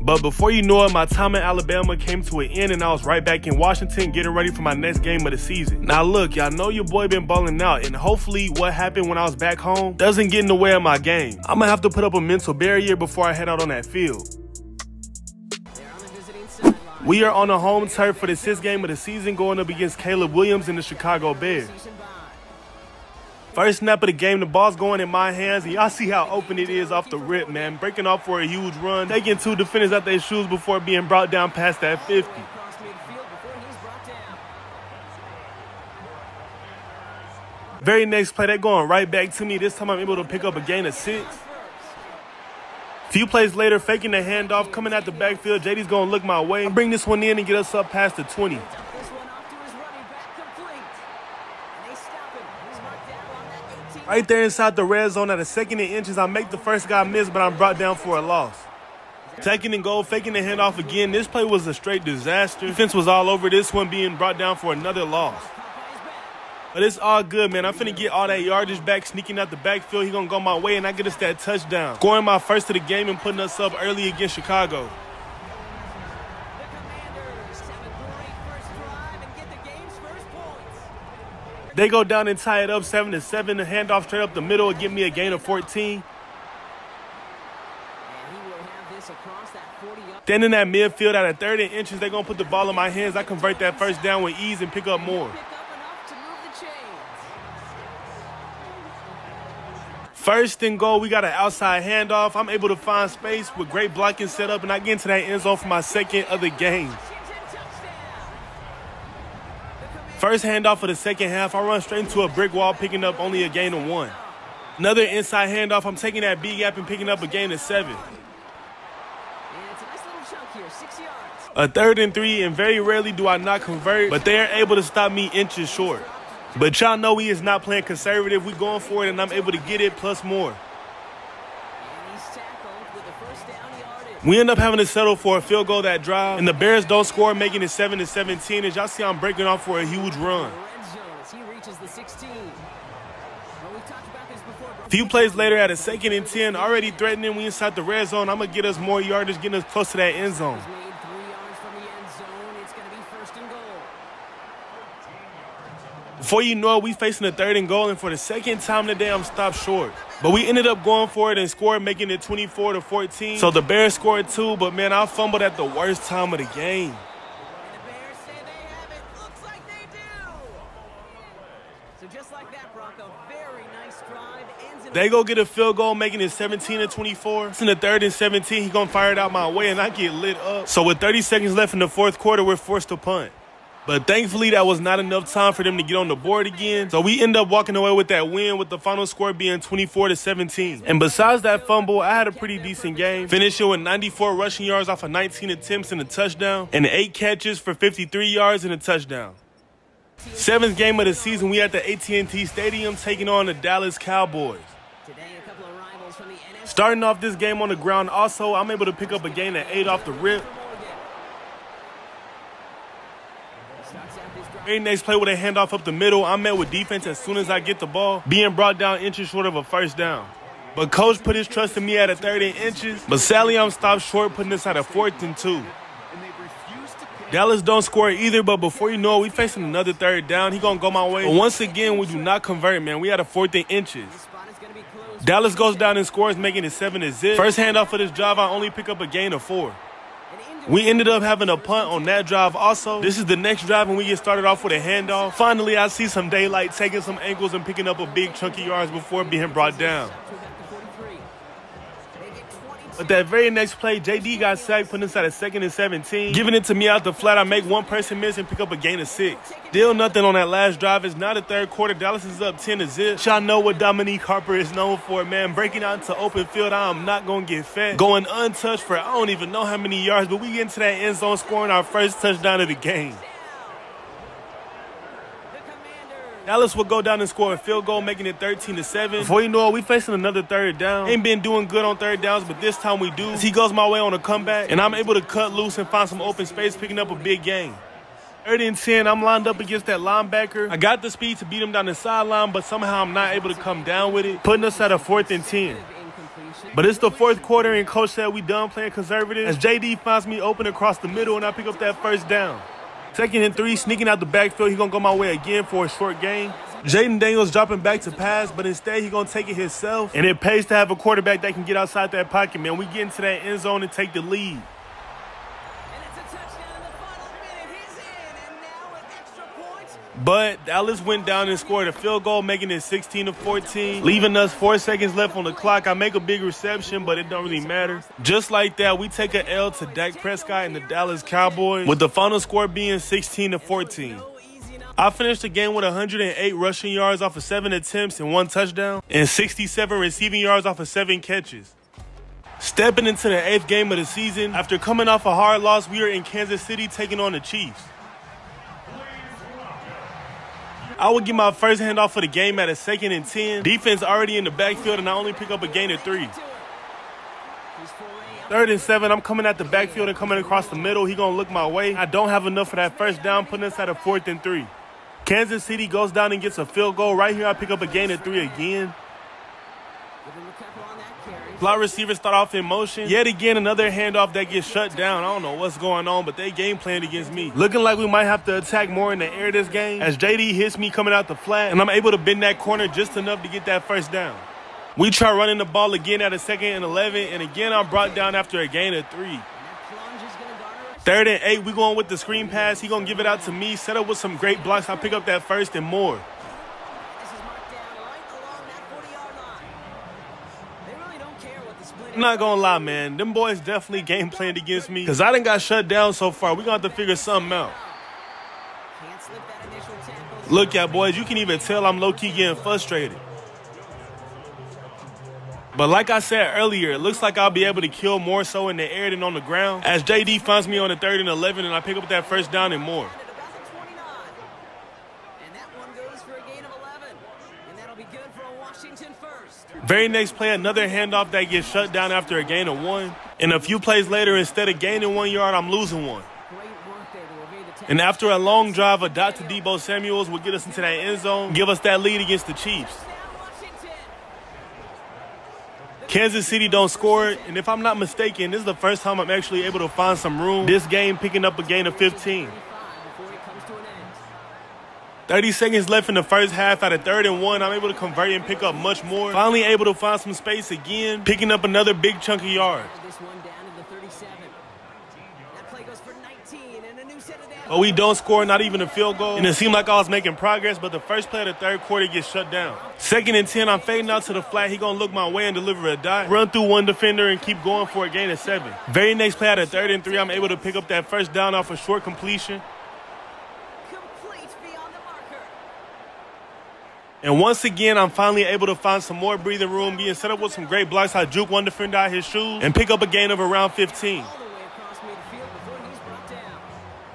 But before you know it, my time in Alabama came to an end and I was right back in Washington getting ready for my next game of the season. Now look, y'all know your boy been balling out, and hopefully what happened when I was back home doesn't get in the way of my game. I'm gonna have to put up a mental barrier before I head out on that field. We are on the home turf for the 6th game of the season, going up against Caleb Williams and the Chicago Bears. First snap of the game, the ball's going in my hands, and y'all see how open it is off the rip, man. Breaking off for a huge run, taking 2 defenders out their shoes before being brought down past that 50. Very next play, they're going right back to me. This time I'm able to pick up a gain of 6. Few plays later, faking the handoff, coming out the backfield. JD's going to look my way. I bring this one in and get us up past the 20. Right there inside the red zone at a 2nd and inches, I make the first guy miss, but I'm brought down for a loss. 2nd and goal, faking the handoff again. This play was a straight disaster. Defense was all over this one, being brought down for another loss. But it's all good, man. I'm finna get all that yardage back, sneaking out the backfield. He gonna go my way, and I get us that touchdown. Scoring my first of the game and putting us up early against Chicago. They go down and tie it up 7-7. The handoff straight up the middle will give me a gain of 14. Standing at midfield at a 3rd and inches, they're going to put the ball in my hands. I convert that first down with ease and pick up more. First and goal, we got an outside handoff. I'm able to find space with great blocking setup, and I get into that end zone for my 2nd of the game. First handoff of the 2nd half, I run straight into a brick wall, picking up only a gain of 1. Another inside handoff, I'm taking that B gap and picking up a gain of 7. A 3rd and 3, and very rarely do I not convert, but they are able to stop me inches short. But y'all know we is not playing conservative. We going for it, and I'm able to get it plus more. We end up having to settle for a field goal that drive, and the Bears don't score, making it 7-17. As y'all see, I'm breaking off for a huge run. Few plays later at a 2nd and 10, already threatening. We inside the red zone. I'm going to get us more yardage, getting us close to that end zone. Before you know it, we facing a 3rd and goal, and for the 2nd time today, I'm stopped short. But we ended up going for it and scored, making it 24-14. So the Bears scored 2, but man, I fumbled at the worst time of the game. They go get a field goal, making it 17-24. It's in the 3rd and 17. He gonna fire it out my way, and I get lit up. So with 30 seconds left in the 4th quarter, we're forced to punt. But thankfully, that was not enough time for them to get on the board again. So we end up walking away with that win, with the final score being 24-17. And besides that fumble, I had a pretty decent game, finishing with 94 rushing yards off of 19 attempts and a touchdown, and 8 catches for 53 yards and a touchdown. 7th game of the season, we at the AT&T Stadium taking on the Dallas Cowboys. Starting off this game on the ground also, I'm able to pick up a gain of 8 off the rip. Very next play with a handoff up the middle, I'm met with defense as soon as I get the ball, being brought down inches short of a first down. But coach put his trust in me at a 3rd and inches, but sadly I'm stopped short, putting us at a 4th and 2. Dallas don't score either, but before you know it, we facing another 3rd down. He gonna go my way. But once again, we do not convert, man. We had a 4th and inches. Dallas goes down and scores, making it 7-0. First handoff for this drive, I only pick up a gain of 4. We ended up having a punt on that drive also. This is the next drive, and we get started off with a handoff. Finally, I see some daylight, taking some angles and picking up a big chunk of yards before being brought down. But that very next play, JD got sacked, putting us at a 2nd and 17. Giving it to me out the flat, I make one person miss and pick up a gain of 6. Still nothing on that last drive. It's now the 3rd quarter. Dallas is up 10-0. Y'all know what Dominique Harper is known for, man. Breaking out into open field, I'm not going to get fat. Going untouched for I don't even know how many yards, but we get into that end zone, scoring our first touchdown of the game. Dallas will go down and score a field goal, making it 13-7. Before you know it, we facing another 3rd down. Ain't been doing good on 3rd downs, but this time we do. He goes my way on a comeback, and I'm able to cut loose and find some open space, picking up a big gain. 3rd and 10, I'm lined up against that linebacker. I got the speed to beat him down the sideline, but somehow I'm not able to come down with it, putting us at a 4th and 10. But it's the fourth quarter and coach said we done playing conservative as JD finds me open across the middle and I pick up that first down. 2nd and 3, sneaking out the backfield. He gonna go my way again for a short gain. Jaden Daniels dropping back to pass, but instead he gonna take it himself. And it pays to have a quarterback that can get outside that pocket, man. We get into that end zone and take the lead. But Dallas went down and scored a field goal, making it 16-14, leaving us 4 seconds left on the clock. I make a big reception, but it don't really matter. Just like that, we take a L to Dak Prescott and the Dallas Cowboys, with the final score being 16-14. I finished the game with 108 rushing yards off of 7 attempts and 1 touchdown, and 67 receiving yards off of 7 catches. Stepping into the 8th game of the season, after coming off a hard loss, we are in Kansas City taking on the Chiefs. I would get my first handoff for the game at a 2nd and 10. Defense already in the backfield, and I only pick up a gain of 3. 3rd and 7, I'm coming at the backfield and coming across the middle. He gonna look my way. I don't have enough for that first down, putting us at a 4th and 3. Kansas City goes down and gets a field goal. Right here, I pick up a gain of 3 again. Slot receivers start off in motion. Yet again, another handoff that gets shut down. I don't know what's going on, but they game planned against me. Looking like we might have to attack more in the air this game, as JD hits me coming out the flat, and I'm able to bend that corner just enough to get that first down. We try running the ball again at a 2nd and 11, and again I'm brought down after a gain of 3. 3rd and 8, we going with the screen pass. He gonna give it out to me, set up with some great blocks. I pick up that first and more. I'm not gonna lie, man. Them boys definitely game planned against me, because I done got shut down so far. We're gonna have to figure something out. Look at boys, you can even tell I'm low-key getting frustrated. But like I said earlier, it looks like I'll be able to kill more so in the air than on the ground, as JD finds me on the 3rd and 11, and I pick up that first down and more. Very next play, another handoff that gets shut down after a gain of 1. And a few plays later, instead of gaining 1 yard, I'm losing 1. And after a long drive, a dot to Deebo Samuels will get us into that end zone, give us that lead against the Chiefs. Kansas City don't score it, and if I'm not mistaken, this is the first time I'm actually able to find some room this game, picking up a gain of 15. 30 seconds left in the first half. At a 3rd and 1, I'm able to convert and pick up much more. Finally able to find some space again, picking up another big chunk of yards. But we don't score, not even a field goal. And it seemed like I was making progress, but the first play of the 3rd quarter gets shut down. 2nd and 10, I'm fading out to the flat. He gonna look my way and deliver a dot. Run through 1 defender and keep going for a gain of 7. Very next play at a 3rd and 3, I'm able to pick up that first down off a short completion. And once again, I'm finally able to find some more breathing room, being set up with some great blocks. I juke 1 defender out his shoes and pick up a gain of around 15.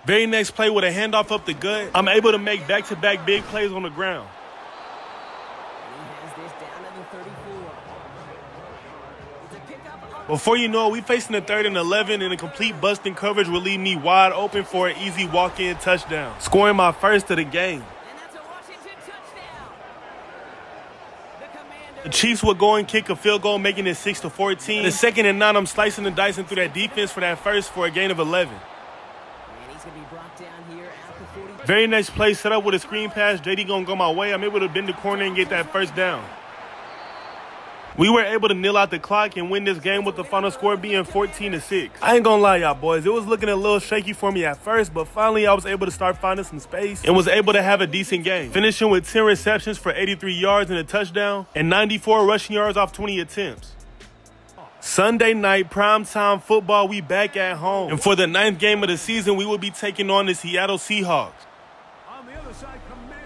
Very next play with a handoff up the gut, I'm able to make back-to-back big plays on the ground. Before you know it, we facing the 3rd and 11, and a complete busting coverage will leave me wide open for an easy walk-in touchdown, scoring my first of the game. The Chiefs would go and kick a field goal, making it 6-14. The 2nd and 9, I'm slicing and dicing through that defense for that first for a gain of 11. Very next play, set up with a screen pass. JD gonna go my way. I'm able to bend the corner and get that first down. We were able to nil out the clock and win this game with the final score being 14-6. I ain't gonna lie, y'all boys. It was looking a little shaky for me at first, but finally I was able to start finding some space and was able to have a decent game, finishing with 10 receptions for 83 yards and a touchdown and 94 rushing yards off 20 attempts. Sunday night, primetime football, we back at home. And for the 9th game of the season, we will be taking on the Seattle Seahawks.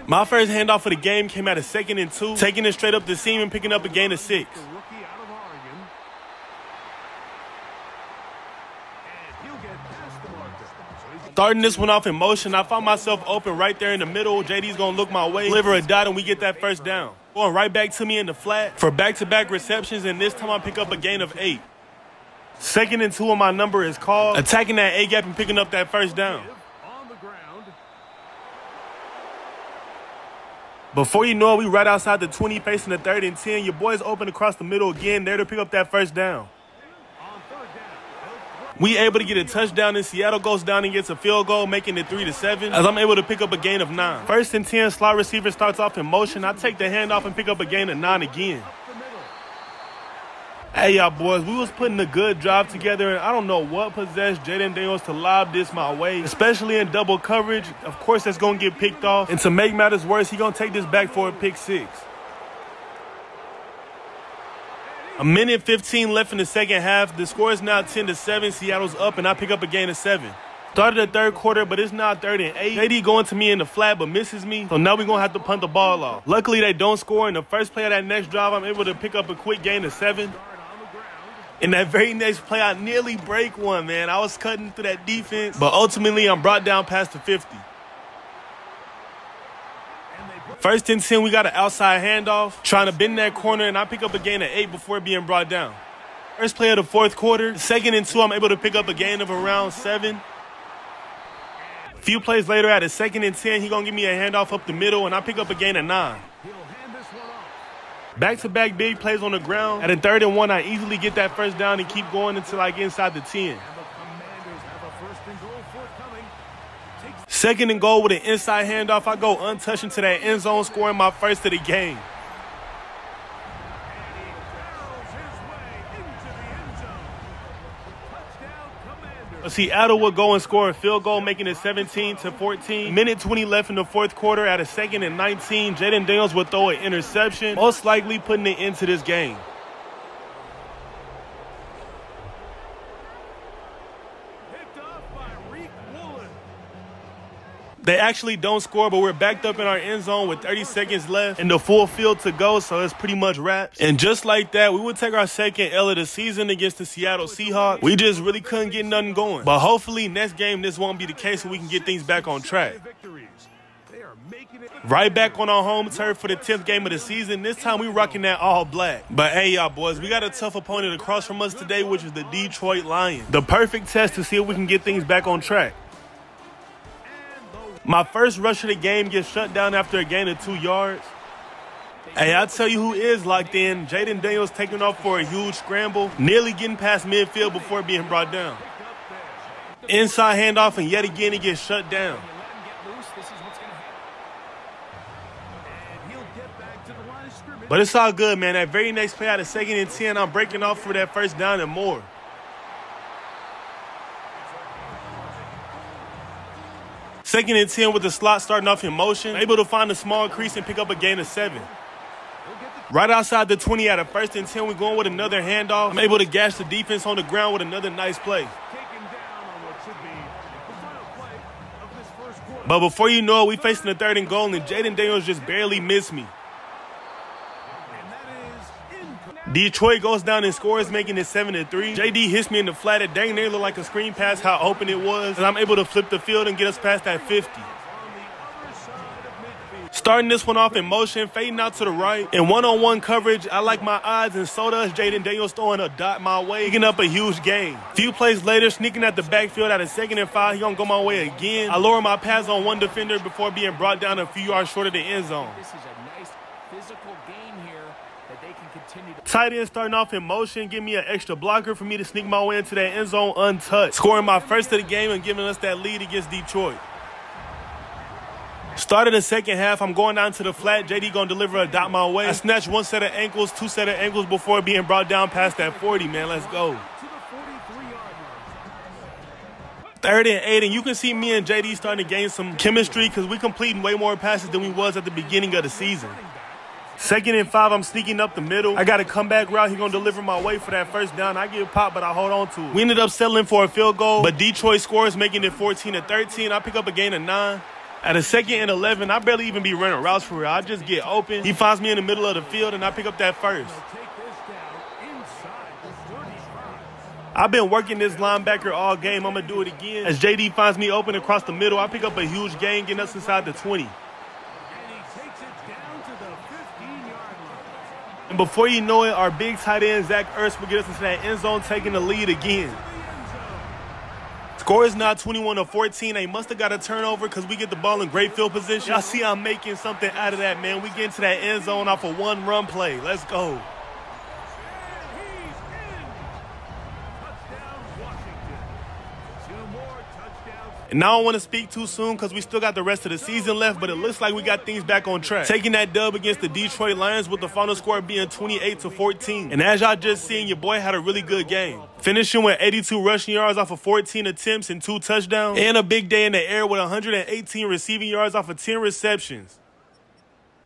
My first handoff of the game came at a 2nd and 2, taking it straight up the seam and picking up a gain of 6. Starting this one off in motion, I found myself open right there in the middle. JD's going to look my way, deliver a dot, and we get that first down. Going right back to me in the flat for back-to-back receptions, and this time I pick up a gain of 8. 2nd and 2 on my number is called, attacking that A-gap and picking up that first down. Before you know it, we right outside the 20, facing the 3rd and 10. Your boys open across the middle again, there to pick up that first down. We able to get a touchdown, and Seattle goes down and gets a field goal, making it 3-7, as I'm able to pick up a gain of 9. 1st and 10, slot receiver starts off in motion. I take the handoff and pick up a gain of 9 again. Hey, y'all boys, we was putting a good drive together, and I don't know what possessed Jayden Daniels to lob this my way, especially in double coverage. Of course, that's going to get picked off, and to make matters worse, he going to take this back for a pick 6. A minute 15 left in the second half. The score is now 10-7. Seattle's up, and I pick up a gain of 7. Started the 3rd quarter, but it's now 3rd and 8. JD going to me in the flat, but misses me. So now we're going to have to punt the ball off. Luckily, they don't score. In the first play of that next drive, I'm able to pick up a quick gain of 7. In that very next play, I nearly break one, man. I was cutting through that defense, but ultimately, I'm brought down past the 50. 1st and 10, we got an outside handoff, trying to bend that corner, and I pick up a gain of 8 before being brought down. First play of the 4th quarter. 2nd and 2, I'm able to pick up a gain of around 7. A few plays later, at a 2nd and 10, he going to give me a handoff up the middle, and I pick up a gain of 9. Back-to-back big plays on the ground. At a 3rd and 1, I easily get that first down and keep going until I get inside the 10. 2nd and goal with an inside handoff. I go untouched into that end zone, scoring my first of the game. Seattle would go and score a field goal, making it 17-14. Minute 20 left in the 4th quarter. At a 2nd and 19, Jayden Daniels would throw an interception, most likely putting it into this game. They actually don't score, but we're backed up in our end zone with 30 seconds left and the full field to go, so it's pretty much wraps. And just like that, we would take our 2nd L of the season against the Seattle Seahawks. We just really couldn't get nothing going. But hopefully next game this won't be the case and we can get things back on track. Right back on our home turf for the 10th game of the season. This time we rocking that all black. But hey, y'all boys, we got a tough opponent across from us today, which is the Detroit Lions. The perfect test to see if we can get things back on track. My first rush of the game gets shut down after a gain of 2 yards. Hey, I'll tell you who is locked in. Jayden Daniels taking off for a huge scramble, nearly getting past midfield before being brought down. Inside handoff, and yet again he gets shut down. But it's all good, man. That very next play out of 2nd and 10, I'm breaking off for that first down and more. Second and 10 with the slot starting off in motion. Able to find a small crease and pick up a gain of 7. Right outside the 20 at a 1st and 10, we're going with another handoff. I'm able to gash the defense on the ground with another nice play. But before you know it, we facing the 3rd and goal, and Jayden Daniels just barely missed me. Detroit goes down and scores, making it 7-3. JD hits me in the flat. It dang near looked like a screen pass how open it was, and I'm able to flip the field and get us past that 50. Starting this one off in motion, fading out to the right. In one-on-one coverage, I like my odds, and so does Jayden Daniels throwing a dot my way, picking up a huge gain. A few plays later, sneaking at the backfield at a 2nd and 5, he gonna go my way again. I lower my pass on one defender before being brought down a few yards short of the end zone. This is a nice physical game here that they can continue to... Tight end starting off in motion, give me an extra blocker for me to sneak my way into that end zone untouched. Scoring my first of the game and giving us that lead against Detroit. Started the second half, I'm going down to the flat. JD gonna deliver a dot my way. I snatched one set of ankles, two set of ankles before being brought down past that 40, man. Let's go. 3rd and 8, and you can see me and JD starting to gain some chemistry because we completing way more passes than we was at the beginning of the season. 2nd and 5, I'm sneaking up the middle. I got a comeback route. He gonna deliver my way for that first down. I get popped, but I hold on to it. We ended up settling for a field goal, but Detroit scores, making it 14-13. I pick up a gain of 9. At a 2nd and 11, I barely even be running routes for real. I just get open. He finds me in the middle of the field, and I pick up that first. I've been working this linebacker all game. I'm going to do it again. As JD finds me open across the middle, I pick up a huge gain, getting us inside the 20. And before you know it, our big tight end, Zach Ertz, will get us into that end zone, taking the lead again. score is now 21-14. They must have got a turnover because we get the ball in great field position. Y'all see I'm making something out of that, man. We get into that end zone off of one run play. Let's go. And I don't want to speak too soon because we still got the rest of the season left, but it looks like we got things back on track. Taking that dub against the Detroit Lions with the final score being 28-14. And as y'all just seen, your boy had a really good game. Finishing with 82 rushing yards off of 14 attempts and 2 touchdowns. And a big day in the air with 118 receiving yards off of 10 receptions.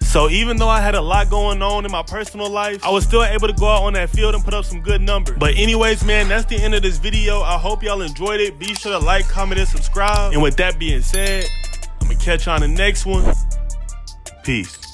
So even though I had a lot going on in my personal life, I was still able to go out on that field and put up some good numbers. But anyways, man, that's the end of this video. I hope y'all enjoyed it. Be sure to like, comment, and subscribe. And with that being said, I'm going to catch you on the next one. Peace.